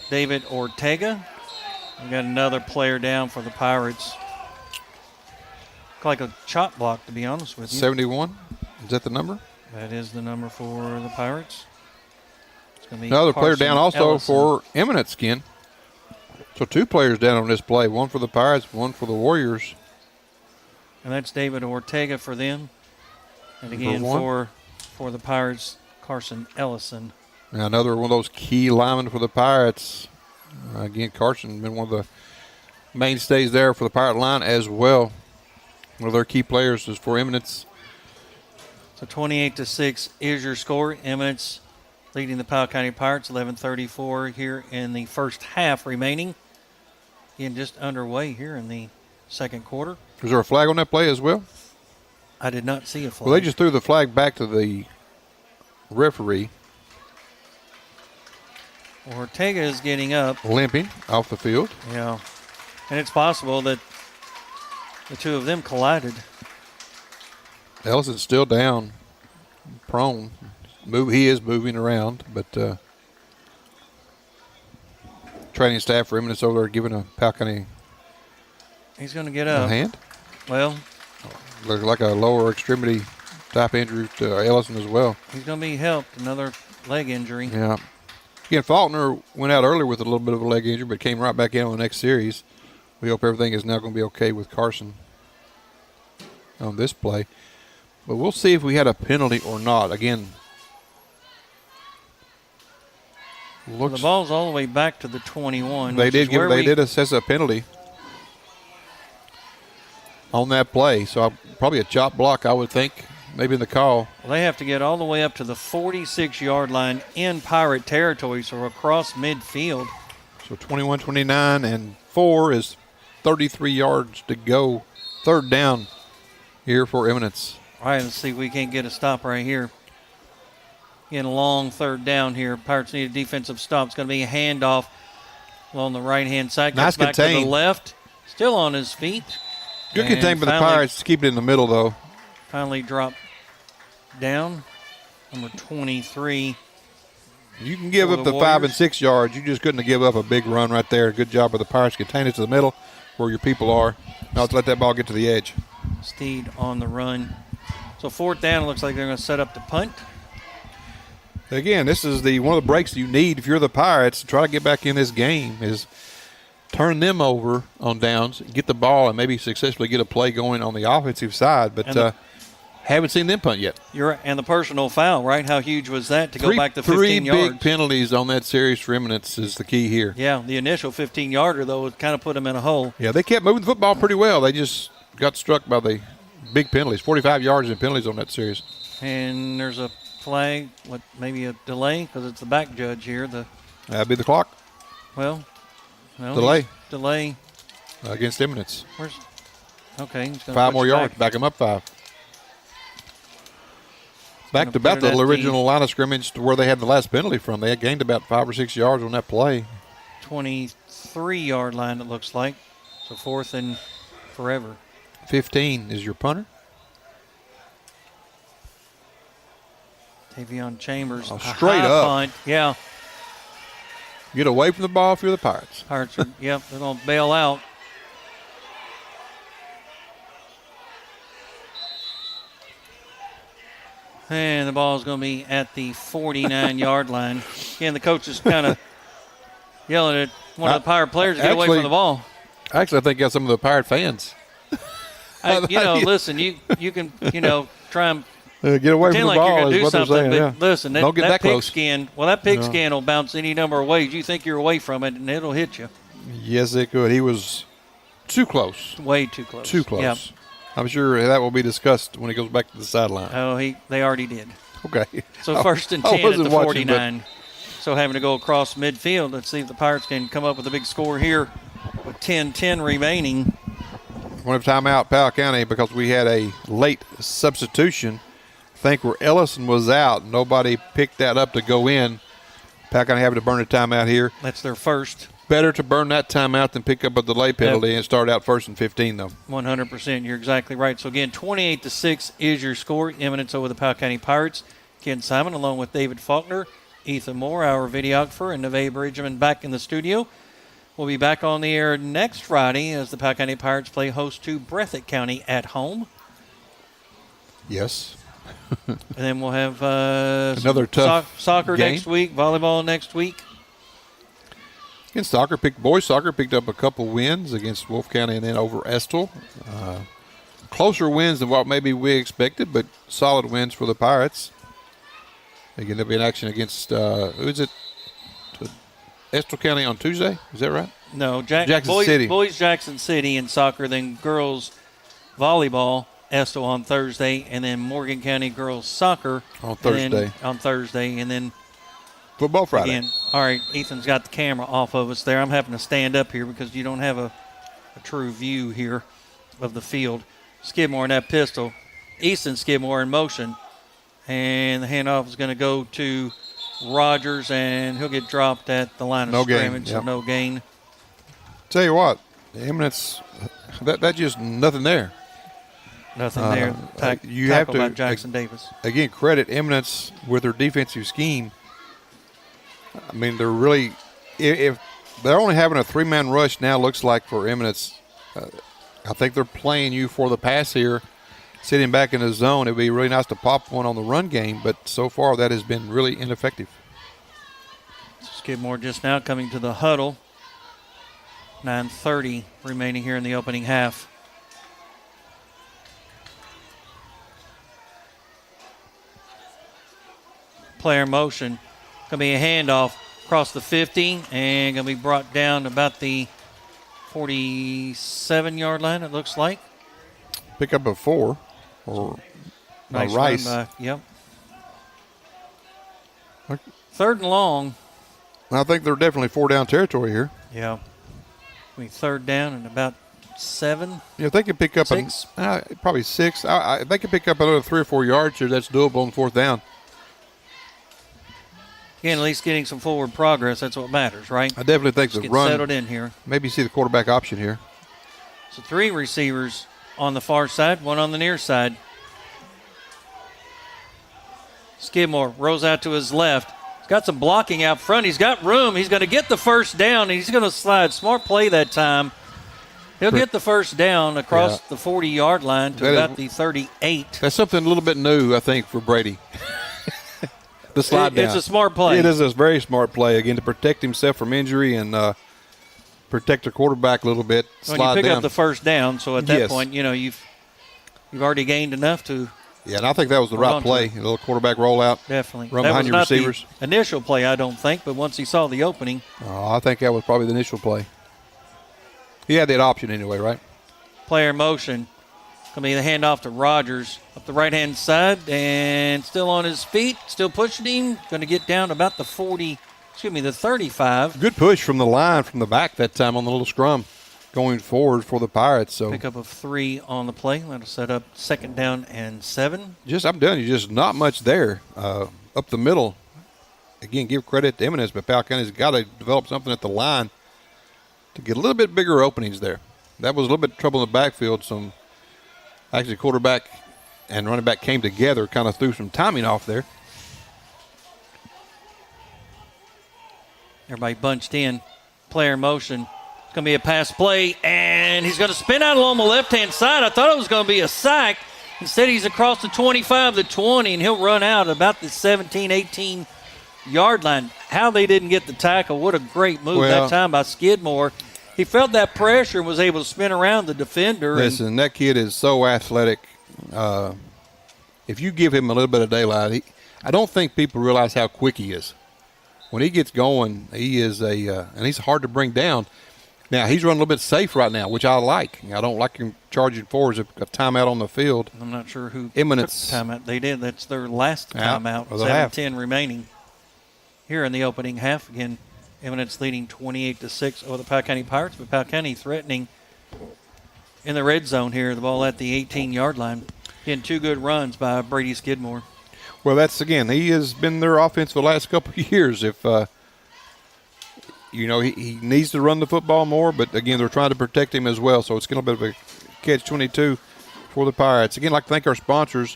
S2: David Ortega. We got another player down for the Pirates. Look like a chop block, to be honest with you.
S3: 71, is that the number?
S2: That is the number for the Pirates. It's going to be
S3: another player down also
S2: Ellison.
S3: for Eminence, Ken. So 2 players down on this play, one for the Pirates, one for the Warriors.
S2: And that's David Ortega for them. And again for the Pirates, Carson Ellison.
S3: Now another one of those key linemen for the Pirates. Again, Carson been one of the mainstays there for the Pirate line as well. One of their key players is for Eminence.
S2: So 28-6 is your score. Eminence leading the Powell County Pirates, 11:34 here in the first half remaining. Again, just underway here in the second quarter.
S3: Was there a flag on that play as well?
S2: I did not see a flag.
S3: Well, they just threw the flag back to the referee.
S2: Ortega is getting up.
S3: Limping off the field.
S2: Yeah. And it's possible that the two of them collided.
S3: Ellison's still down, prone. He is moving around, but training staff for Eminence over there giving a Powell County.
S2: He's going to get up.
S3: A hand?
S2: Well.
S3: Looks like a lower extremity type injury to Ellison as well.
S2: He's going to be helped. Another leg injury.
S3: Yeah. Again, Faulkner went out earlier with a little bit of a leg injury, but came right back in on the next series. We hope everything is now going to be okay with Carson on this play. But we'll see if we had a penalty or not. Again,
S2: the ball's all the way back to the 21.
S3: They did assess a penalty on that play. So probably a chop block, I would think, maybe in the call.
S2: Well, they have to get all the way up to the 46-yard line in Pirate territory, so across midfield.
S3: So 21, 29, and 4 is 33 yards to go. Third down here for Eminence.
S2: All right, let's see if we can't get a stop right here. Getting a long third down here. Pirates need a defensive stop. It's going to be a handoff along the right-hand side.
S3: Nice
S2: Gets back
S3: contain.
S2: to the left. Still on his feet.
S3: Good containment by the Pirates. Keep it in the middle, though.
S2: Finally dropped down. Number 23.
S3: You can give up the 5 and 6 yards. You just couldn't have given up a big run right there. Good job by the Pirates. Contain it to the middle where your people are. Now let's let that ball get to the edge.
S2: Steed on the run. So fourth down, it looks like they're going to set up the punt.
S3: Again, this is one of the breaks you need if you're the Pirates to try to get back in this game is turn them over on downs, get the ball, and maybe successfully get a play going on the offensive side. But Haven't seen them punt yet.
S2: And the personal foul, right? How huge was that to go back to 15 yards?
S3: 3 big penalties on that series for Eminence is the key here.
S2: Yeah, the initial 15-yarder, though, would kind of put them in a hole.
S3: Yeah, they kept moving the football pretty well. They just got struck by the big penalties. 45 yards in penalties on that series.
S2: And there's a flag, maybe a delay, because it's the back judge here.
S3: That'd be the clock.
S2: Well,
S3: delay.
S2: Delay.
S3: Against Eminence.
S2: Okay.
S3: 5 more yards. Back them up 5. Back to about the original line of scrimmage to where they had the last penalty from. They had gained about 5 or 6 yards on that play.
S2: 23-yard line, it looks like. So 4th and forever.
S3: 15 is your punter.
S2: Tavion Chambers.
S3: Straight up.
S2: Punt. Yeah.
S3: Get away from the ball if you're the Pirates.
S2: Pirates are, they're going to bail out. And the ball is going to be at the 49-yard line. Again, the coach is kind of yelling at one of the Pirate players to get away from the ball.
S3: Actually, I think got some of the Pirate fans.
S2: Listen, you can, try and
S3: get away from the ball
S2: is what they're saying. But listen,
S3: don't get that close.
S2: That pigskin will bounce any number of ways. You think you're away from it, and it'll hit you.
S3: Yes, it could. He was too close.
S2: Way too close.
S3: Too close.
S2: Yep.
S3: I'm sure that will be discussed when he goes back to the sideline.
S2: Oh, they already did.
S3: Okay.
S2: So 1st and 10 at the 49. So having to go across midfield. Let's see if the Pirates can come up with a big score here with 10-10 remaining.
S3: One of timeout, Powell County, because we had a late substitution. I think where Ellison was out, nobody picked that up to go in. Powell County having to burn a timeout here.
S2: That's their first.
S3: Better to burn that timeout than pick up a delay penalty and start out 1st and 15, though.
S2: 100%. You're exactly right. So, again, 28-6 is your score. Eminence over the Powell County Pirates. Ken Simon along with David Faulkner, Ethan Moore, our videographer, and Nevaeh Bridgeman back in the studio. We'll be back on the air next Friday as the Powell County Pirates play host to Breathitt County at home.
S3: Yes.
S2: And then we'll have
S3: another tough
S2: soccer
S3: game
S2: next week, volleyball next week.
S3: Against boys soccer picked up a couple wins against Wolfe County and then over Estill. Closer wins than what maybe we expected, but solid wins for the Pirates. Again, they'll be in action against, who is it? Estill County on Tuesday. Is that right?
S2: No,
S3: Jackson City.
S2: Boys Jackson City in soccer, then girls volleyball, Estill on Thursday, and then Morgan County girls soccer
S3: on Thursday.
S2: And then
S3: football Friday.
S2: Again, all right, Ethan's got the camera off of us there. I'm having to stand up here because you don't have a true view here of the field. Skidmore in that pistol. Easton Skidmore in motion. And the handoff is going to go to Rogers, and he'll get dropped at the line of scrimmage, so no gain.
S3: Tell you what, Eminence, that just nothing there.
S2: Nothing there.
S3: You have to,
S2: by Jackson Davis.
S3: Again, credit Eminence with their defensive scheme. I mean, they're really, if they're only having a 3-man rush now, looks like for Eminence, I think they're playing you for the pass here. Sitting back in the zone, it would be really nice to pop one on the run game, but so far that has been really ineffective.
S2: Skidmore just now coming to the huddle. 9:30 remaining here in the opening half. Player motion. Going to be a handoff across the 50 and going to be brought down about the 47-yard line, it looks like.
S3: Pick up a 4 or
S2: nice
S3: Rice.
S2: Run by, yep. 3rd and long.
S3: I think they're definitely 4-down territory here.
S2: Yeah. 3rd down and about 7.
S3: Yeah, if they could pick up
S2: 6.
S3: Probably 6. If they could pick up another 3 or 4 yards here, that's doable on 4th down.
S2: Again, at least getting some forward progress, that's what matters, right?
S3: I definitely think
S2: Just
S3: the run.
S2: Settled in here.
S3: Maybe see the quarterback option here.
S2: So 3 receivers on the far side, 1 on the near side. Skidmore rolls out to his left. He's got some blocking out front. He's got room. He's going to get the first down, and he's going to slide. Smart play that time. He'll get the first down across the 40-yard line to about the 38.
S3: That's something a little bit new, I think, for Brady. The slide down.
S2: It's a smart play.
S3: It is a very smart play, again, to protect himself from injury and protect the quarterback a little bit.
S2: When you pick up the first down, so at that point, you've already gained enough to
S3: Yeah, and I think that was the right play. A little quarterback rollout.
S2: Definitely.
S3: Run behind your receivers.
S2: The initial play, I don't think, but once he saw the opening.
S3: I think that was probably the initial play. He had that option anyway, right?
S2: Player motion. Going to be the handoff to Rogers up the right-hand side and still on his feet, still pushing him. Going to get down about the 35.
S3: Good push from the line from the back that time on the little scrum going forward for the Pirates. So
S2: pickup of 3 on the play. That'll set up 2nd down and 7.
S3: I'm telling you, just not much there up the middle. Again, give credit to Eminence, but Powell County's got to develop something at the line to get a little bit bigger openings there. That was a little bit of trouble in the backfield. Actually, quarterback and running back came together, kind of threw some timing off there.
S2: Everybody bunched in. Player motion. It's going to be a pass play, and he's going to spin out along the left-hand side. I thought it was going to be a sack. Instead, he's across the 25, the 20, and he'll run out about the 17, 18-yard line. How they didn't get the tackle. What a great move that time by Skidmore. He felt that pressure and was able to spin around the defender.
S3: Listen, that kid is so athletic. If you give him a little bit of daylight, I don't think people realize how quick he is. When he gets going, he is and he's hard to bring down. Now, he's running a little bit safe right now, which I like. I don't like him charging forward as a timeout on the field.
S2: I'm not sure who
S3: Eminence
S2: took the timeout. They did. That's their last timeout. 7-10 remaining here in the opening half. Again, Eminence leading 28-6 over the Powell County Pirates, but Powell County threatening in the red zone here. The ball at the 18-yard line. Again, 2 good runs by Brady Skidmore.
S3: Well, he has been their offense for the last couple of years. If he needs to run the football more, but again, they're trying to protect him as well. So it's going to be a catch-22 for the Pirates. Again, I'd like to thank our sponsors.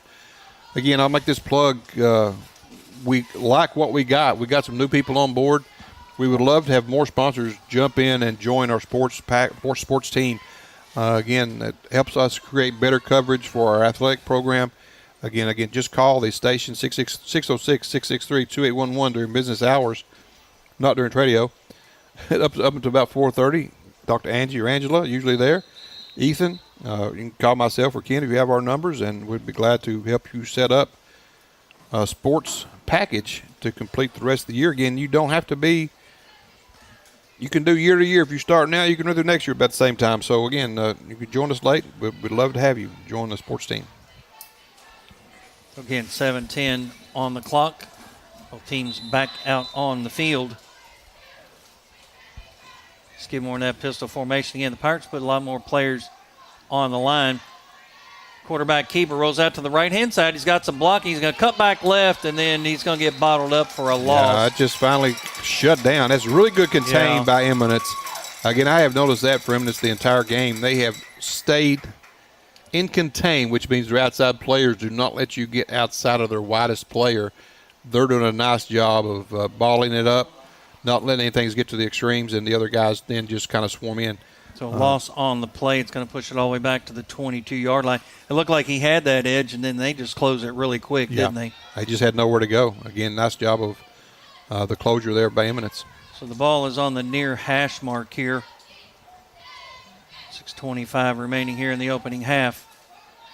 S3: Again, I'll make this plug. We like what we got. We got some new people on board. We would love to have more sponsors jump in and join our sports team. Again, it helps us create better coverage for our athletic program. Again, just call the station 606-663-2811 during business hours, not during radio. up until about 4:30. Talk to Angie or Angela, usually there. Ethan, you can call myself or Ken if you have our numbers, and we'd be glad to help you set up a sports package to complete the rest of the year. Again, you don't have to be. You can do year to year. If you start now, you can do next year about the same time. So, again, you can join us late. We'd love to have you join the sports team.
S2: Again, 7-10 on the clock. Both teams back out on the field. Skidmore in that pistol formation. Again, the Pirates put a lot more players on the line. Quarterback keeper rolls out to the right-hand side. He's got some blocking. He's going to cut back left, and then he's going to get bottled up for a loss.
S3: Yeah, it just finally shut down. That's really good contained by Eminence. Again, I have noticed that for Eminence the entire game. They have stayed in contain, which means their outside players do not let you get outside of their widest player. They're doing a nice job of balling it up, not letting anything get to the extremes, and the other guys then just kind of swarm in.
S2: So loss on the play. It's going to push it all the way back to the 22-yard line. It looked like he had that edge, and then they just closed it really quick, didn't they?
S3: They just had nowhere to go. Again, nice job of the closure there by Eminence.
S2: So the ball is on the near hash mark here. 6:25 remaining here in the opening half.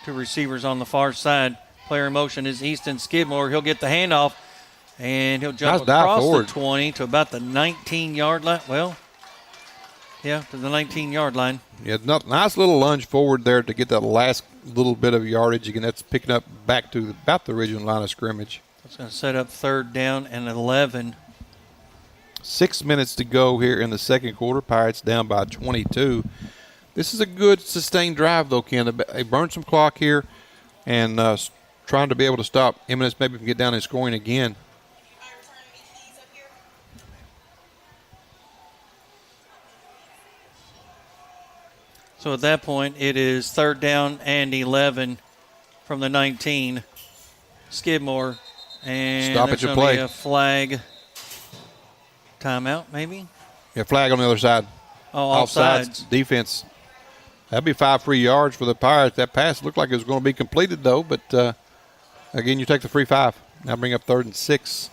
S2: 2 receivers on the far side. Player in motion is Easton Skidmore. He'll get the handoff, and he'll jump across the 20 to about the 19-yard line. Well, yeah, to the 19-yard line.
S3: Yeah, nice little lunge forward there to get that last little bit of yardage. Again, that's picking up back to about the original line of scrimmage.
S2: That's going to set up 3rd down and 11.
S3: 6 minutes to go here in the second quarter. Pirates down by 22. This is a good sustained drive, though, Ken. They burned some clock here and trying to be able to stop Eminence maybe from get down and scoring again.
S2: So at that point, it is 3rd down and 11 from the 19. Skidmore. And
S3: stop
S2: there's
S3: at your
S2: going
S3: play.
S2: To be a flag. Timeout, maybe?
S3: Yeah, flag on the other side.
S2: Oh, offsides.
S3: Defense. That'd be 5 free yards for the Pirates. That pass looked like it was going to be completed, though. But, again, you take the free 5. Now bring up 3rd and 6.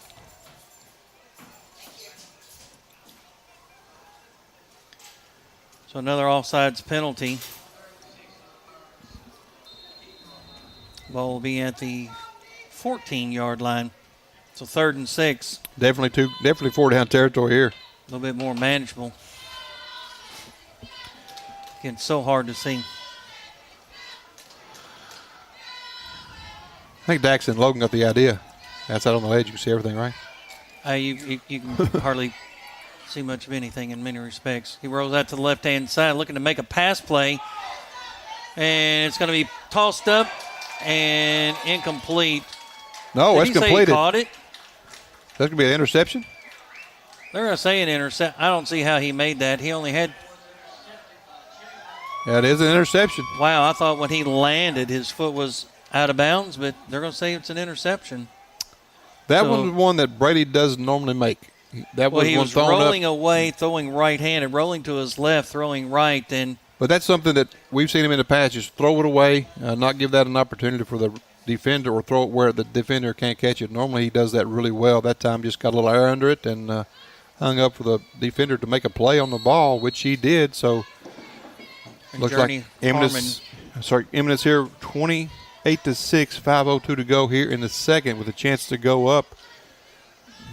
S2: So another offsides penalty. Ball will be at the 14-yard line. So 3rd and 6.
S3: Definitely 4-down territory here.
S2: A little bit more manageable. Again, so hard to see.
S3: I think Dax and Logan got the idea. Outside on the ledge, you can see everything, right?
S2: You can hardly see much of anything in many respects. He rolls out to the left-hand side, looking to make a pass play. And it's going to be tossed up and incomplete.
S3: No,
S2: Did
S3: that's
S2: he say
S3: completed.
S2: He caught it?
S3: That's going to be an interception?
S2: They're going to say an intercept. I don't see how he made that. He only had...
S3: Yeah, it is an interception.
S2: Wow, I thought when he landed, his foot was out of bounds, but they're going to say it's an interception.
S3: That was one that Brady doesn't normally make. That was
S2: he
S3: one
S2: was
S3: thrown
S2: rolling
S3: up.
S2: away, throwing right-handed, rolling to his left, throwing right, and...
S3: But that's something that we've seen him in the past. Just throw it away, not give that an opportunity for the defender, or throw it where the defender can't catch it. Normally he does that really well. That time just got a little air under it and hung up for the defender to make a play on the ball, which he did. So looks like Eminence here, 28-6, 5:02 to go here in the second with a chance to go up.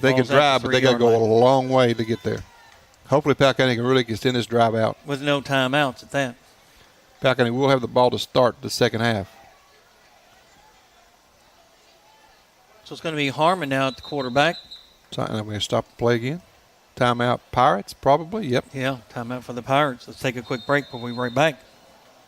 S3: They can drive, but they got to go a long way to get there. Hopefully Powell County can really extend this drive out.
S2: With no timeouts at that.
S3: Powell County will have the ball to start the second half.
S2: So it's going to be Harmon now at the quarterback.
S3: So I'm going to stop the play again. Timeout Pirates, probably. Yep.
S2: Yeah, timeout for the Pirates. Let's take a quick break before we right back.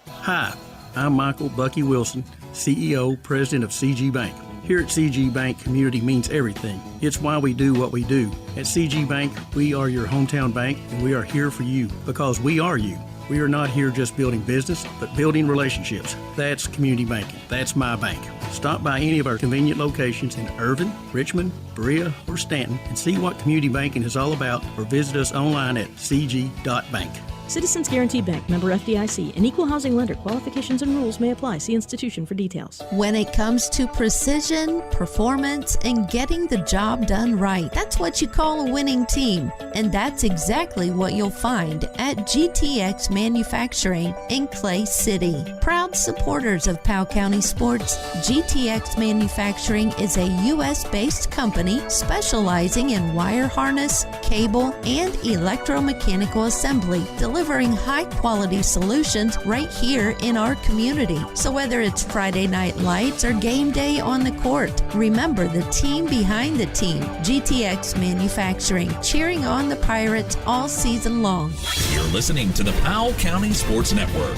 S18: Hi, I'm Michael Bucky Wilson, CEO, President of CG Bank. Here at CG Bank, community means everything. It's why we do what we do. At CG Bank, we are your hometown bank, and we are here for you because we are you. We are not here just building business, but building relationships. That's community banking. That's my bank. Stop by any of our convenient locations in Irvin, Richmond, Berea, or Stanton and see what community banking is all about, or visit us online at cg.bank.
S19: Citizens Guaranty Bank, member FDIC, an equal housing lender. Qualifications and rules may apply. See institution for details.
S13: When it comes to precision, performance, and getting the job done right, that's what you call a winning team. And that's exactly what you'll find at GTX Manufacturing in Clay City. Proud supporters of Powell County sports, GTX Manufacturing is a U.S.-based company specializing in wire harness, cable, and electromechanical assembly, delivering high-quality solutions right here in our community. So whether it's Friday night lights or game day on the court, remember the team behind the team. GTX Manufacturing, cheering on the Pirates all season long.
S14: You're listening to the Powell County Sports Network.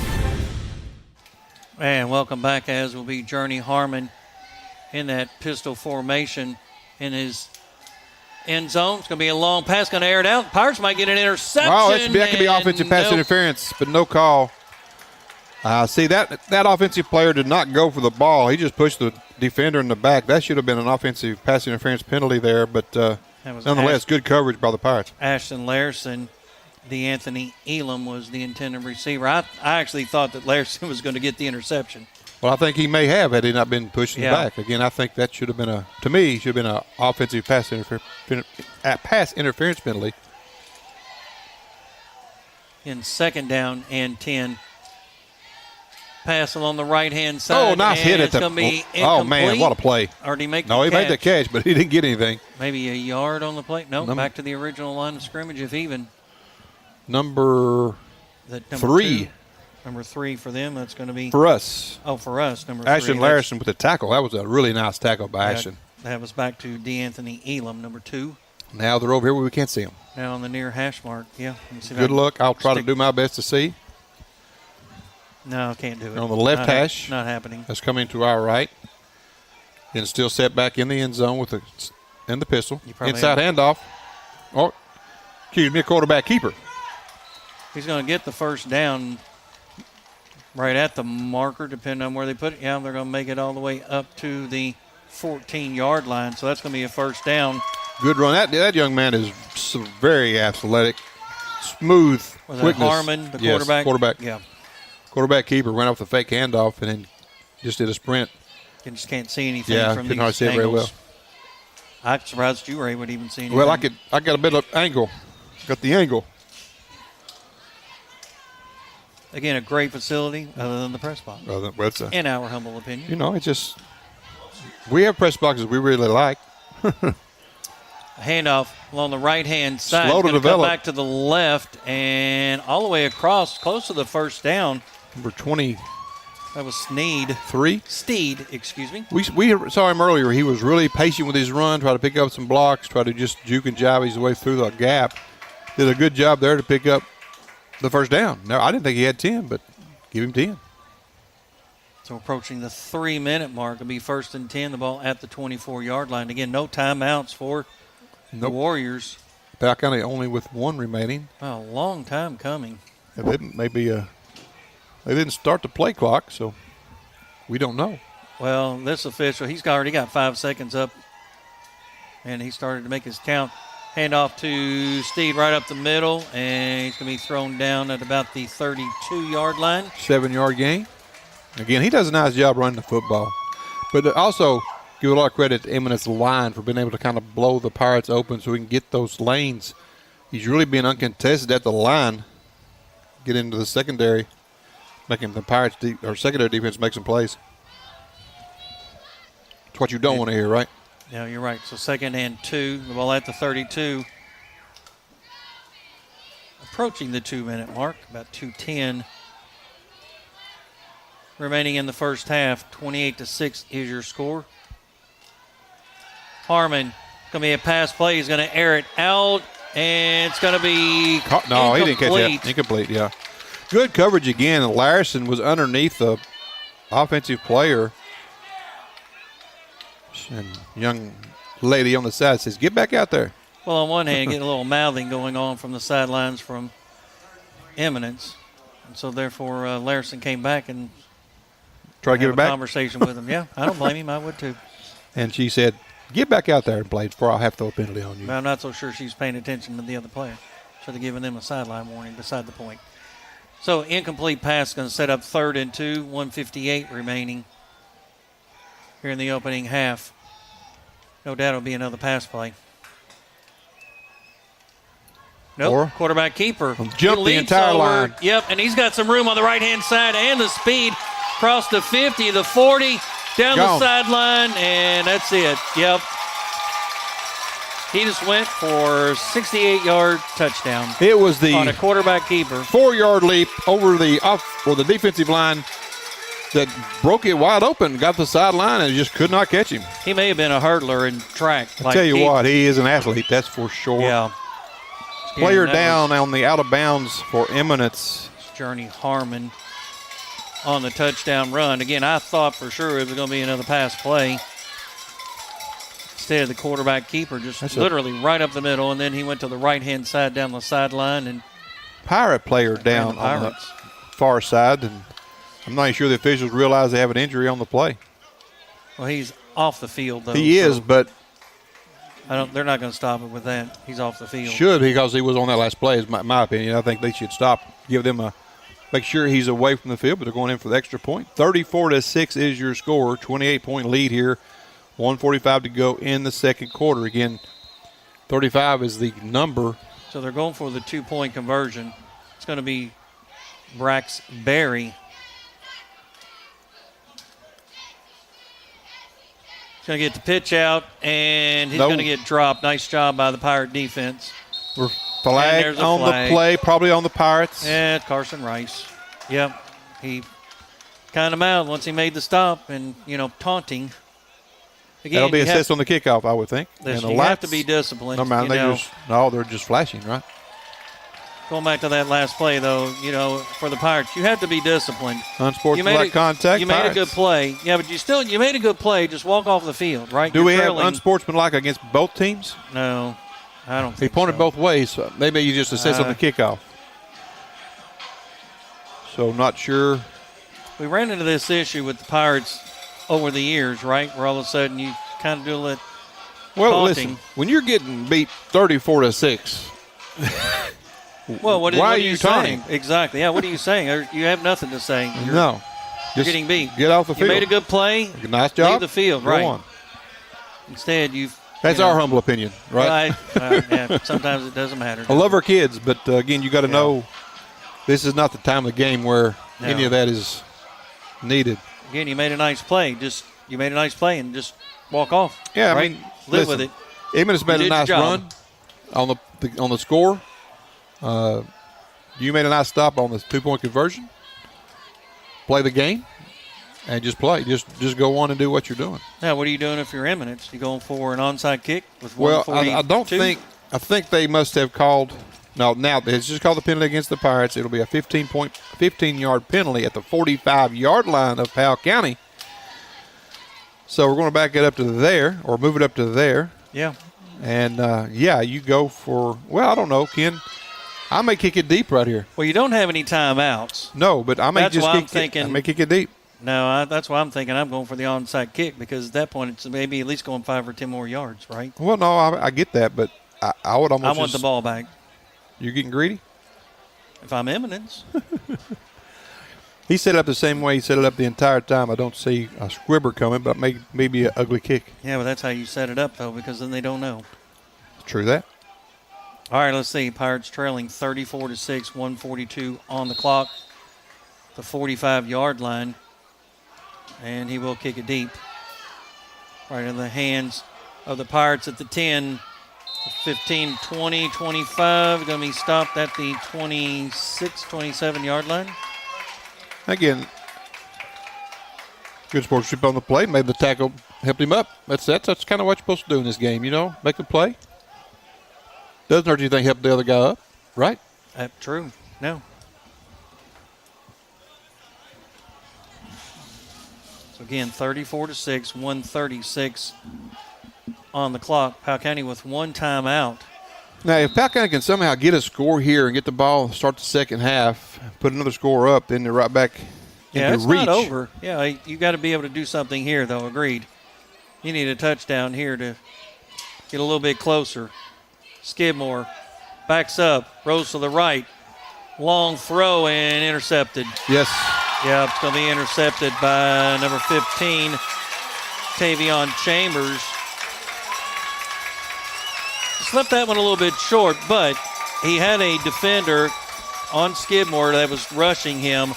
S2: And welcome back, as will be Journey Harmon in that pistol formation in his end zone. It's going to be a long pass, going to air it out. Pirates might get an interception.
S3: Oh, that could be offensive pass interference, but no call. See, that offensive player did not go for the ball. He just pushed the defender in the back. That should have been an offensive pass interference penalty there, but nonetheless, good coverage by the Pirates.
S2: Ashton Larson, DeAnthony Elam was the intended receiver. I actually thought that Larson was going to get the interception.
S3: Well, I think he may have had he not been pushing back. Again, I think that should have been an offensive pass interference penalty.
S2: In 2nd down and 10. Pass along the right-hand side.
S3: Oh, nice hit at the. Oh, man, what a play.
S2: Or did he make
S3: No, he made the catch, but he didn't get anything.
S2: Maybe a yard on the play. No, back to the original line of scrimmage, if even.
S3: Number 3.
S2: Number 3 for them. That's going to be.
S3: For us.
S2: Oh, for us, number 3.
S3: Ashton Larson with the tackle. That was a really nice tackle by Ashton.
S2: That was back to DeAnthony Elam, number 2.
S3: Now they're over here where we can't see them.
S2: Now on the near hash mark. Yeah.
S3: Good luck. I'll try to do my best to see.
S2: No, can't do it.
S3: On the left hash.
S2: Not happening.
S3: That's coming to our right. And still set back in the end zone with the pistol. Inside handoff. Oh, excuse me, a quarterback keeper.
S2: He's going to get the first down right at the marker, depending on where they put it. Yeah, they're going to make it all the way up to the 14-yard line. So that's going to be a first down.
S3: Good run. That young man is very athletic, smooth.
S2: Was that Harmon, the quarterback?
S3: Yes, quarterback.
S2: Yeah.
S3: Quarterback keeper went off the fake handoff and then just did a sprint.
S2: You just can't see anything from
S3: couldn't hardly
S2: these
S3: see it very well.
S2: I'm surprised you were able to even see anything.
S3: Well, I got a bit of angle. Got the angle.
S2: Again, a great facility other than the press box. In our humble opinion.
S3: You know, it's just we have press boxes we really like.
S2: A handoff along the right-hand side.
S3: Slow to
S2: Gonna
S3: develop.
S2: come back to the left and all the way across, close to the first down.
S3: Number 20.
S2: That was Sneed. Steed, excuse me.
S3: We saw him earlier. He was really patient with his run, tried to pick up some blocks, tried to just juke and jive his way through the gap. Did a good job there to pick up the first down. Now, I didn't think he had 10, but give him 10.
S2: So approaching the 3-minute mark. It'll be 1st and 10, the ball at the 24-yard line. Again, no timeouts for the Warriors.
S3: Powell County only with 1 remaining.
S2: A long time coming.
S3: They didn't start the play clock, so we don't know.
S2: Well, this official, he's already got 5 seconds up, and he started to make his count. Handoff to Steed right up the middle, and he's going to be thrown down at about the 32-yard line.
S3: 7-yard gain. Again, he does a nice job running the football. But also give a lot of credit to Eminence line for being able to kind of blow the Pirates open so we can get those lanes. He's really being uncontested at the line, get into the secondary, making the Pirates secondary defense make some plays. It's what you don't want to hear, right?
S2: Yeah, you're right. So 2nd and 2, the ball at the 32. Approaching the 2-minute mark, about 2:10 remaining in the first half. 28-6 is your score. Harmon, going to be a pass play. He's going to air it out, and it's going to be
S3: No,
S2: incomplete.
S3: he didn't catch that. Incomplete, yeah. Good coverage again. Larson was underneath the offensive player. And young lady on the side says, get back out there.
S2: Well, on one hand, getting a little mouthing going on from the sidelines from Eminence. And so, therefore, Larson came back and
S3: Try to give it back.
S2: Conversation with him. Yeah, I don't blame him. I would, too.
S3: And she said, get back out there and play before I'll have to throw a penalty on you.
S2: But I'm not so sure she's paying attention to the other player. Should have given them a sideline warning beside the point. So, incomplete pass is going to set up 3rd and 2, 1:58 remaining here in the opening half. No doubt it'll be another pass play. Nope, quarterback keeper.
S3: Jump the entire line.
S2: Yep, and he's got some room on the right-hand side and the speed. Across the 50, the 40, down the sideline, and that's it. Yep. He just went for 68-yard touchdown.
S3: It was the
S2: on a quarterback keeper.
S3: 4-yard leap over the defensive line that broke it wide open, got the sideline, and just could not catch him.
S2: He may have been a hurdler in track.
S3: I tell you what, he is an athlete, that's for sure.
S2: Yeah.
S3: Player down on the out of bounds for Eminence.
S2: Journey Harmon on the touchdown run. Again, I thought for sure it was going to be another pass play. Instead, the quarterback keeper just literally right up the middle, and then he went to the right-hand side down the sideline. And
S3: Pirate player down on the far side, and I'm not even sure the officials realize they have an injury on the play.
S2: Well, he's off the field, though.
S3: He is, but
S2: they're not going to stop it with that. He's off the field.
S3: Should, because he was on that last play, is my opinion. I think they should stop, give them make sure he's away from the field, but they're going in for the extra point. 34-6 is your score. 28-point lead here. 1:45 to go in the second quarter. Again, 35 is the number.
S2: So they're going for the 2-point conversion. It's going to be Brax Berry. He's going to get the pitch out, and he's going to get dropped. Nice job by the Pirate defense.
S3: We're flagged on the play, probably on the Pirates.
S2: Yeah, Carson Rice. Yep. He kind of mouthed once he made the stop and, taunting. Again,
S3: that'll be assessed on the kickoff, I would think.
S2: And you have to be disciplined.
S3: They're just flashing, right?
S2: Going back to that last play, though, for the Pirates, you have to be disciplined.
S3: Unsportsmanlike contact.
S2: You made a good play. Yeah, but you made a good play. Just walk off the field, right?
S3: Do we have unsportsmanlike against both teams?
S2: No, I don't think
S3: He pointed both ways, so maybe you just assess on the kickoff. So not sure.
S2: We ran into this issue with the Pirates over the years, right? Where all of a sudden you kind of do a
S3: Well, listen, when you're getting beat 34-6.
S2: Well, what
S3: why
S2: are
S3: you
S2: saying? Exactly. Yeah, what are you saying? You have nothing to say.
S3: You're
S2: getting beat.
S3: Get off the field.
S2: You made a good play.
S3: Nice job.
S2: Leave the field,
S3: Go
S2: right.
S3: on.
S2: Instead,
S3: That's our humble opinion, right?
S2: Yeah, sometimes it doesn't matter.
S3: I love our kids, but, again, you got to know this is not the time of the game where any of that is needed.
S2: Again, you made a nice play. You made a nice play and just walk off.
S3: Yeah,
S2: right?
S3: I mean,
S2: live
S3: listen,
S2: with it.
S3: Eminence made a nice run on the score. You made a nice stop on the 2-point conversion. Play the game, and just play. Just go on and do what you're doing.
S2: Now, what are you doing if you're Eminence? You going for an onside kick with
S3: Well,
S2: 142?
S3: I don't think. I think they must have called. No, now it's just called the penalty against the Pirates. It'll be a 15-yard penalty at the 45-yard line of Powell County. So we're going to back it up to there, or move it up to there.
S2: Yeah.
S3: And, you go for, well, I don't know, Ken. I may kick it deep right here.
S2: Well, you don't have any timeouts.
S3: No, but I may
S2: That's
S3: just
S2: why I'm
S3: kick
S2: thinking,
S3: it. I may kick it deep.
S2: No, that's why I'm thinking I'm going for the onside kick, because at that point it's maybe at least going 5 or 10 more yards, right?
S3: Well, no, I get that, but I would almost
S2: I want the ball back.
S3: You're getting greedy?
S2: If I'm Eminence.
S3: He set it up the same way he set it up the entire time. I don't see a squibber coming, but maybe an ugly kick.
S2: Yeah, but that's how you set it up, though, because then they don't know.
S3: True that.
S2: All right, let's see. Pirates trailing 34-6, 1:42 on the clock. The 45-yard line. And he will kick it deep. Right in the hands of the Pirates at the 10. 15, 20, 25. Going to be stopped at the 26, 27-yard line.
S3: Again, good sportsmanship on the play. Maybe the tackle helped him up. That's kind of what you're supposed to do in this game, make a play. Doesn't hurt you think help the other guy up, right?
S2: True. No. So again, 34-6, 1:36 on the clock. Powell County with one timeout.
S3: Now, if Powell County can somehow get a score here and get the ball, start the second half, put another score up, then they're right back into
S2: it's
S3: reach.
S2: Not over. Yeah, you got to be able to do something here, though. Agreed. You need a touchdown here to get a little bit closer. Skidmore backs up, rolls to the right. Long throw and intercepted.
S3: Yes.
S2: Yeah, it's going to be intercepted by number 15, Tavion Chambers. Slipped that one a little bit short, but he had a defender on Skidmore that was rushing him.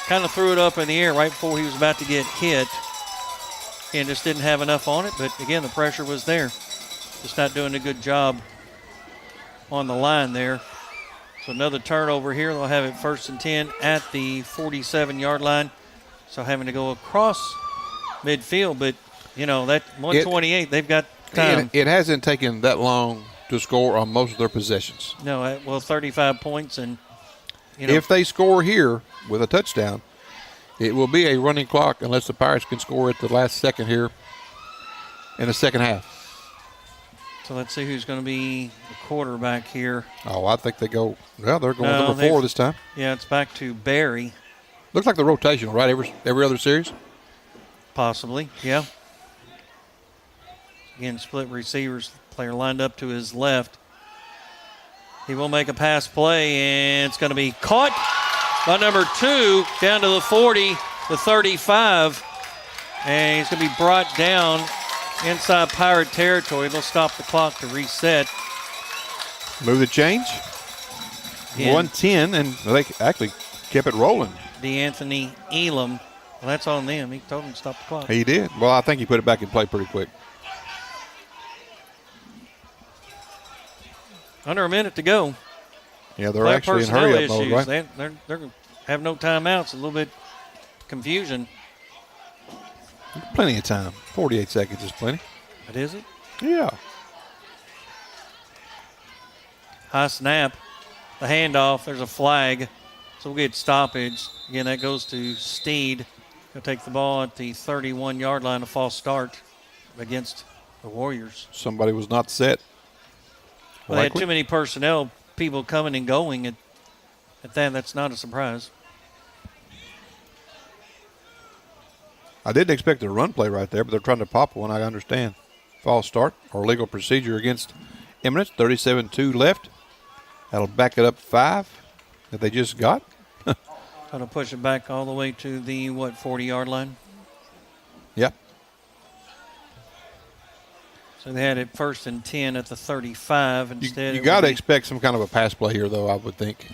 S2: Kind of threw it up in the air right before he was about to get hit. And just didn't have enough on it, but again, the pressure was there. Just not doing a good job on the line there. So another turnover here. They'll have it 1st and 10 at the 47-yard line. So having to go across midfield, but, that 128, they've got time.
S3: It hasn't taken that long to score on most of their possessions.
S2: No, 35 points. And,
S3: if they score here with a touchdown, it will be a running clock unless the Pirates can score at the last second here in the second half.
S2: So let's see who's going to be the quarterback here.
S3: Oh, I think they're going number 4 this time.
S2: Yeah, it's back to Barry.
S3: Looks like the rotational, right? Every other series?
S2: Possibly, yeah. Again, split receivers, player lined up to his left. He will make a pass play, and it's going to be caught by number 2 down to the 40, the 35. And he's going to be brought down inside Pirate territory. They'll stop the clock to reset.
S3: Move the change. 110, and they actually kept it rolling.
S2: DeAnthony Elam. Well, that's on them. He told them to stop the clock.
S3: He did. Well, I think he put it back in play pretty quick.
S2: Under a minute to go.
S3: Yeah, they're actually in hurry-up mode, right?
S2: They're going to have no timeouts. A little bit confusion.
S3: Plenty of time. 48 seconds is plenty.
S2: But is it?
S3: Yeah.
S2: High snap. The handoff. There's a flag. So we'll get stoppage. Again, that goes to Steed. He'll take the ball at the 31-yard line, a false start against the Warriors.
S3: Somebody was not set.
S2: Well, they had too many personnel, people coming and going at that. That's not a surprise.
S3: I didn't expect a run play right there, but they're trying to pop one. I understand. False start or legal procedure against Eminence. 37-2 left. That'll back it up 5 that they just got.
S2: Trying to push it back all the way to the, 40-yard line?
S3: Yeah.
S2: So they had it 1st and 10 at the 35. Instead,
S3: you got to expect some kind of a pass play here, though, I would think.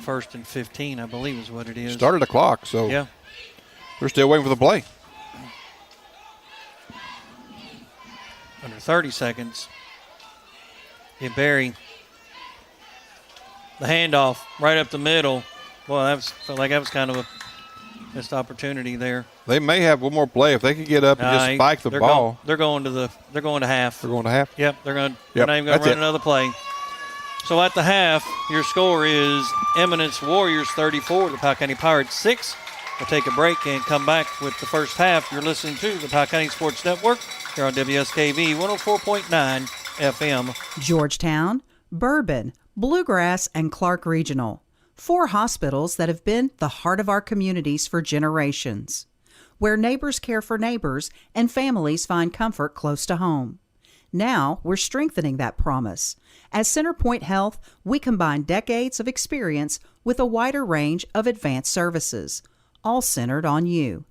S2: 1st and 15, I believe is what it is.
S3: Started the clock, so
S2: yeah,
S3: they're still waiting for the play.
S2: Under 30 seconds. Yeah, Barry. The handoff right up the middle. Boy, felt like that was kind of a missed opportunity there.
S3: They may have one more play if they could get up and just spike the ball.
S2: They're going to half.
S3: They're going to half.
S2: Yep, they're not even going to run another play. So at the half, your score is Eminence Warriors 34, the Powell County Pirates 6. We'll take a break and come back with the first half. You're listening to the Powell County Sports Network here on WSKV 104.9 FM.
S11: Georgetown, Bourbon, Bluegrass, and Clark Regional. 4 hospitals that have been the heart of our communities for generations, where neighbors care for neighbors and families find comfort close to home. Now we're strengthening that promise. As CenterPoint Health, we combine decades of experience with a wider range of advanced services, all centered on you.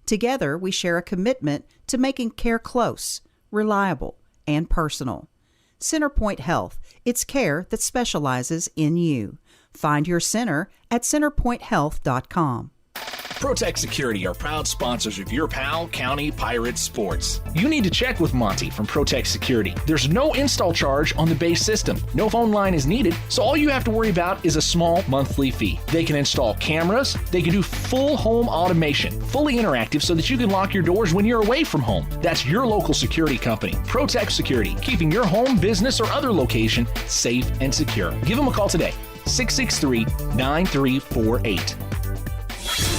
S11: Together, we share a commitment to making care close, reliable, and personal. CenterPoint Health, it's care that specializes in you. Find your center at centerpointhealth.com.
S1: Protect Security are proud sponsors of your Powell County Pirates sports. You need to check with Monty from Protect Security. There's no install charge on the base system. No phone line is needed, so all you have to worry about is a small monthly fee. They can install cameras. They can do full home automation, fully interactive so that you can lock your doors when you're away from home. That's your local security company, Protect Security, keeping your home, business, or other location safe and secure. Give them a call today, 663-9348.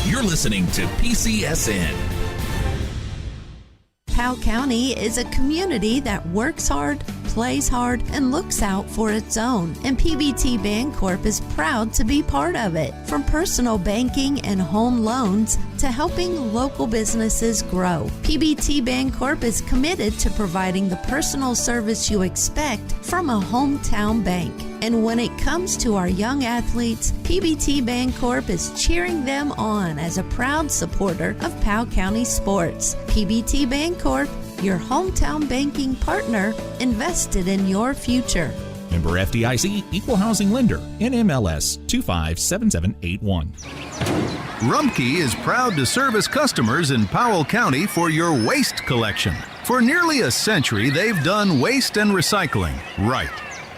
S14: You're listening to PCSN.
S13: Powell County is a community that works hard, plays hard, and looks out for its own. And PBT Bancorp is proud to be part of it. From personal banking and home loans to helping local businesses grow, PBT Bancorp is committed to providing the personal service you expect from a hometown bank. And when it comes to our young athletes, PBT Bancorp is cheering them on as a proud supporter of Powell County sports. PBT Bancorp, your hometown banking partner, invested in your future.
S14: Member FDIC, Equal Housing Lender, NMLS 257781.
S8: Rumpke is proud to service customers in Powell County for your waste collection. For nearly a century, they've done waste and recycling right.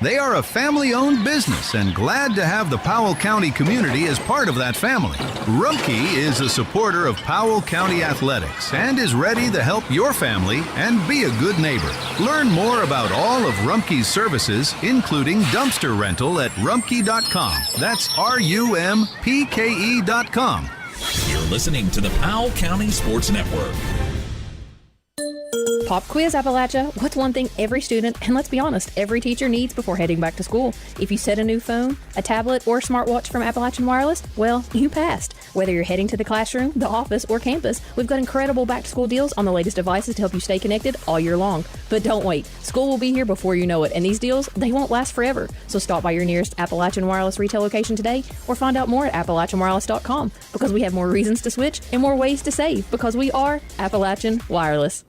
S8: They are a family-owned business and glad to have the Powell County community as part of that family. Rumpke is a supporter of Powell County athletics and is ready to help your family and be a good neighbor. Learn more about all of Rumpke's services, including dumpster rental at rumpke.com. That's RUMPKE.com.
S14: You're listening to the Powell County Sports Network.
S5: Pop Quiz Appalachia, what's one thing every student, and let's be honest, every teacher needs before heading back to school? If you set a new phone, a tablet, or smartwatch from Appalachian Wireless, well, you passed. Whether you're heading to the classroom, the office, or campus, we've got incredible back-to-school deals on the latest devices to help you stay connected all year long. But don't wait. School will be here before you know it, and these deals, they won't last forever. So stop by your nearest Appalachian Wireless retail location today, or find out more at AppalachianWireless.com, because we have more reasons to switch and more ways to save, because we are Appalachian Wireless.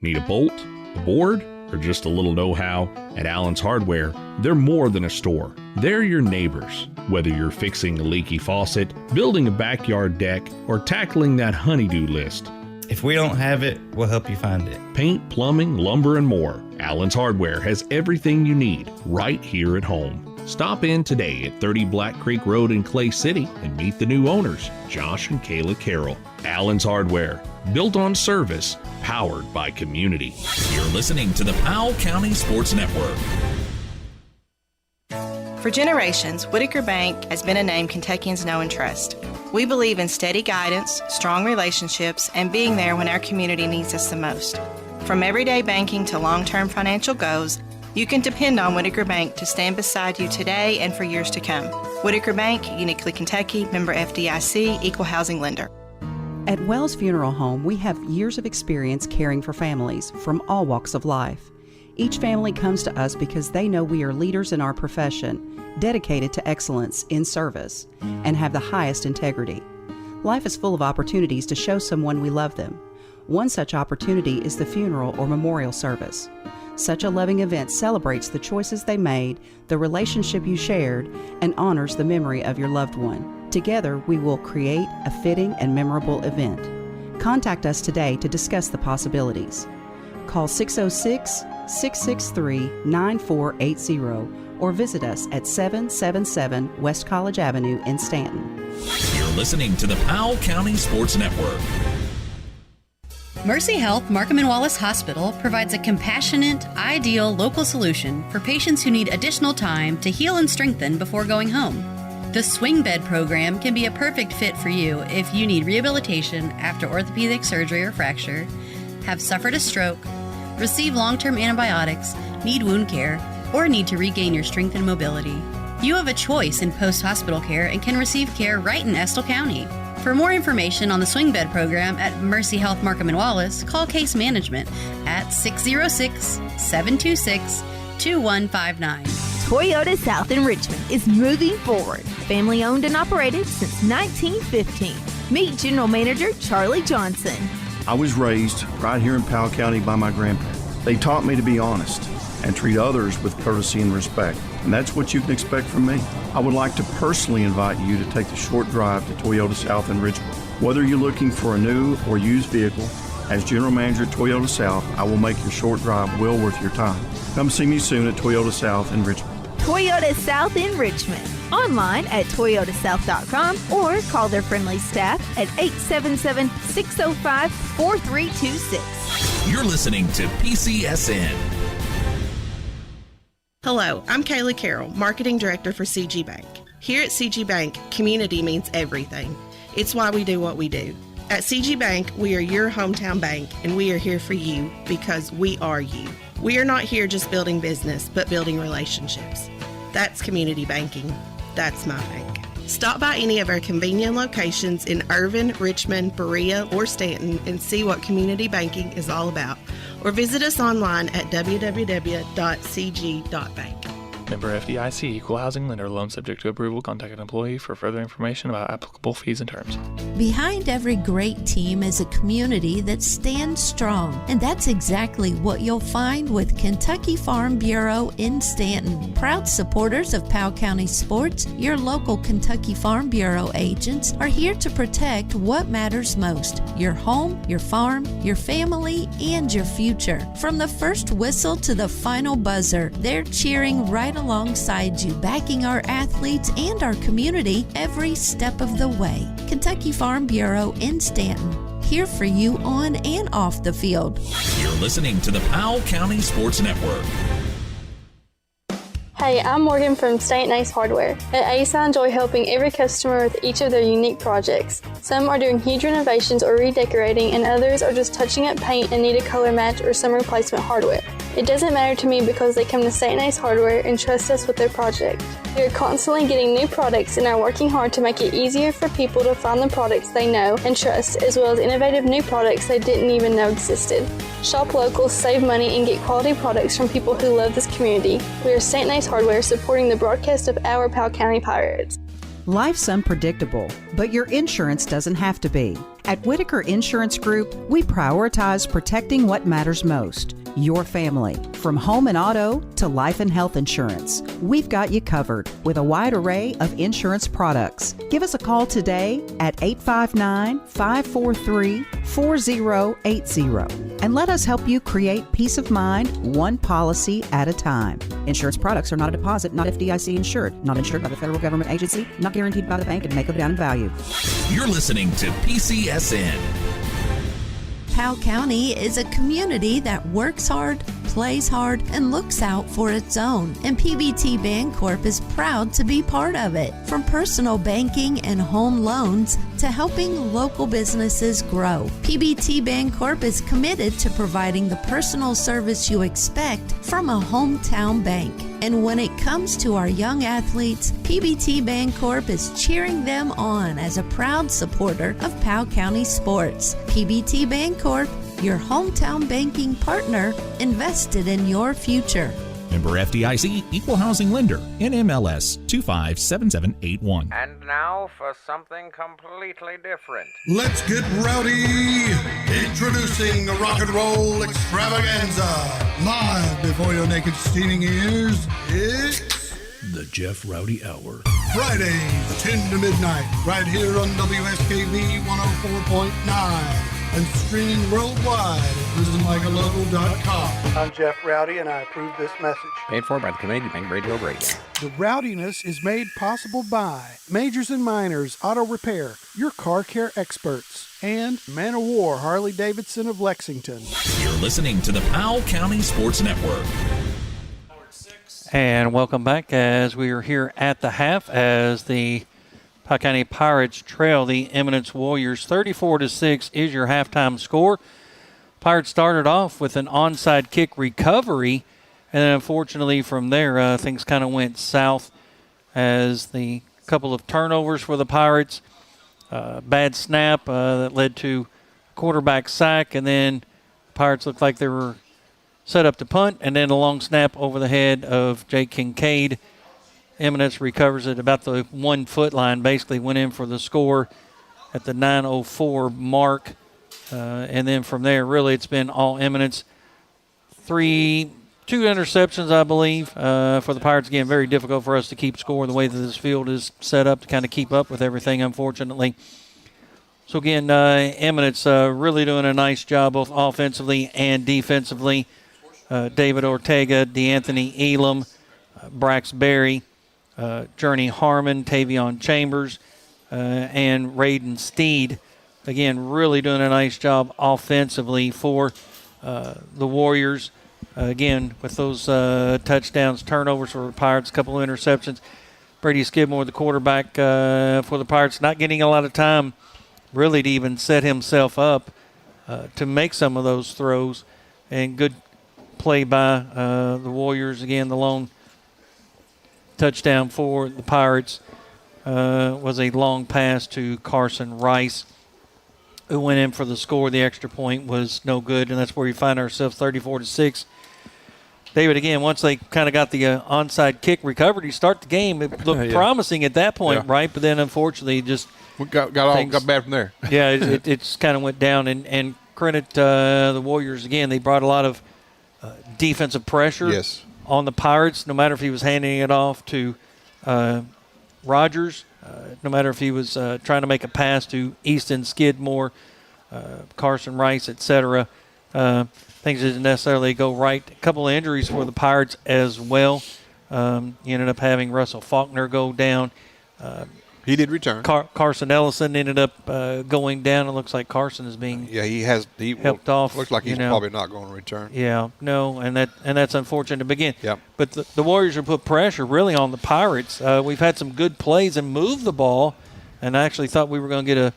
S1: Need a bolt, a board, or just a little know-how? At Allen's Hardware, they're more than a store. They're your neighbors. Whether you're fixing a leaky faucet, building a backyard deck, or tackling that honey-do list.
S20: If we don't have it, we'll help you find it.
S1: Paint, plumbing, lumber, and more. Allen's Hardware has everything you need right here at home. Stop in today at 30 Black Creek Road in Clay City and meet the new owners, Josh and Kayla Carroll. Allen's Hardware, built on service, powered by community.
S14: You're listening to the Powell County Sports Network.
S6: For generations, Whitaker Bank has been a name Kentuckians know and trust. We believe in steady guidance, strong relationships, and being there when our community needs us the most. From everyday banking to long-term financial goals, you can depend on Whitaker Bank to stand beside you today and for years to come. Whitaker Bank, uniquely Kentucky, member FDIC, equal housing lender.
S11: At Wells Funeral Home, we have years of experience caring for families from all walks of life. Each family comes to us because they know we are leaders in our profession, dedicated to excellence in service, and have the highest integrity. Life is full of opportunities to show someone we love them. One such opportunity is the funeral or memorial service. Such a loving event celebrates the choices they made, the relationship you shared, and honors the memory of your loved one. Together, we will create a fitting and memorable event. Contact us today to discuss the possibilities. Call 606-663-9480 or visit us at 777 West College Avenue in Stanton.
S1: You're listening to the Powell County Sports Network.
S7: Mercy Health Markham and Wallace Hospital provides a compassionate, ideal local solution for patients who need additional time to heal and strengthen before going home. The Swing Bed program can be a perfect fit for you if you need rehabilitation after orthopedic surgery or fracture, have suffered a stroke, receive long-term antibiotics, need wound care, or need to regain your strength and mobility. You have a choice in post-hospital care and can receive care right in Estill County. For more information on the Swing Bed program at Mercy Health Markham and Wallace, call Case Management at 606-726-2159.
S15: Toyota South in Richmond is moving forward. Family owned and operated since 1915. Meet General Manager Charlie Johnson.
S16: I was raised right here in Powell County by my grandparents. They taught me to be honest and treat others with courtesy and respect. And that's what you can expect from me. I would like to personally invite you to take the short drive to Toyota South in Richmond. Whether you're looking for a new or used vehicle, as General Manager at Toyota South, I will make your short drive well worth your time. Come see me soon at Toyota South in Richmond.
S15: Toyota South in Richmond. Online at toyotasouth.com or call their friendly staff at 877-605-4326.
S1: You're listening to PCSN.
S9: Hello, I'm Kaylee Carroll, Marketing Director for CG Bank. Here at CG Bank, community means everything. It's why we do what we do. At CG Bank, we are your hometown bank, and we are here for you because we are you. We are not here just building business, but building relationships. That's community banking. That's my bank. Stop by any of our convenient locations in Irvin, Richmond, Berea, or Stanton and see what community banking is all about. Or visit us online at www.cg.bank.
S10: Member FDIC, Equal Housing Lender. Loan subject to approval. Contact an employee for further information about applicable fees and terms.
S13: Behind every great team is a community that stands strong, and that's exactly what you'll find with Kentucky Farm Bureau in Stanton. Proud supporters of Powell County sports, your local Kentucky Farm Bureau agents are here to protect what matters most: your home, your farm, your family, and your future. From the first whistle to the final buzzer, they're cheering right alongside you, backing our athletes and our community every step of the way. Kentucky Farm Bureau in Stanton, here for you on and off the field.
S1: You're listening to the Powell County Sports Network.
S21: Hey, I'm Morgan from St. Ace Hardware. At Ace, I enjoy helping every customer with each of their unique projects. Some are doing huge renovations or redecorating, and others are just touching up paint and need a color match or some replacement hardware. It doesn't matter to me because they come to St. Ace Hardware and trust us with their project. We are constantly getting new products and are working hard to make it easier for people to find the products they know and trust, as well as innovative new products they didn't even know existed. Shop local, save money, and get quality products from people who love this community. We are St. Ace Hardware, supporting the broadcast of our Powell County Pirates.
S11: Life's unpredictable, but your insurance doesn't have to be. At Whitaker Insurance Group, we prioritize protecting what matters most: your family. From home and auto to life and health insurance, we've got you covered with a wide array of insurance products. Give us a call today at 859-543-4080 and let us help you create peace of mind one policy at a time. Insurance products are not a deposit, not FDIC insured, not insured by the federal government agency, not guaranteed by the bank, and may go down in value.
S1: You're listening to PCSN.
S13: Powell County is a community that works hard, plays hard, and looks out for its own. And PBT Bancorp is proud to be part of it. From personal banking and home loans to helping local businesses grow, PBT Bancorp is committed to providing the personal service you expect from a hometown bank. And when it comes to our young athletes, PBT Bancorp is cheering them on as a proud supporter of Powell County sports. PBT Bancorp, your hometown banking partner, invested in your future.
S14: Member FDIC, Equal Housing Lender, NMLS 257781.
S22: And now for something completely different.
S23: Let's get rowdy.
S12: Introducing the rock and roll extravaganza. Live before your naked steaming ears, it's the Jeff Rowdy Hour. Fridays, 10 to midnight, right here on WSKV 104.9. And streaming worldwide at listenlikealocal.com.
S22: I'm Jeff Rowdy, and I approve this message.
S23: Paid for by the Canadian Bank Radio Radio.
S22: The rowdiness is made possible by Majors and Minors Auto Repair, your car care experts, and Man o' War Harley-Davidson of Lexington.
S14: You're listening to the Powell County Sports Network.
S2: And welcome back as we are here at the half as the Powell County Pirates trail the Eminence Warriors. 34-6 is your halftime score. Pirates started off with an onside kick recovery, and then unfortunately from there things kind of went south as the couple of turnovers for the Pirates, bad snap that led to quarterback sack, and then Pirates looked like they were set up to punt, and then a long snap over the head of Jake Kincaid. Eminence recovers at about the 1 foot line, basically went in for the score at the 9:04 mark. And then from there, really, it's been all Eminence. 2 interceptions, I believe, for the Pirates. Again, very difficult for us to keep score the way that this field is set up to kind of keep up with everything, unfortunately. So, again, Eminence really doing a nice job both offensively and defensively. David Ortega, DeAnthony Elam, Brax Berry, Journey Harmon, Tavion Chambers, and Raiden Steed. Again, really doing a nice job offensively for the Warriors. Again, with those touchdowns, turnovers for the Pirates, a couple of interceptions. Brady Skidmore, the quarterback for the Pirates, not getting a lot of time really to even set himself up to make some of those throws. And good play by the Warriors. Again, the lone touchdown for the Pirates was a long pass to Carson Rice, who went in for the score. The extra point was no good, and that's where we find ourselves 34-6. David, again, once they kind of got the onside kick recovered to start the game, it looked promising at that point, right? But then, unfortunately, just
S3: got bad from there.
S2: Yeah, it kind of went down. And credit the Warriors again. They brought a lot of defensive pressure on the Pirates, no matter if he was handing it off to Rogers, no matter if he was trying to make a pass to Easton Skidmore, Carson Rice, etc. Things didn't necessarily go right. A couple of injuries for the Pirates as well. You ended up having Russell Faulkner go down.
S3: He did return.
S2: Carson Ellison ended up going down. It looks like Carson is being helped off.
S3: Looks like he's probably not going to return.
S2: Yeah, no, and that's unfortunate to begin. Yep. But the Warriors have put pressure really on the Pirates. We've had some good plays and moved the ball, and I actually thought we were going to get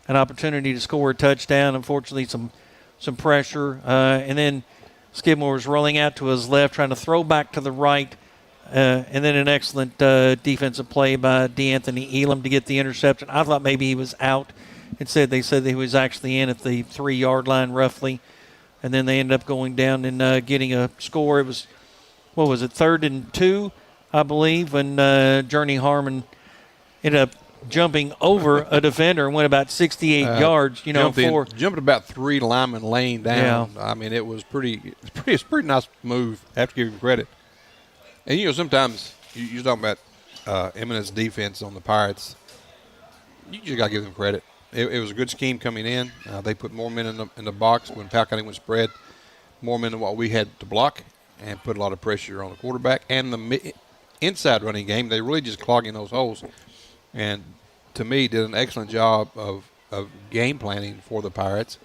S2: an opportunity to score a touchdown. Unfortunately, some pressure, and then Skidmore was rolling out to his left, trying to throw back to the right. And then an excellent defensive play by DeAnthony Elam to get the interception. I thought maybe he was out. Instead, they said that he was actually in at the 3-yard line roughly. And then they ended up going down and getting a score. It was, 3rd and 2, I believe, when Journey Harmon ended up jumping over a defender and went about 68 yards,
S3: jumped about 3 linemen laying down. Yeah. I mean, it was pretty nice move. I have to give him credit. And, sometimes you're talking about Eminence defense on the Pirates. You just got to give them credit. It was a good scheme coming in. They put more men in the box when Powell County was spread, more men than what we had to block, and put a lot of pressure on the quarterback. And the inside running game, they really just clogging those holes. And, to me, did an excellent job of game planning for the Pirates.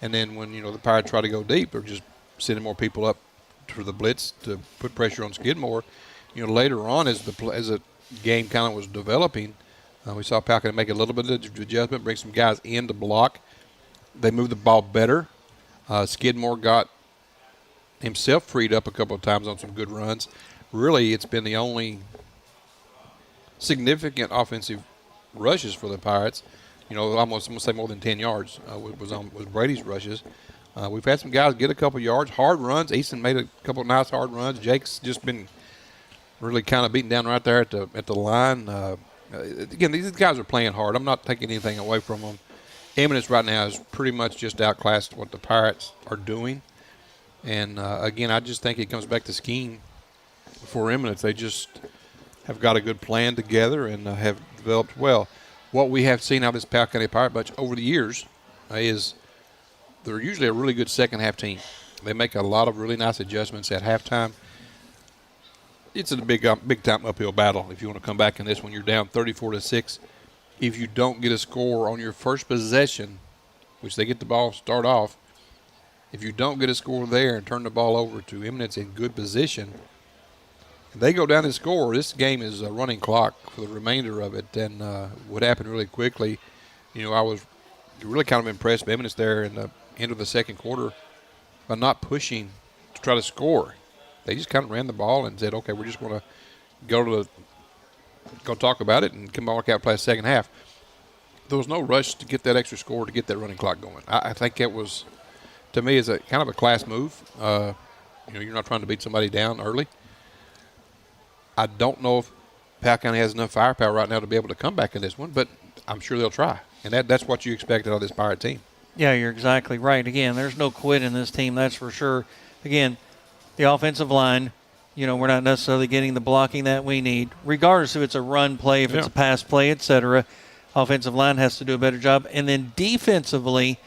S3: And then when, the Pirates try to go deep, they're just sending more people up for the blitz to put pressure on Skidmore. Later on as the game kind of was developing, we saw Powell County make a little bit of adjustment, bring some guys in to block. They moved the ball better. Skidmore got himself freed up a couple of times on some good runs. Really, it's been the only significant offensive rushes for the Pirates. I'm going to say more than 10 yards was Brady's rushes. We've had some guys get a couple yards, hard runs. Easton made a couple of nice hard runs. Jake's just been really kind of beaten down right there at the line. Again, these guys are playing hard. I'm not taking anything away from them. Eminence right now is pretty much just outclassed what the Pirates are doing. And, again, I just think it comes back to scheme for Eminence. They just have got a good plan together and have developed well. What we have seen out of this Powell County Pirate bunch over the years is they're usually a really good second-half team. They make a lot of really nice adjustments at halftime. It's a big-time uphill battle if you want to come back in this when you're down 34-6. If you don't get a score on your first possession, which they get the ball start off, if you don't get a score there and turn the ball over to Eminence in good position, they go down and score. This game is a running clock for the remainder of it, and would happen really quickly. You know, I was really kind of impressed with Eminence there in the end of the second quarter by not pushing to try to score. They just kind of ran the ball and said, okay, we're just going to go talk about it and come back out and play the second half. There was no rush to get that extra score to get that running clock going. I think it was, to me, is a kind of a class move. You know, you're not trying to beat somebody down early. I don't know if Powell County has enough firepower right now to be able to come back in this one, but I'm sure they'll try. And that's what you expect out of this Pirate team.
S2: Yeah, you're exactly right. Again, there's no quit in this team, that's for sure. Again, the offensive line, you know, we're not necessarily getting the blocking that we need. Regardless if it's a run play, if it's a pass play, et cetera, offensive line has to do a better job. And then defensively,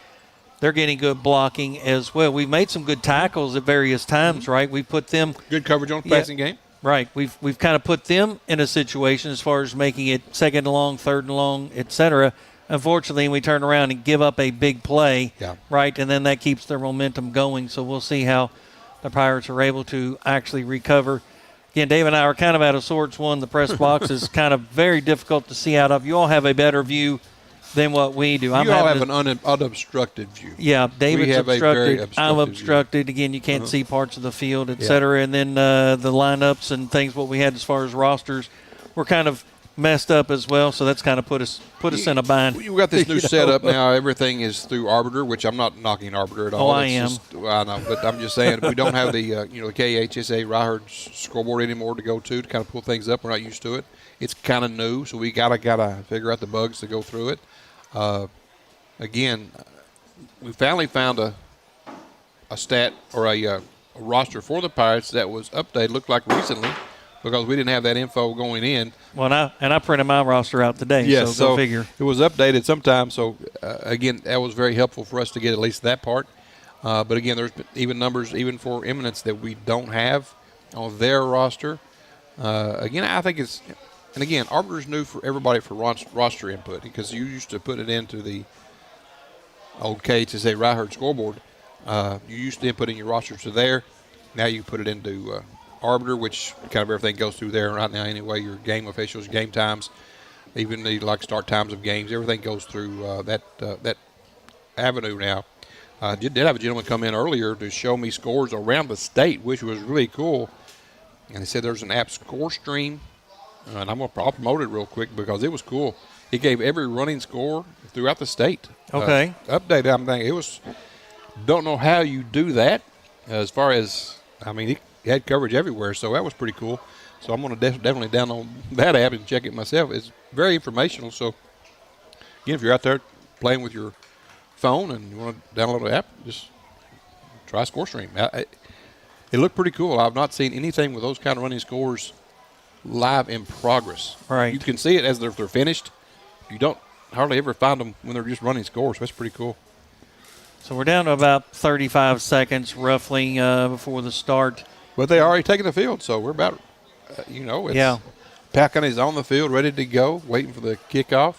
S2: they're getting good blocking as well. We've made some good tackles at various times, right? We put them –
S3: good coverage on the passing game.
S2: Right. We've kind of put them in a situation as far as making it second and long, third and long, et cetera. Unfortunately, we turn around and give up a big play, right, and then that keeps their momentum going. So we'll see how the Pirates are able to actually recover. Again, Dave and I are kind of out of sorts. One, the press box is kind of very difficult to see out of. You all have a better view than what we do.
S3: You all have an unobstructed view.
S2: Yeah, David's obstructed. I'm obstructed.
S3: View.
S2: Again, you can't see parts of the field, et cetera. And then the lineups and things, what we had as far as rosters, were kind of messed up as well. So that's kind of put us in a bind.
S3: We've got this new setup now. Everything is through Arbiter, which I'm not knocking Arbiter at all.
S2: I am.
S3: I know, but I'm just saying we don't have the the KHSA Ryherd scoreboard anymore to go to kind of pull things up. We're not used to it. It's kind of new, so we gotta figure out the bugs to go through it. Again, we finally found a stat or a roster for the Pirates that was updated, looked like recently, because we didn't have that info going in.
S2: Well, I printed my roster out today,
S3: yes,
S2: so go figure.
S3: It was updated sometime, so again, that was very helpful for us to get at least that part. But again, there's even numbers even for Eminence that we don't have on their roster. Again, I think it's – and again, Arbiter's new for everybody for roster input because you used to put it into the old KHSA Ryherd scoreboard. You used to input in your rosters to there. Now you put it into Arbiter, which kind of everything goes through there right now anyway. Your game officials, game times, even the start times of games, everything goes through that avenue now. I did have a gentleman come in earlier to show me scores around the state, which was really cool. And he said there's an app score stream. And I'll promote it real quick because it was cool. He gave every running score throughout the state.
S2: Okay.
S3: Updated. I'm thinking it was. Don't know how you do that. As far as he had coverage everywhere, so that was pretty cool. So I'm going to definitely download that app and check it myself. It's very informational. So again, if you're out there playing with your phone and you want to download the app, just try ScoreStream. It looked pretty cool. I've not seen anything with those kind of running scores live in progress.
S2: Right.
S3: You can see it as they're finished. You don't hardly ever find them when they're just running scores. That's pretty cool.
S2: So we're down to about 35 seconds roughly before the start.
S3: But they already taken the field, so we're about, Powell County's on the field, ready to go, waiting for the kickoff.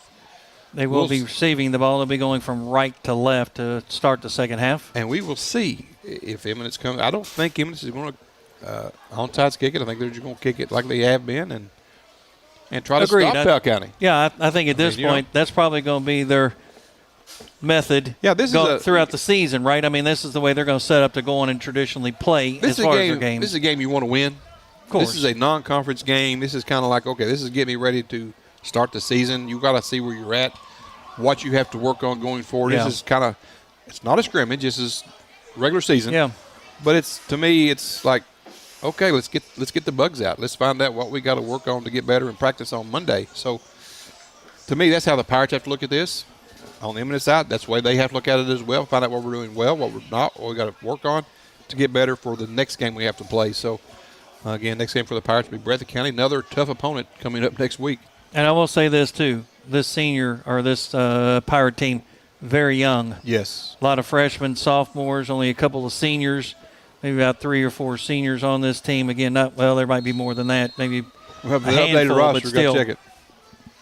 S2: They will be receiving the ball. They'll be going from right to left to start the second half.
S3: And we will see if Eminence comes. I don't think Eminence is going to Onsite's kick it. I think they're just going to kick it like they have been and try to stop Powell County.
S2: Yeah, I think at this point that's probably going to be their method throughout the season, right? I mean, this is the way they're going to set up to go on and traditionally play as far as their games.
S3: This is a game you want to win.
S2: Of course.
S3: This is a non-conference game. This is kind of like, okay, this is getting me ready to start the season. You got to see where you're at, what you have to work on going forward.
S2: Yeah.
S3: This is kind of, it's not a scrimmage. This is regular season.
S2: Yeah.
S3: But to me, it's like, okay, let's get the bugs out. Let's find out what we got to work on to get better and practice on Monday. So, to me, that's how the Pirates have to look at this. on the Eminence side, that's the way they have to look at it as well, find out what we're doing well, what we're not, what we got to work on to get better for the next game we have to play. So, again, next game for the Pirates will be Breathitt County, another tough opponent coming up next week.
S2: And I will say this, too. This Pirate team, very young.
S3: Yes.
S2: A lot of freshmen, sophomores, only a couple of seniors, maybe about 3 or 4 seniors on this team. Again, there might be more than that, maybe
S3: we'll have the
S2: handful,
S3: updated roster,
S2: but still,
S3: check it.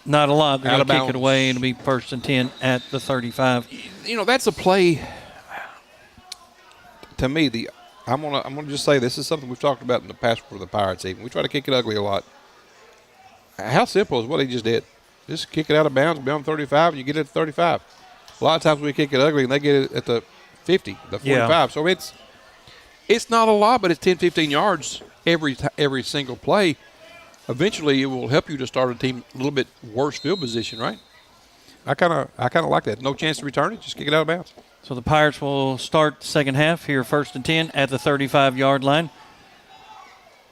S2: Not a lot. They're going to kick it
S3: bounds.
S2: away, and it'll be 1st and 10 at the 35.
S3: That's a play. To me, I'm gonna just say this is something we've talked about in the past for the Pirates. Even we try to kick it ugly a lot. How simple is what he just did? Just kick it out of bounds beyond 35, and you get it at 35. A lot of times we kick it ugly, and they get it at the 50, the 45.
S2: Yeah.
S3: So it's not a lot, but it's 10, 15 yards every single play. Eventually, it will help you to start a team a little bit worse field position, right? I kind of like that. No chance to return it, just kick it out of bounds.
S2: So the Pirates will start the second half here, 1st and 10 at the 35-yard line.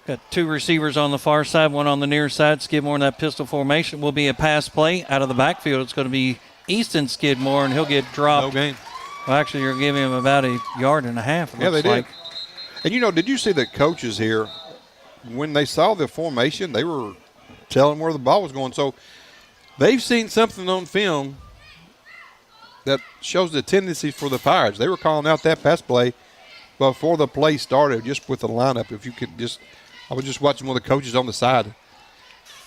S2: Got 2 receivers on the far side, 1 on the near side. Skidmore in that pistol formation will be a pass play out of the backfield. It's going to be Easton Skidmore, and he'll get dropped.
S3: No gain.
S2: Well, actually, you're giving him about a yard and a half.
S3: Yeah, they did. And, did you see the coaches here, when they saw the formation, they were telling where the ball was going. So they've seen something on film that shows the tendency for the Pirates. They were calling out that pass play before the play started, just with the lineup. If you could I was just watching one of the coaches on the side.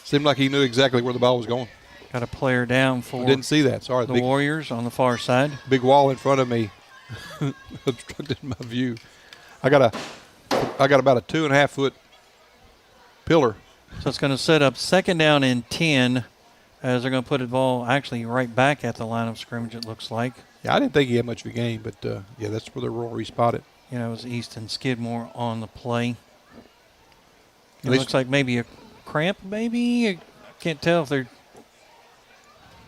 S3: Seemed like he knew exactly where the ball was going.
S2: Got a player down for
S3: I didn't see that. Sorry.
S2: The Warriors on the far side.
S3: Big wall in front of me obstructed my view. I got about a 2.5-foot pillar.
S2: So it's going to set up 2nd down and 10 as they're going to put the ball actually right back at the line of scrimmage, it looks like.
S3: Yeah, I didn't think he had much of a game, but, that's where they're going to respot it.
S2: It was Easton Skidmore on the play. It looks like maybe a cramp, maybe. I can't tell if they're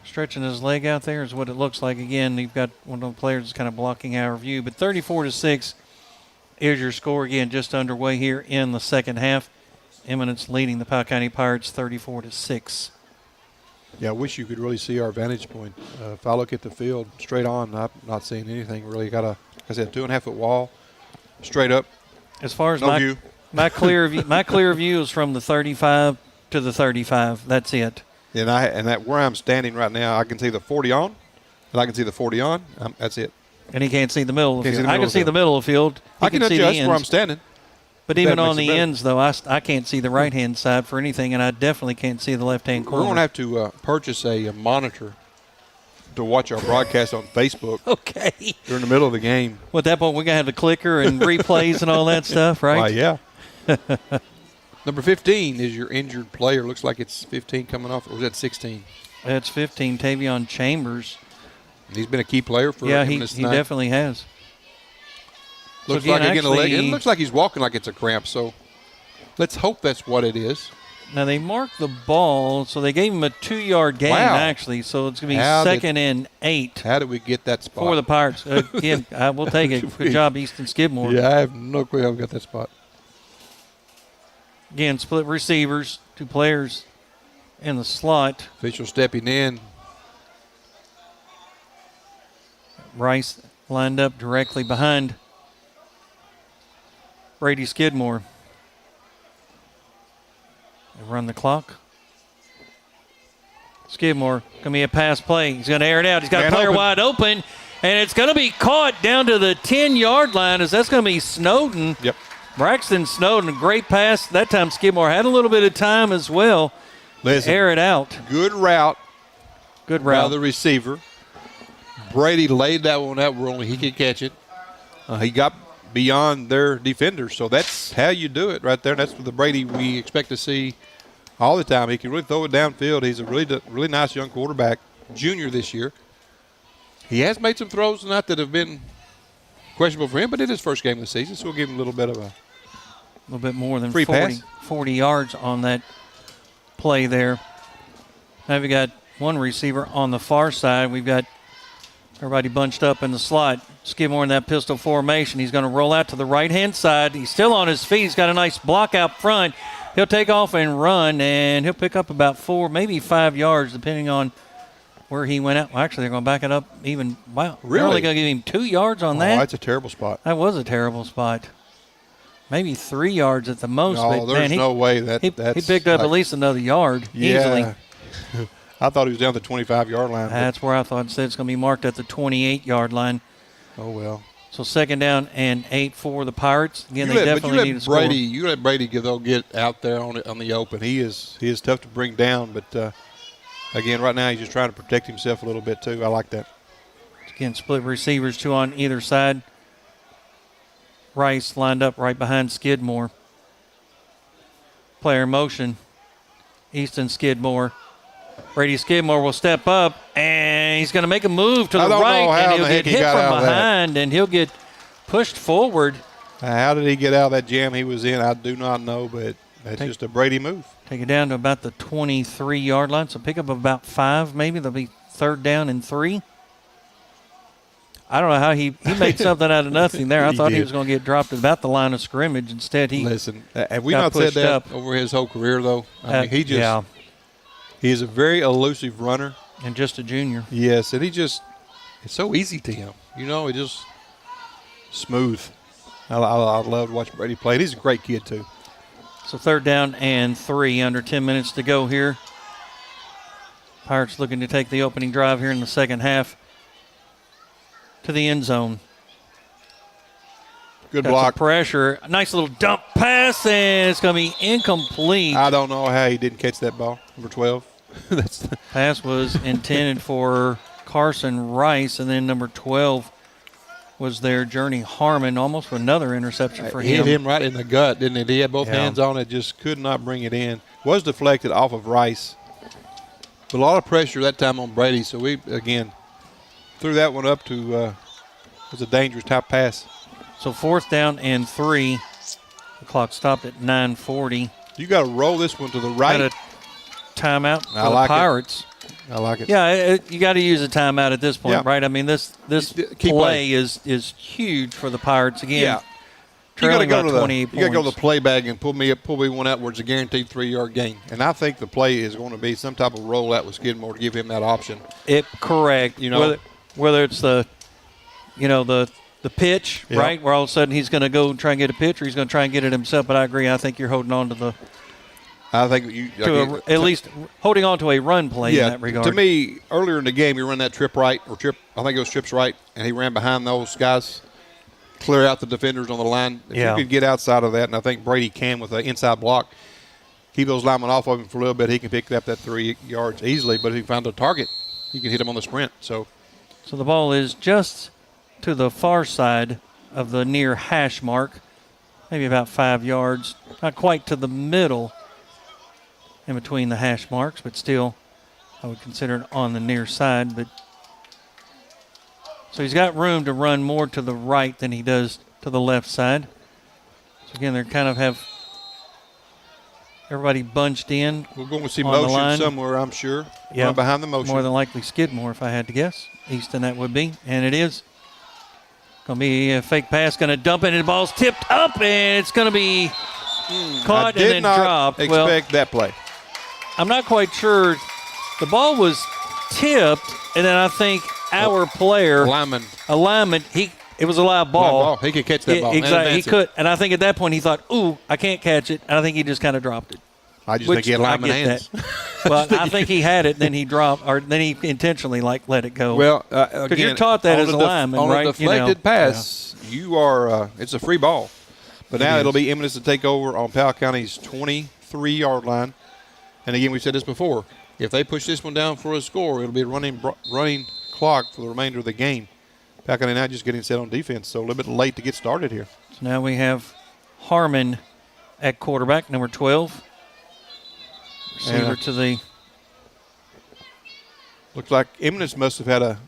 S2: stretching his leg out there is what it looks like. Again, you've got one of the players that's kind of blocking our view. But 34-6 is your score. Again, just underway here in the second half. Eminence leading the Powell County Pirates 34-6.
S3: Yeah, I wish you could really see our vantage point. If I look at the field straight on, I'm not seeing anything really. Got like I said, 2.5-foot wall, straight up.
S2: As far as
S3: no view.
S2: my clear view is from the 35 to the 35. That's it.
S3: And that where I'm standing right now, I can see the 40 on, and I can see the 40 on. That's it.
S2: And he can't see the middle of the field. I can see the middle of the field.
S3: I can adjust where I'm standing.
S2: But even on the ends, though, I can't see the right-hand side for anything, and I definitely can't see the left-hand corner.
S3: We're going to have to purchase a monitor to watch our broadcast on Facebook.
S2: Okay.
S3: During the middle of the game.
S2: Well, at that point, we're going to have the clicker and replays and all that stuff, right?
S3: Why, yeah. Number 15 is your injured player. Looks like it's 15 coming off. Or was that 16?
S2: That's 15, Tavion Chambers.
S3: He's been a key player for
S2: Eminence tonight. He definitely has.
S3: Looks like again a leg. It looks like he's walking like it's a cramp, so let's hope that's what it is.
S2: Now, they marked the ball, so they gave him a 2-yard gain, actually, so it's going to be 2nd and 8.
S3: How did we get that spot?
S2: For the Pirates. Again, we'll take it. Good job, Easton Skidmore.
S3: Yeah, I have no clue how we got that spot.
S2: Again, split receivers, 2 players in the slot.
S3: Official stepping in.
S2: Rice lined up directly behind Brady Skidmore. They run the clock. Skidmore, going to be a pass play. He's going to air it out. He's got a player wide open, and it's going to be caught down to the 10-yard line as that's going to be Snowden.
S3: Yep.
S2: Braxton Snowden, a great pass. That time Skidmore had a little bit of time as well.
S3: Listen,
S2: air it out.
S3: Good route.
S2: Good route.
S3: By the receiver. Brady laid that one out where only he could catch it. He got beyond their defenders, so that's how you do it right there. That's the Brady we expect to see all the time. He can really throw it downfield. He's a really nice young quarterback, junior this year. He has made some throws tonight that have been questionable for him, but it is his first game of the season, so we'll give him a little bit of a
S2: little bit more than
S3: free
S2: 40 yards on that play there. Now we've got one receiver on the far side. We've got everybody bunched up in the slot. Skidmore in that pistol formation. He's going to roll out to the right-hand side. He's still on his feet. He's got a nice block out front. He'll take off and run, and he'll pick up about 4, maybe 5 yards, depending on where he went out. Well, actually, they're going to back it up even. Wow.
S3: Really?
S2: They're only going to give him 2 yards on that?
S3: Oh, that's a terrible spot.
S2: That was a terrible spot. Maybe 3 yards at the most.
S3: No,
S2: but,
S3: there's
S2: man,
S3: no way
S2: he picked up at least another yard easily.
S3: I thought he was down the 25-yard line.
S2: That's where I thought instead it's going to be marked at the 28-yard line.
S3: Oh, well.
S2: So 2nd down and 8 for the Pirates. Again, they definitely need to score.
S3: You let Brady get out there on the open. He is tough to bring down, but again, right now he's just trying to protect himself a little bit too. I like that.
S2: Again, split receivers, 2 on either side. Rice lined up right behind Skidmore. Player in motion. Easton Skidmore. Brady Skidmore will step up, and he's going to make a move to the right, and he'll get hit from behind, and he'll get pushed forward.
S3: How did he get out of that jam he was in? I do not know, but that's just a Brady move.
S2: Take it down to about the 23-yard line, so pick up about 5 maybe. They'll be 3rd down and 3. I don't know how he made something out of nothing there. I thought he was going to get dropped at about the line of scrimmage. Instead, he
S3: have we not said that over his whole career, though? I mean, he is a very elusive runner.
S2: And just a junior.
S3: Yes, and it's so easy to him. It's just smooth. I love to watch Brady play. He's a great kid, too.
S2: So 3rd down and 3, under 10 minutes to go here. Pirates looking to take the opening drive here in the second half to the end zone.
S3: Good block.
S2: Pressure. A nice little dump pass, and it's going to be incomplete.
S3: I don't know how he didn't catch that ball, number 12.
S2: Pass was intended for Carson Rice, and then number 12 was there, Journey Harmon, almost for another interception for him.
S3: Hit him right in the gut, didn't it? He had both hands on it, just could not bring it in. Was deflected off of Rice. But a lot of pressure that time on Brady, so we, again, threw that one up to was a dangerous type pass.
S2: So 4th down and 3. The clock stopped at 9:40.
S3: You got to roll this one to the right.
S2: Got a timeout for the Pirates.
S3: I like it.
S2: Yeah, you got to use a timeout at this point, right? I mean, this play is huge for the Pirates again.
S3: Yeah.
S2: You got to go to
S3: the play bag and pull me one out where it's a guaranteed 3-yard gain. And I think the play is going to be some type of rollout with Skidmore to give him that option.
S2: Correct. Whether it's the pitch, right, where all of a sudden he's going to go try and get a pitch, or he's going to try and get it himself. But I agree. I think you're holding on to the.
S3: I think
S2: at least holding on to a run play in that regard.
S3: To me, earlier in the game, he ran that trip right I think it was trips right, and he ran behind those guys, clear out the defenders on the line. If you could get outside of that, and I think Brady can with an inside block, keep those linemen off of him for a little bit, he can pick up that 3 yards easily. But if he found a target, he can hit him on the sprint. So
S2: the ball is just to the far side of the near hash mark, maybe about 5 yards, not quite to the middle in between the hash marks, but still I would consider it on the near side. But so he's got room to run more to the right than he does to the left side. So again, they kind of have everybody bunched in.
S3: We're going to see motion somewhere, I'm sure.
S2: Yeah,
S3: behind the motion.
S2: More than likely Skidmore, if I had to guess. Easton, that would be, and it is. Going to be a fake pass, going to dump it, and the ball's tipped up, and it's going to be caught and then dropped.
S3: I did not expect that play.
S2: I'm not quite sure. The ball was tipped, and then I think our player, a lineman, it was a live ball.
S3: He could catch that ball.
S2: Exactly, he could. And I think at that point he thought, "Ooh, I can't catch it." And I think he just kind of dropped it.
S3: I just think he had lineman hands.
S2: Well, I think he had it, then he dropped, or then he intentionally let it go.
S3: Well, because
S2: you're taught that as a lineman,
S3: on
S2: right?
S3: On a deflected pass, you are. It's a free ball. But now it'll be Eminence to take over on Powell County's 23-yard line. And again, we said this before. If they push this one down for a score, it'll be a running clock for the remainder of the game. Powell County now just getting set on defense, so a little bit late to get started here.
S2: So now we have Harmon at quarterback, number 12. Receiver to the.
S3: Looks like Eminence must have had a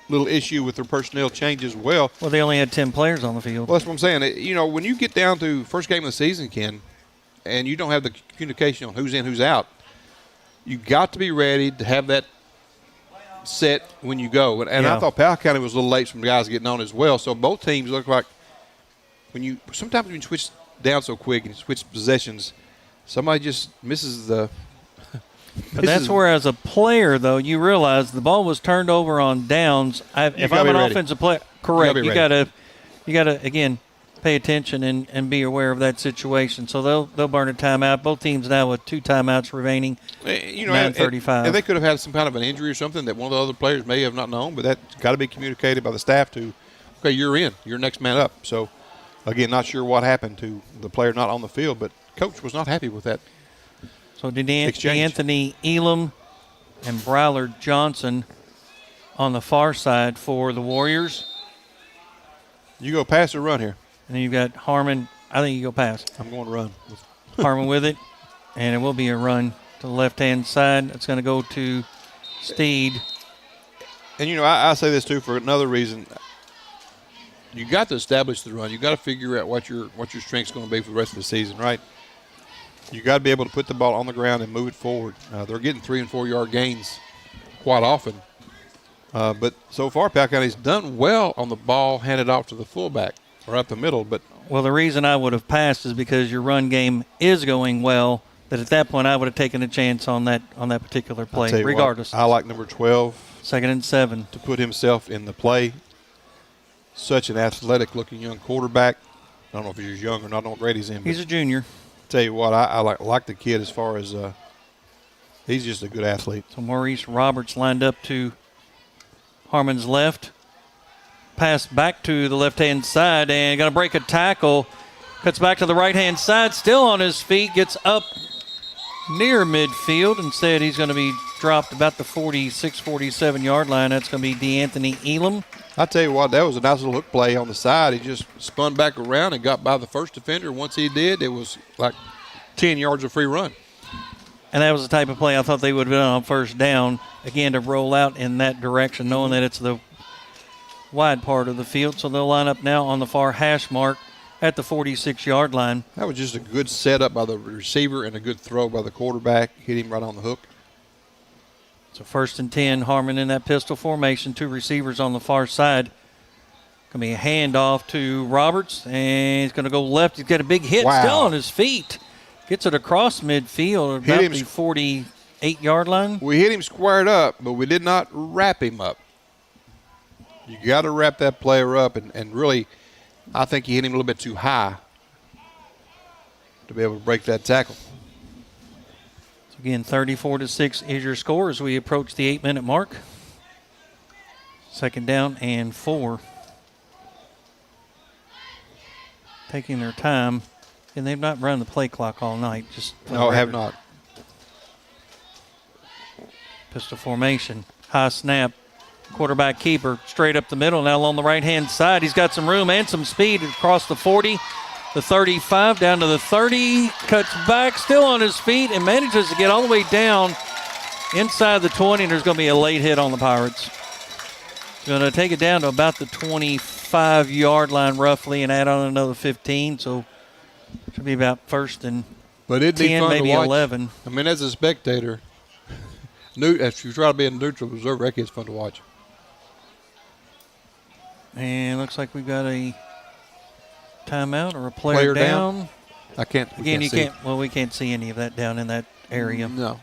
S3: little issue with their personnel change as well.
S2: Well, they only had 10 players on the field.
S3: Well, that's what I'm saying. When you get down to first game of the season, Ken, and you don't have the communication on who's in, who's out, you got to be ready to have that set when you go. And I thought Powell County was a little late from the guys getting on as well. So both teams look like sometimes when you switch down so quick and you switch possessions, somebody just misses the
S2: But that's where, as a player, though, you realize the ball was turned over on downs. If I'm an offensive player, correct, you gotta again pay attention and be aware of that situation. So they'll burn a timeout. Both teams now with 2 timeouts remaining. 9:35.
S3: And they could have had some kind of an injury or something that one of the other players may have not known, but that's got to be communicated by the staff to, okay, you're in, you're next man up. So, again, not sure what happened to the player not on the field, but coach was not happy with that.
S2: So Anthony Elam and Broward Johnson on the far side for the Warriors.
S3: You go pass or run here?
S2: And then you've got Harmon. I think you go pass.
S3: I'm going to run.
S2: Harmon with it. And it will be a run to the left-hand side. It's going to go to Steed.
S3: And, I say this, too, for another reason. You got to establish the run. You got to figure out what your strength's going to be for the rest of the season, right? You got to be able to put the ball on the ground and move it forward. They're getting 3- and 4-yard gains quite often. But so far, Powell County's done well on the ball handed off to the fullback or up the middle. But
S2: the reason I would have passed is because your run game is going well, that at that point I would have taken a chance on that particular play, regardless.
S3: I like number 12.
S2: 2nd and 7.
S3: To put himself in the play. Such an athletic-looking young quarterback. I don't know if he's young or not. I don't know what grade he's in.
S2: He's a junior.
S3: Tell you what, I like the kid as far as he's just a good athlete.
S2: So Maurice Roberts lined up to Harmon's left. Pass back to the left-hand side and going to break a tackle. Cuts back to the right-hand side, still on his feet, gets up near midfield. Instead, he's going to be dropped about the 46, 47-yard line. That's going to be DeAnthony Elam.
S3: I tell you what, that was a nice little hook play on the side. He just spun back around and got by the first defender. Once he did, it was like 10 yards of free run.
S2: And that was the type of play I thought they would have done on first down, again, to roll out in that direction, knowing that it's the wide part of the field. So they'll line up now on the far hash mark at the 46-yard line.
S3: That was just a good setup by the receiver and a good throw by the quarterback. Hit him right on the hook.
S2: So 1st and 10, Harmon in that pistol formation, 2 receivers on the far side. Going to be a handoff to Roberts, and he's going to go left. He's got a big hit still on his feet. Gets it across midfield, about the 48-yard line.
S3: We hit him squared up, but we did not wrap him up. You got to wrap that player up, and really, I think you hit him a little bit too high to be able to break that tackle.
S2: Again, 34-6 is your score as we approach the 8-minute mark. 2nd down and 4. Taking their time, and they've not run the play clock all night.
S3: No, have not.
S2: Pistol formation, high snap, quarterback keeper, straight up the middle. Now along the right-hand side, he's got some room and some speed across the 40. The 35 down to the 30, cuts back, still on his feet, and manages to get all the way down inside the 20, and there's going to be a late hit on the Pirates. Going to take it down to about the 25-yard line roughly and add on another 15, so should be about 1st and 10, maybe 11.
S3: I mean, as a spectator, if you try to be a neutral observer, that kid's fun to watch.
S2: And looks like we've got a timeout or a player down.
S3: I can't.
S2: Again, you can't. Well, we can't see any of that down in that area.
S3: No,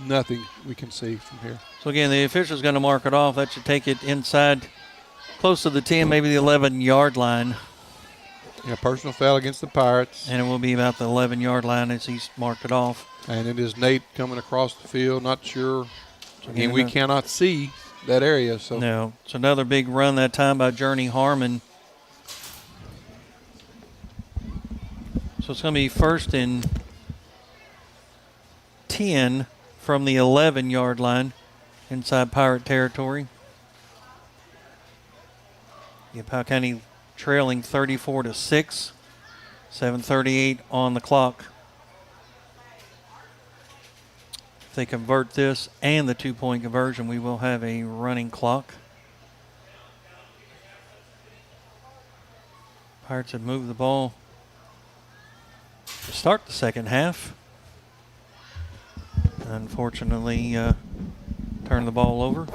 S3: nothing we can see from here.
S2: So again, the official's going to mark it off. That should take it inside, close to the 10, maybe the 11-yard line.
S3: Yeah, personal foul against the Pirates.
S2: And it will be about the 11-yard line as he's marked it off.
S3: And it is Nate coming across the field. Not sure. Again, we cannot see that area. So
S2: no, it's another big run that time by Journey Harmon. So it's going to be 1st and 10 from the 11-yard line inside Pirate territory. Powell County trailing 34-6. 7:38 on the clock. If they convert this and the 2-point conversion, we will have a running clock. Pirates have moved the ball to start the second half. Unfortunately, turned the ball over.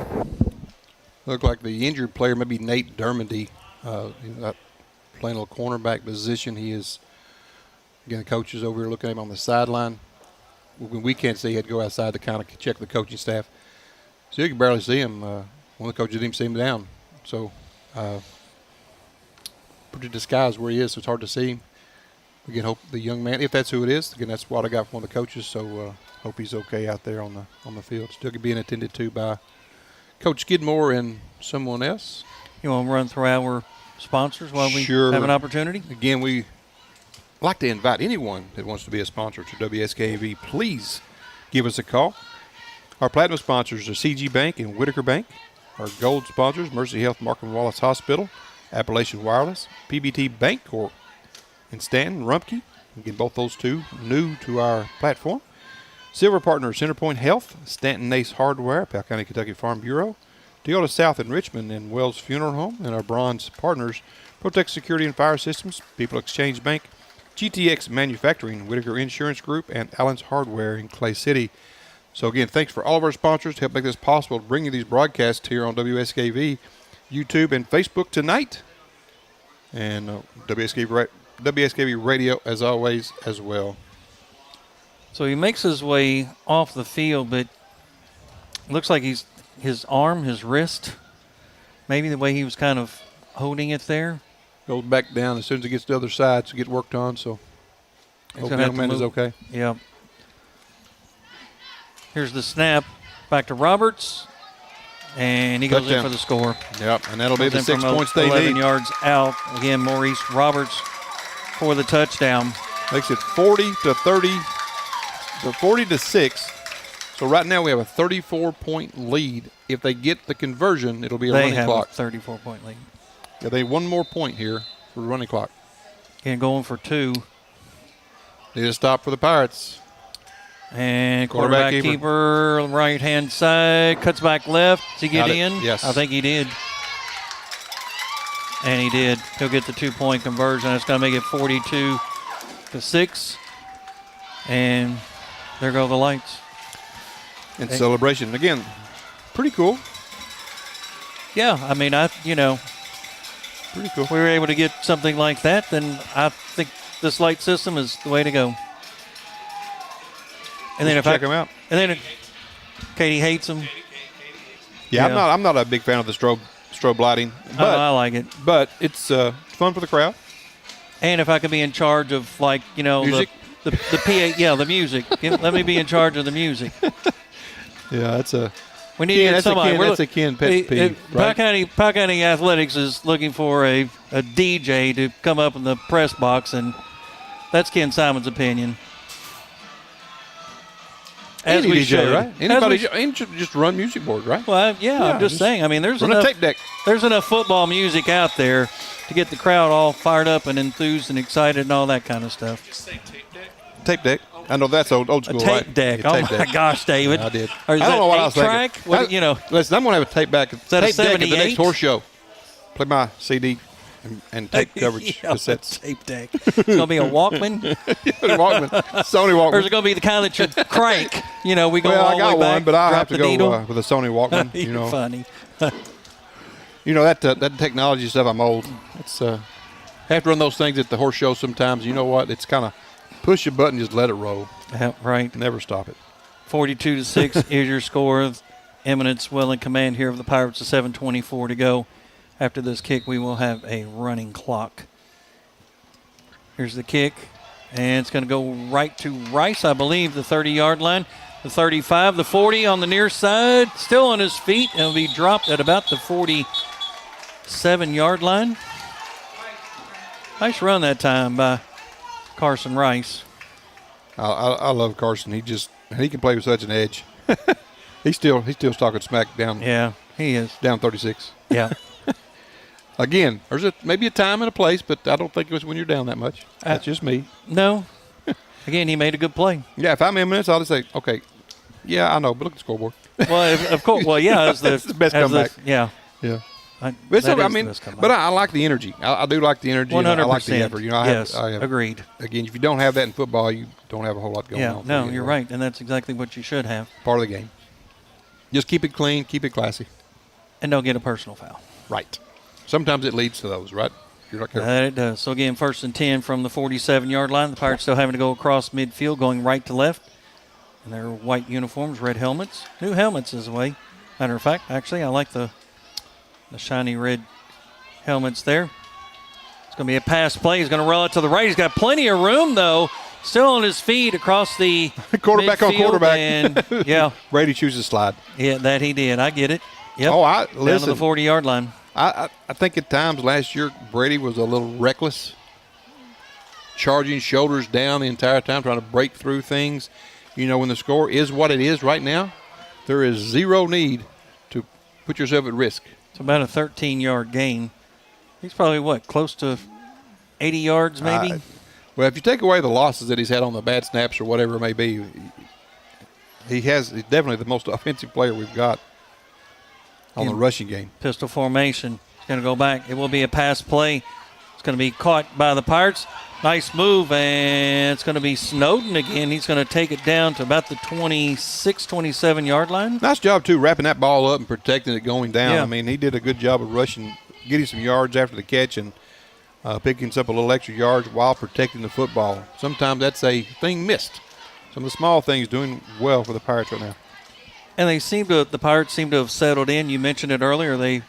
S3: Looked like the injured player, maybe Nate Dermody, playing a little cornerback position. He is, again, the coach is over here looking at him on the sideline. when we can't see, he had to go outside to kind of check the coaching staff. So you can barely see him. One of the coaches didn't even see him down. So pretty disguised where he is, so it's hard to see him. Again, hope the young man, if that's who it is, again, that's what I got from one of the coaches, so hope he's okay out there on the field. Still being attended to by Coach Skidmore and someone else.
S2: You want to run through our sponsors while we
S3: Sure.
S2: have an opportunity?
S3: Again, we like to invite anyone that wants to be a sponsor to WSKV. Please give us a call. Our platinum sponsors are CG Bank and Whitaker Bank. Our gold sponsors, Mercy Health, Markham Wallace Hospital, Appalachian Wireless, PBT Bank Corp, and Stanton Rumpke. Again, both those two new to our platform. Silver partner, Centerpoint Health, Stanton Nace Hardware, Powell County, Kentucky Farm Bureau, Toyota South in Richmond, and Wells Funeral Home. And our bronze partners, Protect Security and Fire Systems, People Exchange Bank, GTX Manufacturing, Whitaker Insurance Group, and Allen's Hardware in Clay City. So, again, thanks for all of our sponsors to help make this possible, to bring you these broadcasts here on WSKV, YouTube, and Facebook tonight. And WSKV Radio, as always, as well.
S2: So he makes his way off the field, but looks like his arm, his wrist, maybe the way he was kind of holding it there.
S3: Goes back down as soon as he gets to the other side to get worked on. So, hope the young man is okay.
S2: Yeah. Here's the snap back to Roberts, and he goes in for the score.
S3: Yep, and that'll be the 6 points they
S2: 11
S3: need.
S2: yards out. Again, Maurice Roberts for the touchdown.
S3: Makes it 40-6. So right now we have a 34-point lead. If they get the conversion, it'll be a running clock.
S2: They have a 34-point lead.
S3: Yeah, they need one more point here for the running clock.
S2: And going for two.
S3: Need a stop for the Pirates.
S2: And quarterback keeper, right-hand side, cuts back left. Does he get in?
S3: Yes.
S2: I think he did. And he did. He'll get the 2-point conversion. It's going to make it 42-6. And there go the lights.
S3: And celebration. Again, pretty cool.
S2: Yeah, I mean,
S3: pretty cool.
S2: If we were able to get something like that, then I think this light system is the way to go. And then
S3: check them out.
S2: And then Katie hates them.
S3: Yeah, I'm not a big fan of the strobe lighting. But
S2: I like it.
S3: But it's fun for the crowd.
S2: And if I could be in charge of,
S3: music?
S2: the PA, the music. Let me be in charge of the music.
S3: Yeah,
S2: we need to get somebody.
S3: That's a Ken pet peeve, right?
S2: Powell County Athletics is looking for a DJ to come up in the press box, and that's Ken Simon's opinion. As
S3: Any
S2: we
S3: DJ,
S2: should,
S3: right? Anybody should just run music board, right?
S2: Well, I'm just saying. I mean, there's enough
S3: tape deck.
S2: There's enough football music out there to get the crowd all fired up and enthused and excited and all that kind of stuff.
S3: Tape deck. I know that's old school,
S2: a tape
S3: right?
S2: deck.
S3: Yeah,
S2: tape deck. Gosh, David.
S3: Yeah, I did.
S2: Or is
S3: I don't know what I was
S2: track?
S3: thinking. Listen, I'm going to have a tape back.
S2: That
S3: tape deck at the
S2: 78?
S3: next horse show. Play my CD and tape coverage cassettes.
S2: Tape deck. It's going to be a Walkman?
S3: Walkman. Sony Walkman.
S2: Or is it going to be the kind that you crank? We go all the way back.
S3: I got one, but I have to go
S2: needle.
S3: with a Sony Walkman.
S2: You're funny.
S3: That technology stuff, I'm old. It's have to run those things at the horse show sometimes. You know what? It's kind of push a button, just let it roll.
S2: Right.
S3: Never stop it.
S2: 42-6 is your score. Eminence well in command here of the Pirates with 7:24 to go. After this kick, we will have a running clock. Here's the kick, and it's going to go right to Rice, I believe, the 30-yard line. The 35, the 40 on the near side, still on his feet, and will be dropped at about the 47-yard line. Nice run that time by Carson Rice.
S3: I love Carson. He can play with such an edge. he's still talking smack down.
S2: Yeah, he is.
S3: Down 36.
S2: Yeah.
S3: Again, there's maybe a time and a place, but I don't think it was when you're down that much. That's just me.
S2: No. Again, he made a good play.
S3: Yeah, if I'm Eminence, I'll just say, okay, yeah, I know, but look at the scoreboard.
S2: Well, of course. Well, yeah,
S3: it's the best comeback.
S2: Yeah.
S3: I like the energy. I do like the energy.
S2: 100%.
S3: I like the effort.
S2: I have, agreed.
S3: Again, if you don't have that in football, you don't have a whole lot going on.
S2: No, you're right, and that's exactly what you should have.
S3: Part of the game. Just keep it clean, keep it classy.
S2: And don't get a personal foul.
S3: Right. Sometimes it leads to those, right? You're not careful.
S2: It does. So, again, 1st and 10 from the 47-yard line. The Pirates still having to go across midfield, going right to left. in their white uniforms, red helmets. New helmets is the way. Matter of fact, actually, I like the shiny red helmets there. It's going to be a pass play. He's going to roll it to the right. He's got plenty of room, though. Still on his feet across the
S3: quarterback on quarterback.
S2: And, yeah.
S3: Brady chooses slide.
S2: Yeah, that he did. I get it. Yep.
S3: Down
S2: to the 40-yard line.
S3: I think at times last year Brady was a little reckless, charging shoulders down the entire time, trying to break through things. You know, when the score is what it is right now, there is zero need to put yourself at risk.
S2: It's about a 13-yard gain. He's probably, close to 80 yards maybe?
S3: Well, if you take away the losses that he's had on the bad snaps or whatever it may be, he's definitely the most offensive player we've got on the rushing game.
S2: Pistol formation. He's going to go back. It will be a pass play. It's going to be caught by the Pirates. Nice move, and it's going to be Snowden again. He's going to take it down to about the 26, 27-yard line.
S3: Nice job, too, wrapping that ball up and protecting it going down.
S2: Yeah.
S3: I mean, he did a good job of rushing, getting some yards after the catch and picking up a little extra yards while protecting the football. Sometimes that's a thing missed. Some of the small things doing well for the Pirates right now.
S2: And the Pirates seem to have settled in. You mentioned it earlier. They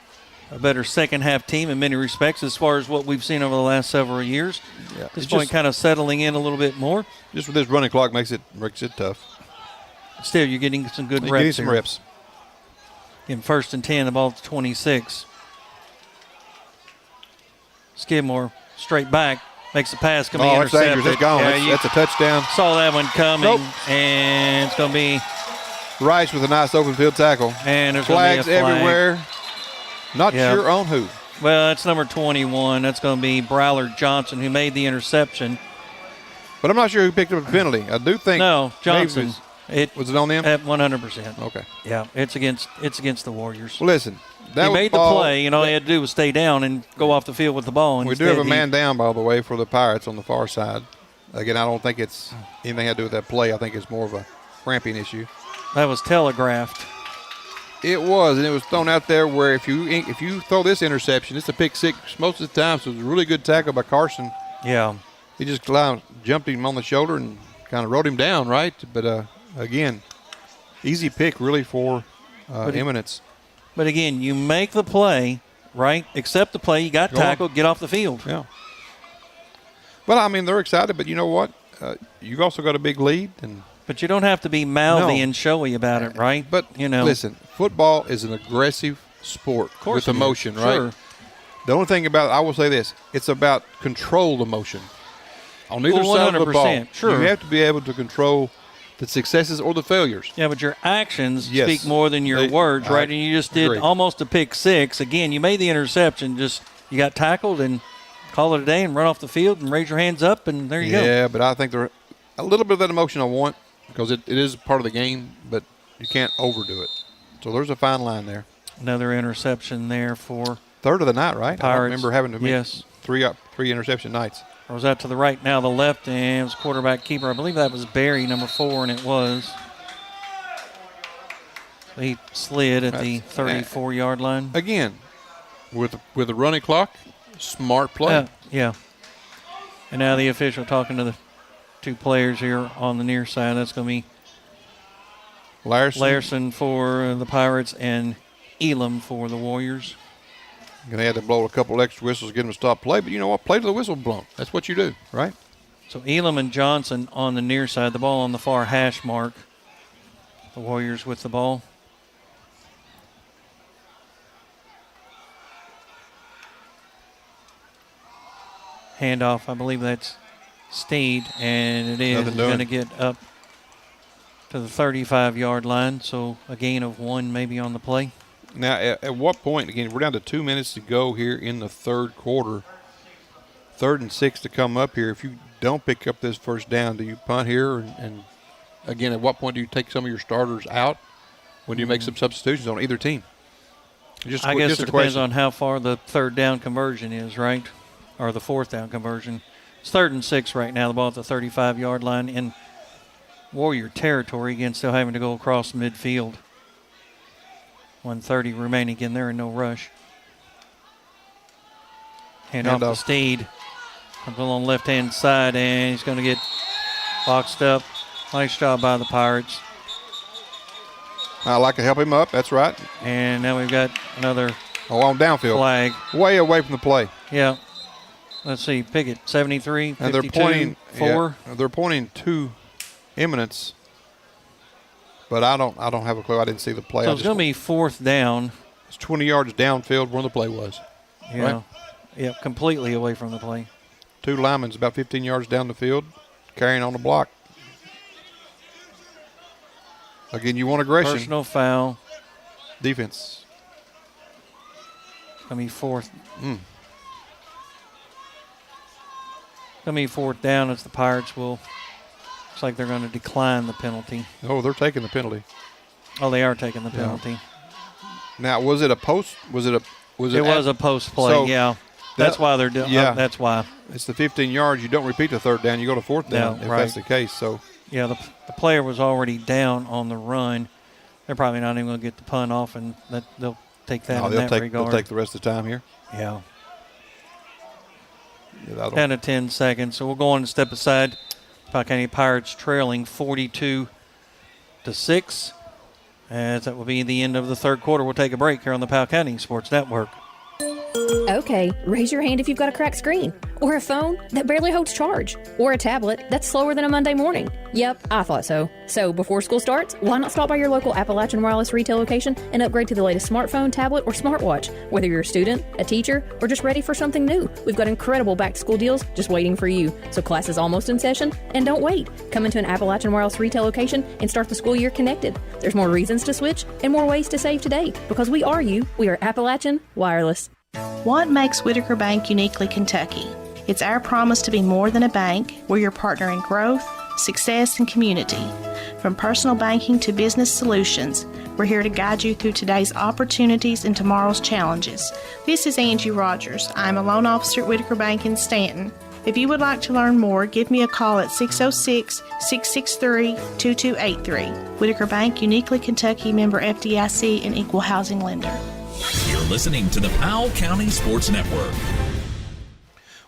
S2: a better second-half team in many respects as far as what we've seen over the last several years.
S3: Yeah,
S2: this point kind of settling in a little bit more.
S3: Just with this running clock makes it tough.
S2: Still, you're getting some good reps.
S3: Getting some reps.
S2: In 1st and 10, the ball at 26. Skidmore straight back. Makes the pass. Going to be intercepted.
S3: Dangerous. It's gone.
S2: Yeah,
S3: that's a touchdown.
S2: Saw that one coming. And it's going to be
S3: Rice with a nice open field tackle.
S2: And there's
S3: flags
S2: gonna be a flag
S3: everywhere. Not sure on who.
S2: Well, that's number 21. That's going to be Broward Johnson, who made the interception.
S3: But I'm not sure who picked up the penalty. I do think.
S2: No, Johnson.
S3: Was it on them?
S2: At 100%.
S3: Okay.
S2: Yeah, it's against the Warriors.
S3: Well, listen.
S2: He made the play. All he had to do was stay down and go off the field with the ball.
S3: We do have a man down, by the way, for the Pirates on the far side. Again, I don't think it's anything had to do with that play. I think it's more of a cramping issue.
S2: That was telegraphed.
S3: It was, and it was thrown out there where if you throw this interception, it's a pick six most of the time. So it was a really good tackle by Carson.
S2: Yeah.
S3: He just jumped him on the shoulder and kind of rode him down, right? But, again, easy pick really for Eminence.
S2: But, again, you make the play, right? Accept the play. You got tackled. Get off the field.
S3: Yeah. Well, I mean, they're excited, but you know what? You've also got a big lead.
S2: But you don't have to be mouthy and showy about it, right?
S3: But, listen, football is an aggressive sport with emotion, right?
S2: Sure.
S3: The only thing about it, I will say this, it's about controlled emotion. On either side of the ball,
S2: sure.
S3: You have to be able to control the successes or the failures.
S2: Yeah, but your actions speak more than your words, right? And you just did almost a pick six. Again, you made the interception, you got tackled and call it a day and run off the field and raise your hands up, and there you go.
S3: Yeah, but I think there a little bit of that emotion I want because it is part of the game, but you can't overdo it. So there's a fine line there.
S2: Another interception there for
S3: third of the night, right?
S2: Pirates.
S3: I remember having to make three interception nights.
S2: I was out to the right, now the left, and it was quarterback keeper. I believe that was Barry, number 4, and it was. He slid at the 34-yard line.
S3: Again, with the running clock, smart play.
S2: Yeah. And now the official talking to the two players here on the near side. That's going to be Larson for the Pirates and Elam for the Warriors.
S3: You're going to have to blow a couple extra whistles, get them to stop play. But you know what? Play to the whistle blown. That's what you do, right?
S2: So Elam and Johnson on the near side. The ball on the far hash mark. The Warriors with the ball. Handoff, I believe that's Steed, and it is going to get up to the 35-yard line, so a gain of 1 maybe on the play.
S3: Now, at what point, again, we're down to 2 minutes to go here in the third quarter. 3rd and 6 to come up here. If you don't pick up this first down, do you punt here? And again, at what point do you take some of your starters out? When do you make some substitutions on either team?
S2: I guess it depends on how far the 3rd down conversion is, right? Or the 4th down conversion. It's 3rd and 6 right now. The ball at the 35-yard line in Warrior territory. Again, still having to go across midfield. 1:30 remaining in there and no rush. Hand off to Steed. Comes along left-hand side, and he's going to get boxed up. Nice job by the Pirates.
S3: I like to help him up. That's right.
S2: And now we've got another
S3: on downfield
S2: flag.
S3: Way away from the play.
S2: Yeah. Let's see. Pickett, 73, 52,
S3: and they're pointing
S2: 4.
S3: Yeah, they're pointing to Eminence. But I don't have a clue. I didn't see the play.
S2: So it's going to be 4th down.
S3: It's 20 yards downfield where the play was.
S2: Yeah.
S3: Right?
S2: Yeah, completely away from the play.
S3: 2 linemen about 15 yards down the field, carrying on the block. Again, you want aggression.
S2: Personal foul.
S3: Defense.
S2: It's going to be 4th. Going to be 4th down as the Pirates will. Looks like they're going to decline the penalty.
S3: Oh, they're taking the penalty.
S2: Oh, they are taking the penalty.
S3: Yeah. Now, was it a post?
S2: It was a post play. So yeah, that's why they're doing.
S3: Yeah,
S2: that's why
S3: it's the 15 yards. You don't repeat the 3rd down. You go to 4th down if that's the case. So
S2: yeah, the player was already down on the run. They're probably not even going to get the punt off, and they'll take that.
S3: No, they'll take the rest of the time here.
S2: Yeah.
S3: 10
S2: to 10 seconds. So we'll go on and step aside. Powell County Pirates trailing 42-6. As that will be the end of the 3rd quarter. We'll take a break here on the Powell County Sports Network.
S5: Okay, raise your hand if you've got a cracked screen, or a phone that barely holds charge, or a tablet that's slower than a Monday morning. Yep, I thought so. So before school starts, why not stop by your local Appalachian Wireless retail location and upgrade to the latest smartphone, tablet, or smartwatch? Whether you're a student, a teacher, or just ready for something new, we've got incredible back-to-school deals just waiting for you. So class is almost in session, and don't wait. Come into an Appalachian Wireless retail location and start the school year connected. There's more reasons to switch and more ways to save today, because we are you. We are Appalachian Wireless.
S6: What makes Whitaker Bank uniquely Kentucky? It's our promise to be more than a bank. We're your partner in growth, success, and community. From personal banking to business solutions, we're here to guide you through today's opportunities and tomorrow's challenges. This is Angie Rogers. I'm a loan officer at Whitaker Bank in Stanton. If you would like to learn more, give me a call at 606-663-2283. Whitaker Bank, uniquely Kentucky, member FDIC, and equal housing lender.
S14: You're listening to the Powell County Sports Network.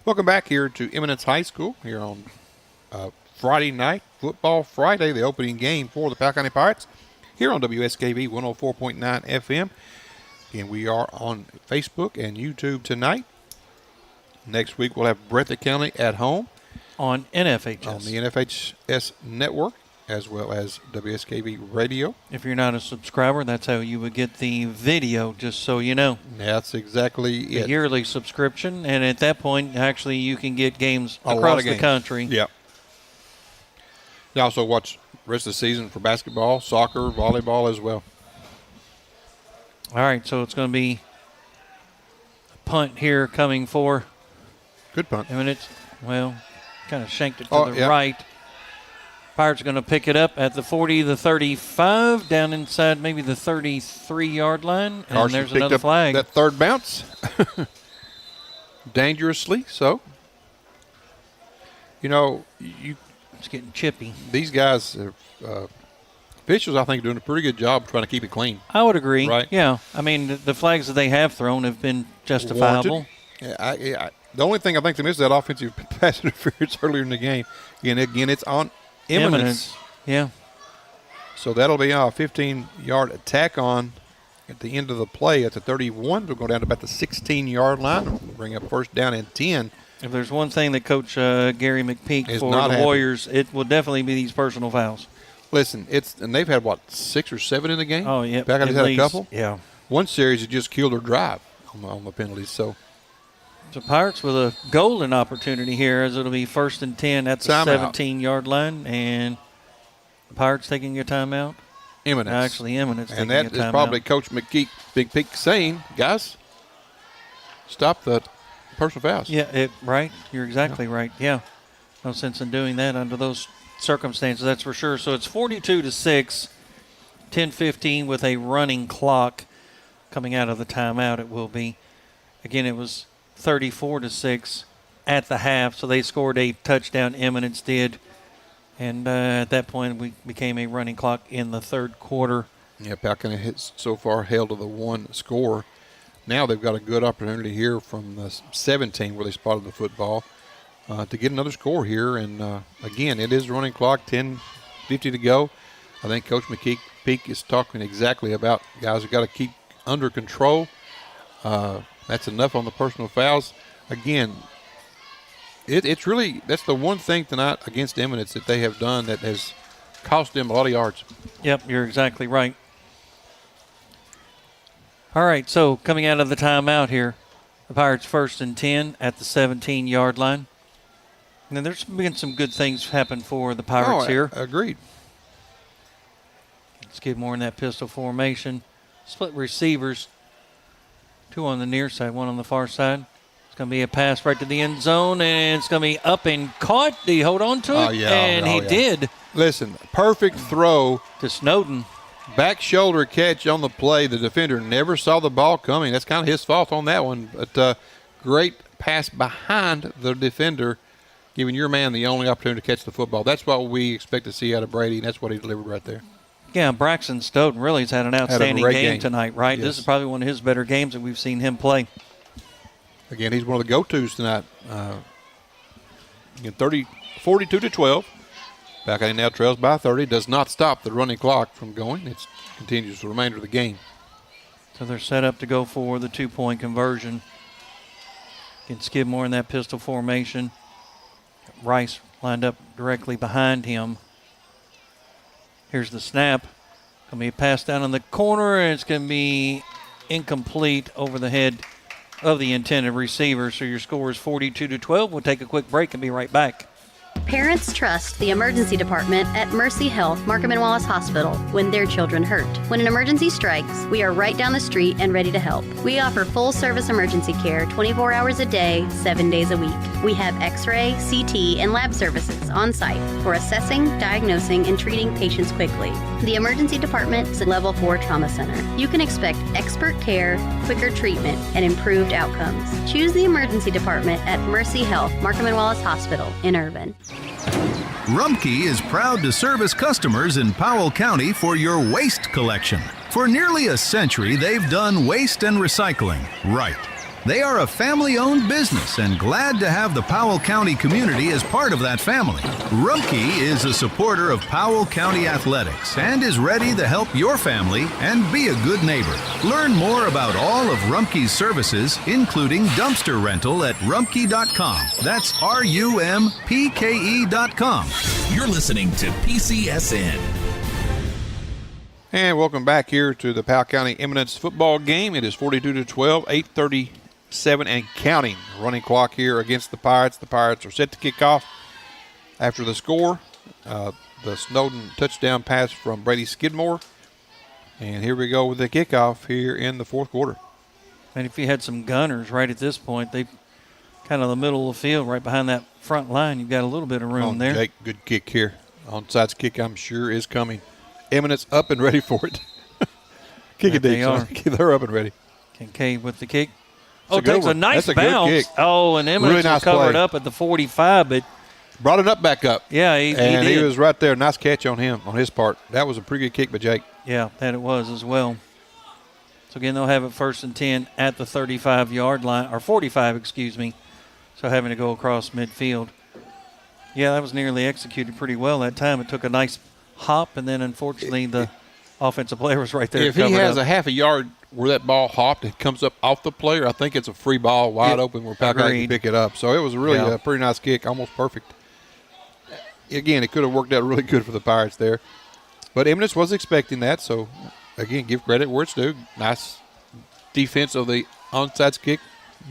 S3: Welcome back here to Eminence High School here on Friday night, Football Friday, the opening game for the Powell County Pirates here on WSKV 104.9 FM. Again, we are on Facebook and YouTube tonight. Next week, we'll have Breathitt County at home.
S2: On NFHS.
S3: On the NFHS network, as well as WSKV radio.
S2: If you're not a subscriber, that's how you would get the video, just so you know.
S3: That's exactly it.
S2: A yearly subscription, and at that point, actually, you can get games across the country.
S3: Yep. You also watch the rest of the season for basketball, soccer, volleyball as well.
S2: All right, so it's going to be a punt here coming for.
S3: Good punt.
S2: Eminence. Well, kind of shanked it to the right. Pirates are going to pick it up at the 40, the 35, down inside maybe the 33-yard line. And
S3: Carson
S2: there's another flag.
S3: That 3rd bounce. Dangerously so. You know,
S2: it's getting chippy.
S3: These guys, officials, I think, are doing a pretty good job trying to keep it clean.
S2: I would agree.
S3: Right?
S2: Yeah. I mean, the flags that they have thrown have been justifiable.
S3: Yeah, the only thing I think they missed is that offensive pass interference earlier in the game. Again, it's on Eminence.
S2: Yeah.
S3: So that'll be a 15-yard attack on at the end of the play at the 31. We'll go down to about the 16-yard line. We'll bring up 1st down and 10.
S2: If there's one thing that Coach Gary McPeak for the Warriors, it will definitely be these personal fouls.
S3: Listen, and they've had, 6 or 7 in the game?
S2: Oh, yeah.
S3: Back had a couple?
S2: Yeah.
S3: One series it just killed their drive on the penalties. So
S2: Pirates with a golden opportunity here, as it'll be 1st and 10 at the 17-yard line, and the Pirates taking your timeout.
S3: Eminence.
S2: Actually, Eminence taking
S3: and that is probably Coach McPeak, Big Peak, saying, guys, stop the personal fouls.
S2: Yeah, right. You're exactly right. Yeah, no sense in doing that under those circumstances. That's for sure. So it's 42-6, 10:15 with a running clock coming out of the timeout. It will be. Again, it was 34-6 at the half, so they scored a touchdown. Eminence did, and at that point, we became a running clock in the 3rd quarter.
S3: Yeah, Powell County has so far held to the 1 score. Now they've got a good opportunity here from the 17 where they spotted the football to get another score here. And again, it is running clock, 10:50 to go. I think Coach McPeak is talking exactly about guys who got to keep under control. That's enough on the personal fouls. Again, it's really, that's the one thing tonight against Eminence that they have done that has cost them a lot of yards.
S2: Yep, you're exactly right. All right, so coming out of the timeout here, the Pirates 1st and 10 at the 17-yard line. Now, there's been some good things happen for the Pirates here.
S3: Agreed.
S2: Skidmore in that pistol formation. Split receivers. 2 on the near side, 1 on the far side. It's going to be a pass right to the end zone, and it's going to be up and caught. Did he hold on to it? He did.
S3: Listen, perfect throw
S2: to Snowden.
S3: Back shoulder catch on the play. The defender never saw the ball coming. That's kind of his fault on that one. But great pass behind the defender, giving your man the only opportunity to catch the football. That's what we expect to see out of Brady, and that's what he delivered right there.
S2: Yeah, Braxton Stoughton really has had an outstanding game tonight, right? Yes. This is probably one of his better games that we've seen him play.
S3: Again, he's one of the go-tos tonight. Again, 42-12. Back County now trails by 30. Does not stop the running clock from going. It continues the remainder of the game.
S2: So they're set up to go for the 2-point conversion. Again, Skidmore in that pistol formation. Rice lined up directly behind him. Here's the snap. Going to be a pass down in the corner, and it's going to be incomplete over the head of the intended receiver. So your score is 42-12. We'll take a quick break and be right back.
S7: Parents trust the emergency department at Mercy Health Markham and Wallace Hospital when their children hurt. When an emergency strikes, we are right down the street and ready to help. We offer full-service emergency care 24 hours a day, 7 days a week. We have X-ray, CT, and lab services on site for assessing, diagnosing, and treating patients quickly. The emergency department is a level 4 trauma center. You can expect expert care, quicker treatment, and improved outcomes. Choose the emergency department at Mercy Health Markham and Wallace Hospital in Irvine.
S8: Rumpke is proud to service customers in Powell County for your waste collection. For nearly a century, they've done waste and recycling right. They are a family-owned business and glad to have the Powell County community as part of that family. Rumpke is a supporter of Powell County athletics and is ready to help your family and be a good neighbor. Learn more about all of Rumpke's services, including dumpster rental at rumpke.com. That's RUMPKE.com.
S14: You're listening to PCSN.
S3: And welcome back here to the Powell County Eminence football game. It is 42-12, 8:37 and counting. Running clock here against the Pirates. The Pirates are set to kick off after the score. The Snowden touchdown pass from Brady Skidmore. And here we go with the kickoff here in the fourth quarter.
S2: And if you had some gunners right at this point, they kind of the middle of the field right behind that front line. You've got a little bit of room there.
S3: Jake, good kick here. Onside kick, I'm sure, is coming. Eminence up and ready for it. Kick it deep. They're up and ready.
S2: Kincaid with the kick. Oh, takes a nice bounce.
S3: Good kick.
S2: Oh, and Eminence
S3: really nice
S2: was covered
S3: play.
S2: up at the 45, but
S3: brought it up back up.
S2: Yeah, he
S3: did.
S2: He
S3: was right there. Nice catch on him, on his part. That was a pretty good kick by Jake.
S2: Yeah, that it was as well. So, again, they'll have it 1st and 10 at the 35-yard line, or 45, excuse me. So, having to go across midfield. Yeah, that was nearly executed pretty well that time. It took a nice hop, and then, unfortunately, the offensive player was right there.
S3: If he has a half a yard where that ball hopped, it comes up off the player, I think it's a free ball wide open where Powell can pick it up. So it was really a pretty nice kick, almost perfect. Again, it could have worked out really good for the Pirates there. But Eminence was expecting that, so, again, give credit where it's due. Nice defense of the onside kick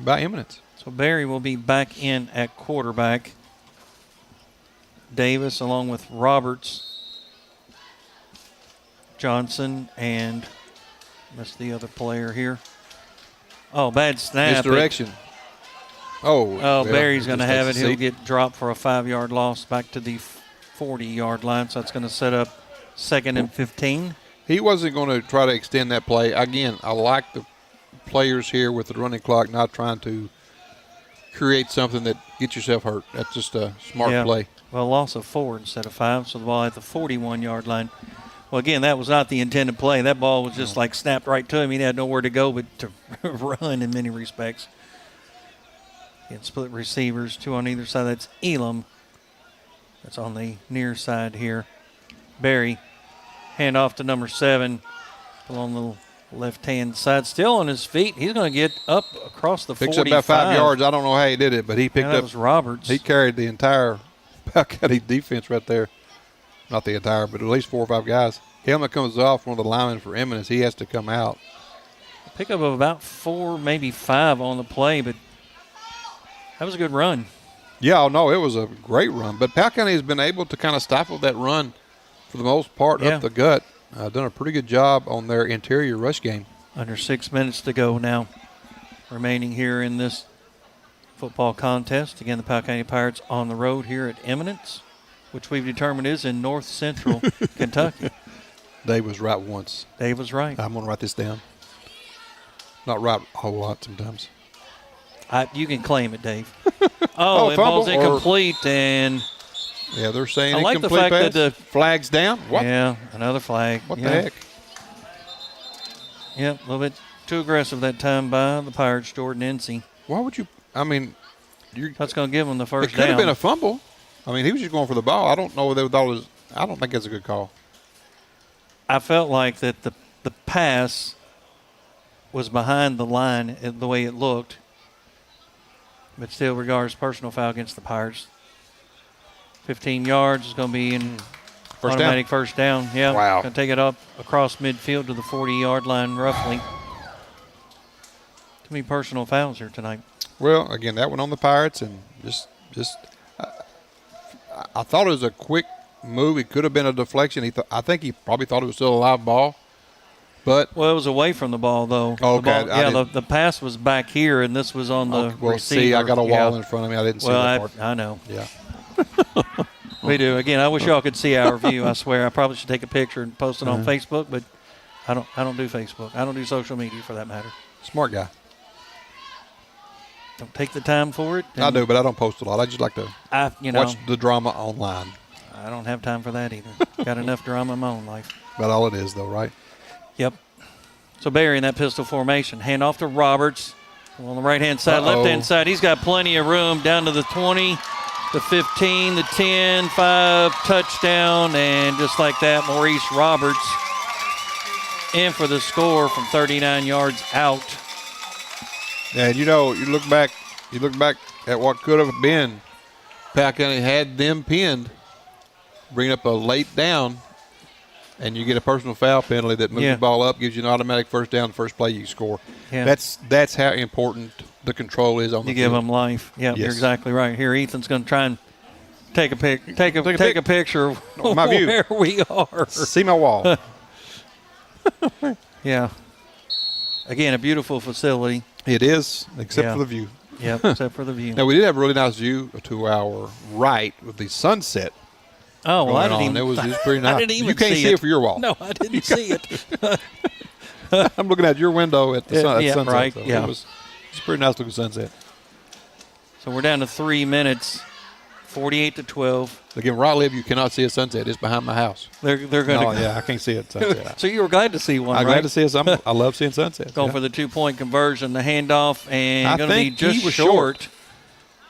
S3: by Eminence.
S2: So Barry will be back in at quarterback. Davis along with Roberts, Johnson, and that's the other player here. Oh, bad snap.
S3: Misdirection.
S2: Barry's going to have it. He'll get dropped for a 5-yard loss back to the 40-yard line, so that's going to set up 2nd and 15.
S3: He wasn't going to try to extend that play. Again, I like the players here with the running clock not trying to create something that gets yourself hurt. That's just a smart play.
S2: Well, loss of 4 instead of 5, so the ball at the 41-yard line. Well, again, that was not the intended play. That ball was just like snapped right to him. He had nowhere to go but to run in many respects. Again, split receivers, 2 on either side. That's Elam. That's on the near side here. Barry Hand off to number 7 along the left-hand side. Still on his feet. He's going to get up across the 45.
S3: Picks up about 5 yards. I don't know how he did it, but he picked
S2: that
S3: up.
S2: Was Roberts.
S3: He carried the entire Powell County defense right there. Not the entire, but at least 4 or 5 guys. Helmet comes off, one of the linemen for Eminence. He has to come out.
S2: Pickup of about 4, maybe 5 on the play, but that was a good run.
S3: Yeah, no, it was a great run. But Powell County has been able to kind of stifle that run for the most part up the gut. Done a pretty good job on their interior rush game.
S2: Under 6 minutes to go now, remaining here in this football contest. Again, the Powell County Pirates on the road here at Eminence, which we've determined is in north central Kentucky.
S3: Dave was right once.
S2: Dave was right.
S3: I'm going to write this down. Not right a whole lot sometimes.
S2: You can claim it, Dave. It ball's incomplete, and
S3: yeah, they're saying
S2: I like the fact
S3: pass.
S2: that the
S3: flag's down. What?
S2: Yeah, another flag.
S3: What the heck?
S2: Yeah, a little bit too aggressive that time by the Pirates, Jordan Incy.
S3: Why would you? I mean,
S2: that's going to give them the first down.
S3: It could have been a fumble. I mean, he was just going for the ball. I don't know whether they thought it was. I don't think that's a good call.
S2: I felt like that the pass was behind the line the way it looked. But still, regards personal foul against the Pirates. 15 yards is going to be in automatic first down. Yeah,
S3: wow.
S2: Going to take it up across midfield to the 40-yard line roughly. Too many personal fouls here tonight.
S3: Well, again, that one on the Pirates, and I thought it was a quick move. It could have been a deflection. I think he probably thought it was still a live ball. But
S2: it was away from the ball, though.
S3: Okay.
S2: The pass was back here, and this was on the receiver.
S3: See, I got a wall in front of me. I didn't see that part.
S2: I know.
S3: Yeah.
S2: We do. Again, I wish y'all could see our view. I swear, I probably should take a picture and post it on Facebook, but I don't do Facebook. I don't do social media for that matter.
S3: Smart guy.
S2: Don't take the time for it.
S3: I do, but I don't post a lot. I just like to watch the drama online.
S2: I don't have time for that either. Got enough drama in my own life.
S3: About all it is, though, right?
S2: Yep. So Barry in that pistol formation. Hand off to Roberts on the right-hand side. Left-hand side, he's got plenty of room down to the 20, the 15, the 10, 5, touchdown. And just like that, Maurice Roberts in for the score from 39 yards out.
S3: And, you look back at what could have been. Powell County had them pinned, bring up a late down, and you get a personal foul penalty that moves the ball up, gives you an automatic first down, the first play you score.
S2: Yeah.
S3: That's how important the control is on the field.
S2: You give them life. Yeah, yes. You're exactly right. Here, Ethan's going to try and take a picture of
S3: my view.
S2: Where we are.
S3: See my wall.
S2: Yeah. Again, a beautiful facility.
S3: It is, except for the view.
S2: Yep, except for the view.
S3: Now, we did have a really nice view to our right with the sunset.
S2: Oh, well, I didn't even.
S3: It was pretty nice.
S2: I didn't even
S3: you can't see it for your wall.
S2: No, I didn't see it.
S3: I'm looking at your window at the sunset.
S2: Right.
S3: So
S2: yeah.
S3: It's a pretty nice looking sunset.
S2: So we're down to 3 minutes, 48-12.
S3: Again, where I live, you cannot see a sunset. It's behind my house.
S2: They're going to.
S3: Oh, yeah, I can't see it. Sunset.
S2: So you were glad to see one,
S3: I'm
S2: right?
S3: glad to see it. I love seeing sunsets.
S2: Going for the 2-point conversion, the handoff, and going to be just
S3: short.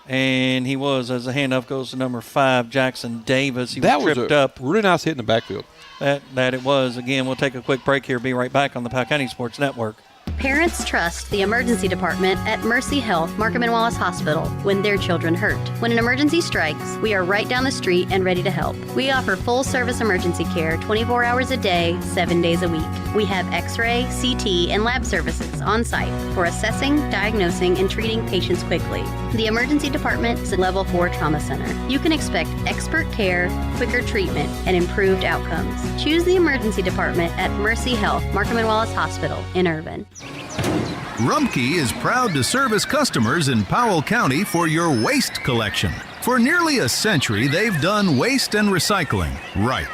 S2: And he was, as the handoff goes to number 5, Jackson Davis. He was tripped up.
S3: Really nice hit in the backfield.
S2: That it was. Again, we'll take a quick break here. Be right back on the Powell County Sports Network.
S7: Parents trust the emergency department at Mercy Health Markham and Wallace Hospital when their children hurt. When an emergency strikes, we are right down the street and ready to help. We offer full-service emergency care 24 hours a day, 7 days a week. We have X-ray, CT, and lab services on site for assessing, diagnosing, and treating patients quickly. The emergency department is a level 4 trauma center. You can expect expert care, quicker treatment, and improved outcomes. Choose the emergency department at Mercy Health Markham and Wallace Hospital in Irvine.
S8: Rumpke is proud to service customers in Powell County for your waste collection. For nearly a century, they've done waste and recycling right.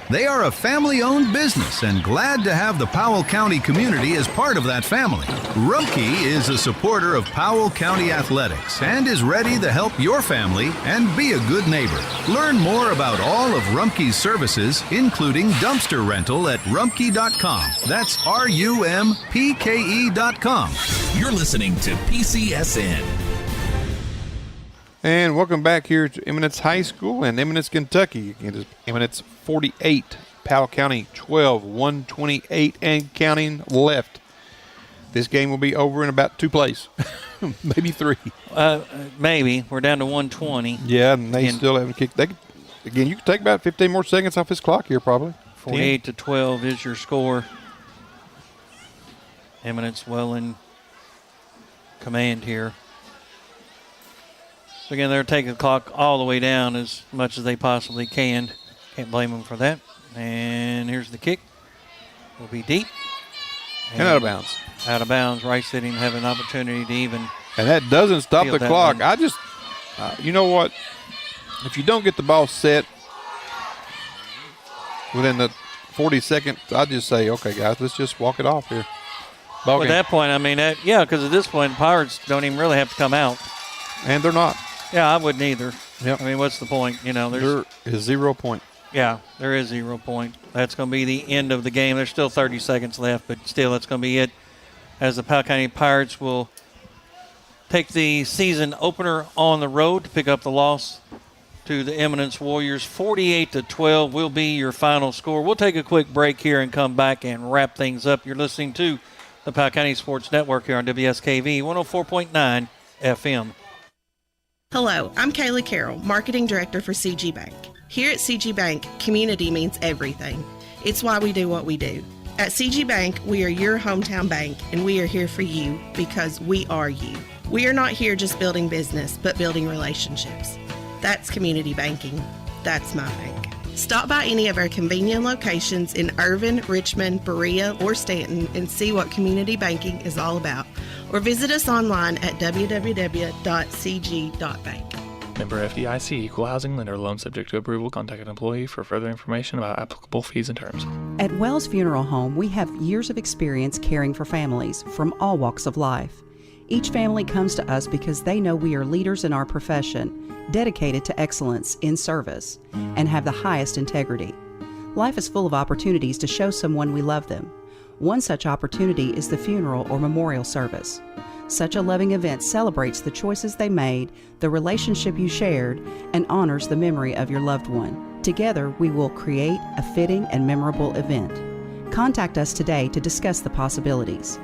S8: They are a family-owned business and glad to have the Powell County community as part of that family. Rumpke is a supporter of Powell County athletics and is ready to help your family and be a good neighbor. Learn more about all of Rumpke's services, including dumpster rental at rumpke.com. That's RUMPKE.com.
S14: You're listening to PCSN.
S3: And welcome back here to Eminence High School in Eminence, Kentucky. It is Eminence 48, Powell County 12, 128 and counting left. This game will be over in about 2 plays, maybe 3.
S2: Maybe. We're down to 120.
S3: Yeah, and they still haven't kicked. Again, you can take about 15 more seconds off this clock here probably.
S2: 48-12 is your score. Eminence well in command here. So again, they're taking the clock all the way down as much as they possibly can. Can't blame them for that. And here's the kick. Will be deep.
S3: And out of bounds.
S2: Out of bounds. Rice didn't even have an opportunity to even.
S3: And that doesn't stop the clock.
S2: One.
S3: I just, you know what? If you don't get the ball set within the 40 seconds, I just say, okay, guys, let's just walk it off here.
S2: At that point, I mean, because at this point, Pirates don't even really have to come out.
S3: And they're not.
S2: Yeah, I wouldn't either.
S3: Yep.
S2: I mean, what's the point?
S3: There is 0 point.
S2: Yeah, there is 0 point. That's going to be the end of the game. There's still 30 seconds left, but still, that's going to be it. As the Powell County Pirates will take the season opener on the road to pick up the loss to the Eminence Warriors. 48-12 will be your final score. We'll take a quick break here and come back and wrap things up. You're listening to the Powell County Sports Network here on WSKV 104.9 FM.
S9: Hello, I'm Kaylee Carroll, Marketing Director for CG Bank. Here at CG Bank, community means everything. It's why we do what we do. At CG Bank, we are your hometown bank, and we are here for you because we are you. We are not here just building business, but building relationships. That's community banking. That's my bank. Stop by any of our convenient locations in Irvin, Richmond, Berea, or Stanton and see what community banking is all about. Or visit us online at www.cg.bank.
S10: Member FDIC, Equal Housing Lender. Loan subject to approval. Contact an employee for further information about applicable fees and terms.
S11: At Wells Funeral Home, we have years of experience caring for families from all walks of life. Each family comes to us because they know we are leaders in our profession, dedicated to excellence in service, and have the highest integrity. Life is full of opportunities to show someone we love them. One such opportunity is the funeral or memorial service. Such a loving event celebrates the choices they made, the relationship you shared, and honors the memory of your loved one. Together, we will create a fitting and memorable event. Contact us today to discuss the possibilities.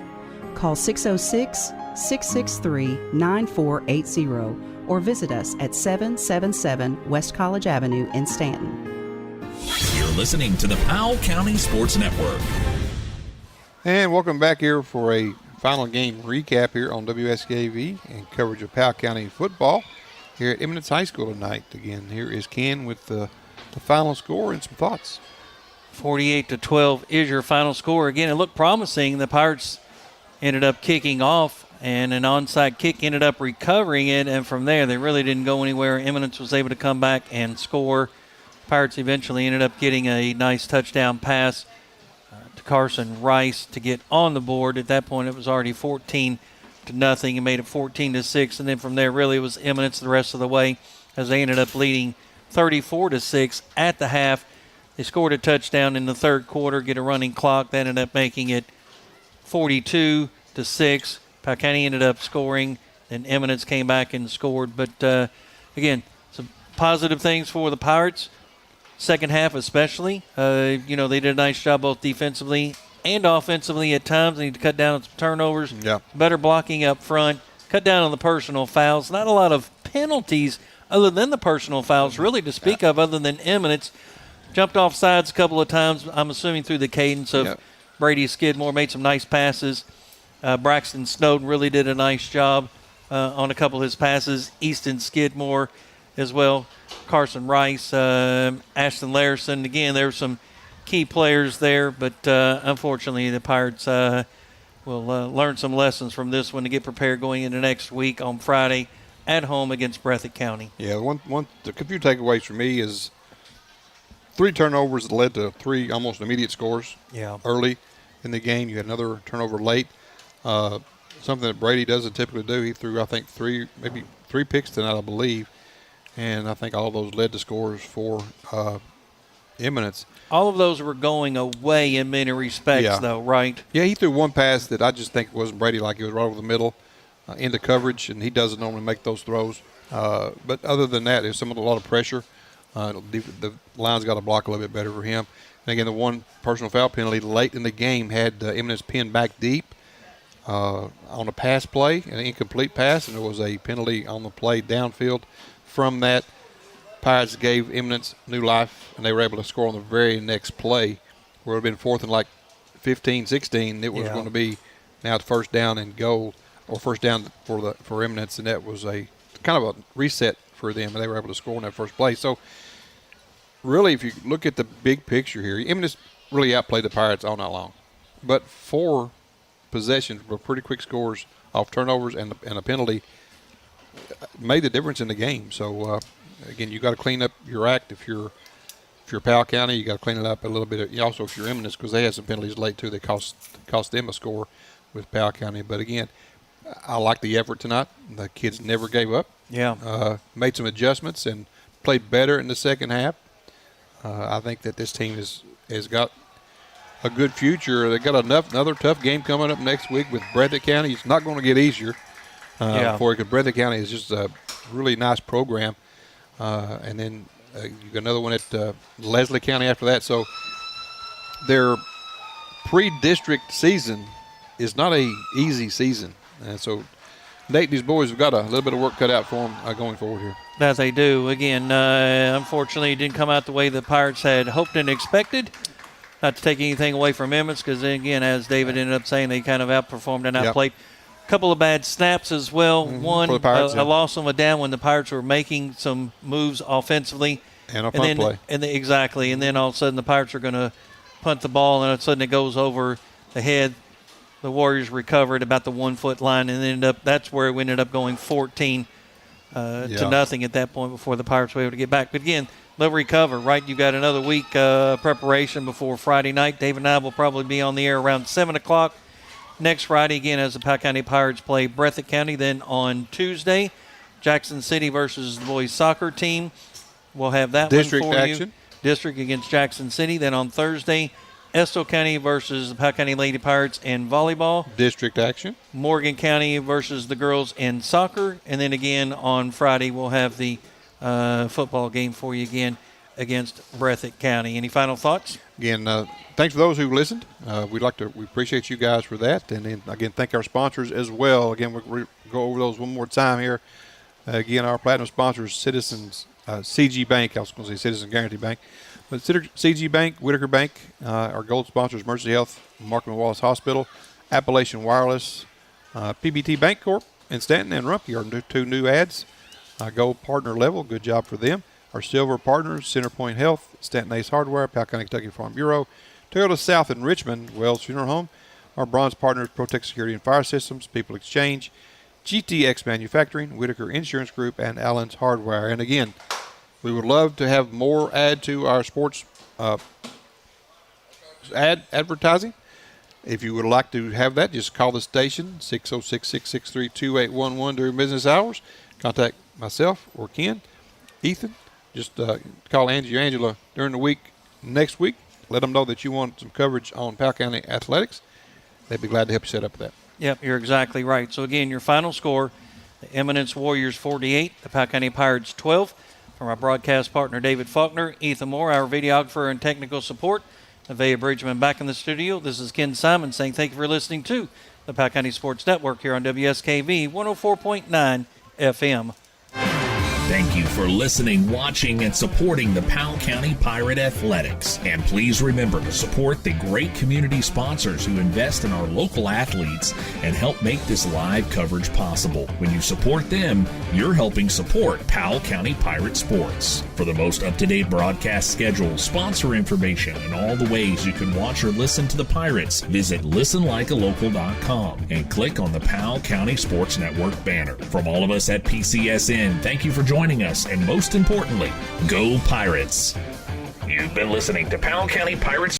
S11: Call 606-663-9480 or visit us at 777 West College Avenue in Stanton.
S14: You're listening to the Powell County Sports Network.
S3: And welcome back here for a final game recap here on WSKV and coverage of Powell County football here at Eminence High School tonight. Again, here is Ken with the final score and some thoughts.
S2: 48-12 is your final score. Again, it looked promising. The Pirates ended up kicking off, and an onside kick ended up recovering it, and from there they really didn't go anywhere. Eminence was able to come back and score. Pirates eventually ended up getting a nice touchdown pass to Carson Rice to get on the board. At that point, it was already 14-0. He made it 14-6, and then from there, really, it was Eminence the rest of the way as they ended up leading 34-6 at the half. They scored a touchdown in the third quarter, get a running clock. That ended up making it 42-6. Powell County ended up scoring, and Eminence came back and scored. But, again, some positive things for the Pirates. Second half especially. They did a nice job both defensively and offensively at times. They need to cut down on some turnovers.
S3: Yeah.
S2: Better blocking up front. Cut down on the personal fouls. Not a lot of penalties other than the personal fouls really to speak of other than Eminence. Jumped off sides a couple of times, I'm assuming through the cadence of Brady Skidmore. Made some nice passes. Braxton Snowden really did a nice job on a couple of his passes. Easton Skidmore as well. Carson Rice, Ashton Larison. Again, there were some key players there, but unfortunately the Pirates will learn some lessons from this one to get prepared going into next week on Friday at home against Breathitt County.
S3: Yeah, the few takeaways for me is 3 turnovers that led to 3 almost immediate scores early in the game. You had another turnover late. Something that Brady doesn't typically do. He threw, I think, 3 picks tonight, I believe. And I think all of those led to scores for Eminence.
S2: All of those were going away in many respects, though, right?
S3: Yeah, he threw one pass that I just think wasn't Brady, like it was right over the middle into coverage, and he doesn't normally make those throws. But other than that, there's a lot of pressure. The line's got to block a little bit better for him. And again, the one personal foul penalty late in the game had Eminence pinned back deep on a pass play, an incomplete pass, and there was a penalty on the play downfield. From that, Pirates gave Eminence new life, and they were able to score on the very next play, where it would have been 4th and like 15, 16. It was going to be now first down and goal, or first down for Eminence, and that was a kind of a reset for them, and they were able to score on that first play. So really, if you look at the big picture here, Eminence really outplayed the Pirates all night long. But 4 possessions were pretty quick scores off turnovers and a penalty made the difference in the game. So, again, you got to clean up your act. If you're Powell County, you got to clean it up a little bit. Also, if you're Eminence, because they had some penalties late too, that cost them a score with Powell County. But again, I like the effort tonight. The kids never gave up.
S2: Yeah.
S3: Made some adjustments and played better in the second half. I think that this team has got a good future. They got another tough game coming up next week with Breathitt County. It's not going to get easier for you, because Breathitt County is just a really nice program. And then you got another one at Leslie County after that. So their pre-district season is not a easy season. And so Nate, these boys have got a little bit of work cut out for them going forward here.
S2: That they do. Again, unfortunately, it didn't come out the way the Pirates had hoped and expected. Not to take anything away from Eminence, because, again, as David ended up saying, they kind of outperformed and outplayed. A couple of bad snaps as well. One, a loss on a down when the Pirates were making some moves offensively.
S3: And a punt play.
S2: Exactly. And then all of a sudden the Pirates are going to punt the ball, and all of a sudden it goes over the head. The Warriors recovered about the 1 foot line, and that's where we ended up going 14 to nothing at that point before the Pirates were able to get back. But again, they'll recover, right? You got another week preparation before Friday night. David and I will probably be on the air around 7 o'clock next Friday, again, as the Powell County Pirates play Breathitt County. Then on Tuesday, Jackson City versus the boys soccer team. We'll have that
S3: District
S2: one for
S3: action.
S2: you. District against Jackson City. Then on Thursday, Estill County versus the Powell County Lady Pirates in volleyball.
S3: District action.
S2: Morgan County versus the girls in soccer. And then again on Friday, we'll have the football game for you again against Breathitt County. Any final thoughts?
S3: Again, thanks for those who listened. We appreciate you guys for that. And then, again, thank our sponsors as well. Again, we'll go over those one more time here. Again, our platinum sponsors, Citizens, CG Bank. I was going to say Citizen Guarantee Bank. But CG Bank, Whitaker Bank, our gold sponsors, Mercy Health, Markham Wallace Hospital, Appalachian Wireless, PBT Bank Corp. in Stanton and Rumpke are 2 new ads. Gold partner level, good job for them. Our silver partners, Centerpoint Health, Stanton Ace Hardware, Powell County, Kentucky Farm Bureau, Toyota South in Richmond, Wells Funeral Home. Our bronze partners, Protect Security and Fire Systems, People Exchange, GTX Manufacturing, Whitaker Insurance Group, and Allen's Hardware. And again, we would love to have more add to our sports advertising. If you would like to have that, just call the station, 606-663-2811 during business hours. Contact myself or Ken, Ethan. Just call Angie or Angela during the week next week. Let them know that you want some coverage on Powell County athletics. They'd be glad to help you set up that.
S2: Yep, you're exactly right. So, again, your final score, the Eminence Warriors 48, the Powell County Pirates 12. From our broadcast partner, David Faulkner, Ethan Moore, our videographer and technical support, Nevaeh Bridgeman back in the studio. This is Ken Simon saying thank you for listening to the Powell County Sports Network here on WSKV 104.9 FM.
S1: Thank you for listening, watching, and supporting the Powell County Pirate Athletics. And please remember to support the great community sponsors who invest in our local athletes and help make this live coverage possible. When you support them, you're helping support Powell County Pirate Sports. For the most up-to-date broadcast schedule, sponsor information, and all the ways you can watch or listen to the Pirates, visit listenlikealocal.com and click on the Powell County Sports Network banner. From all of us at PCSN, thank you for joining us, and most importantly, go Pirates. You've been listening to Powell County Pirates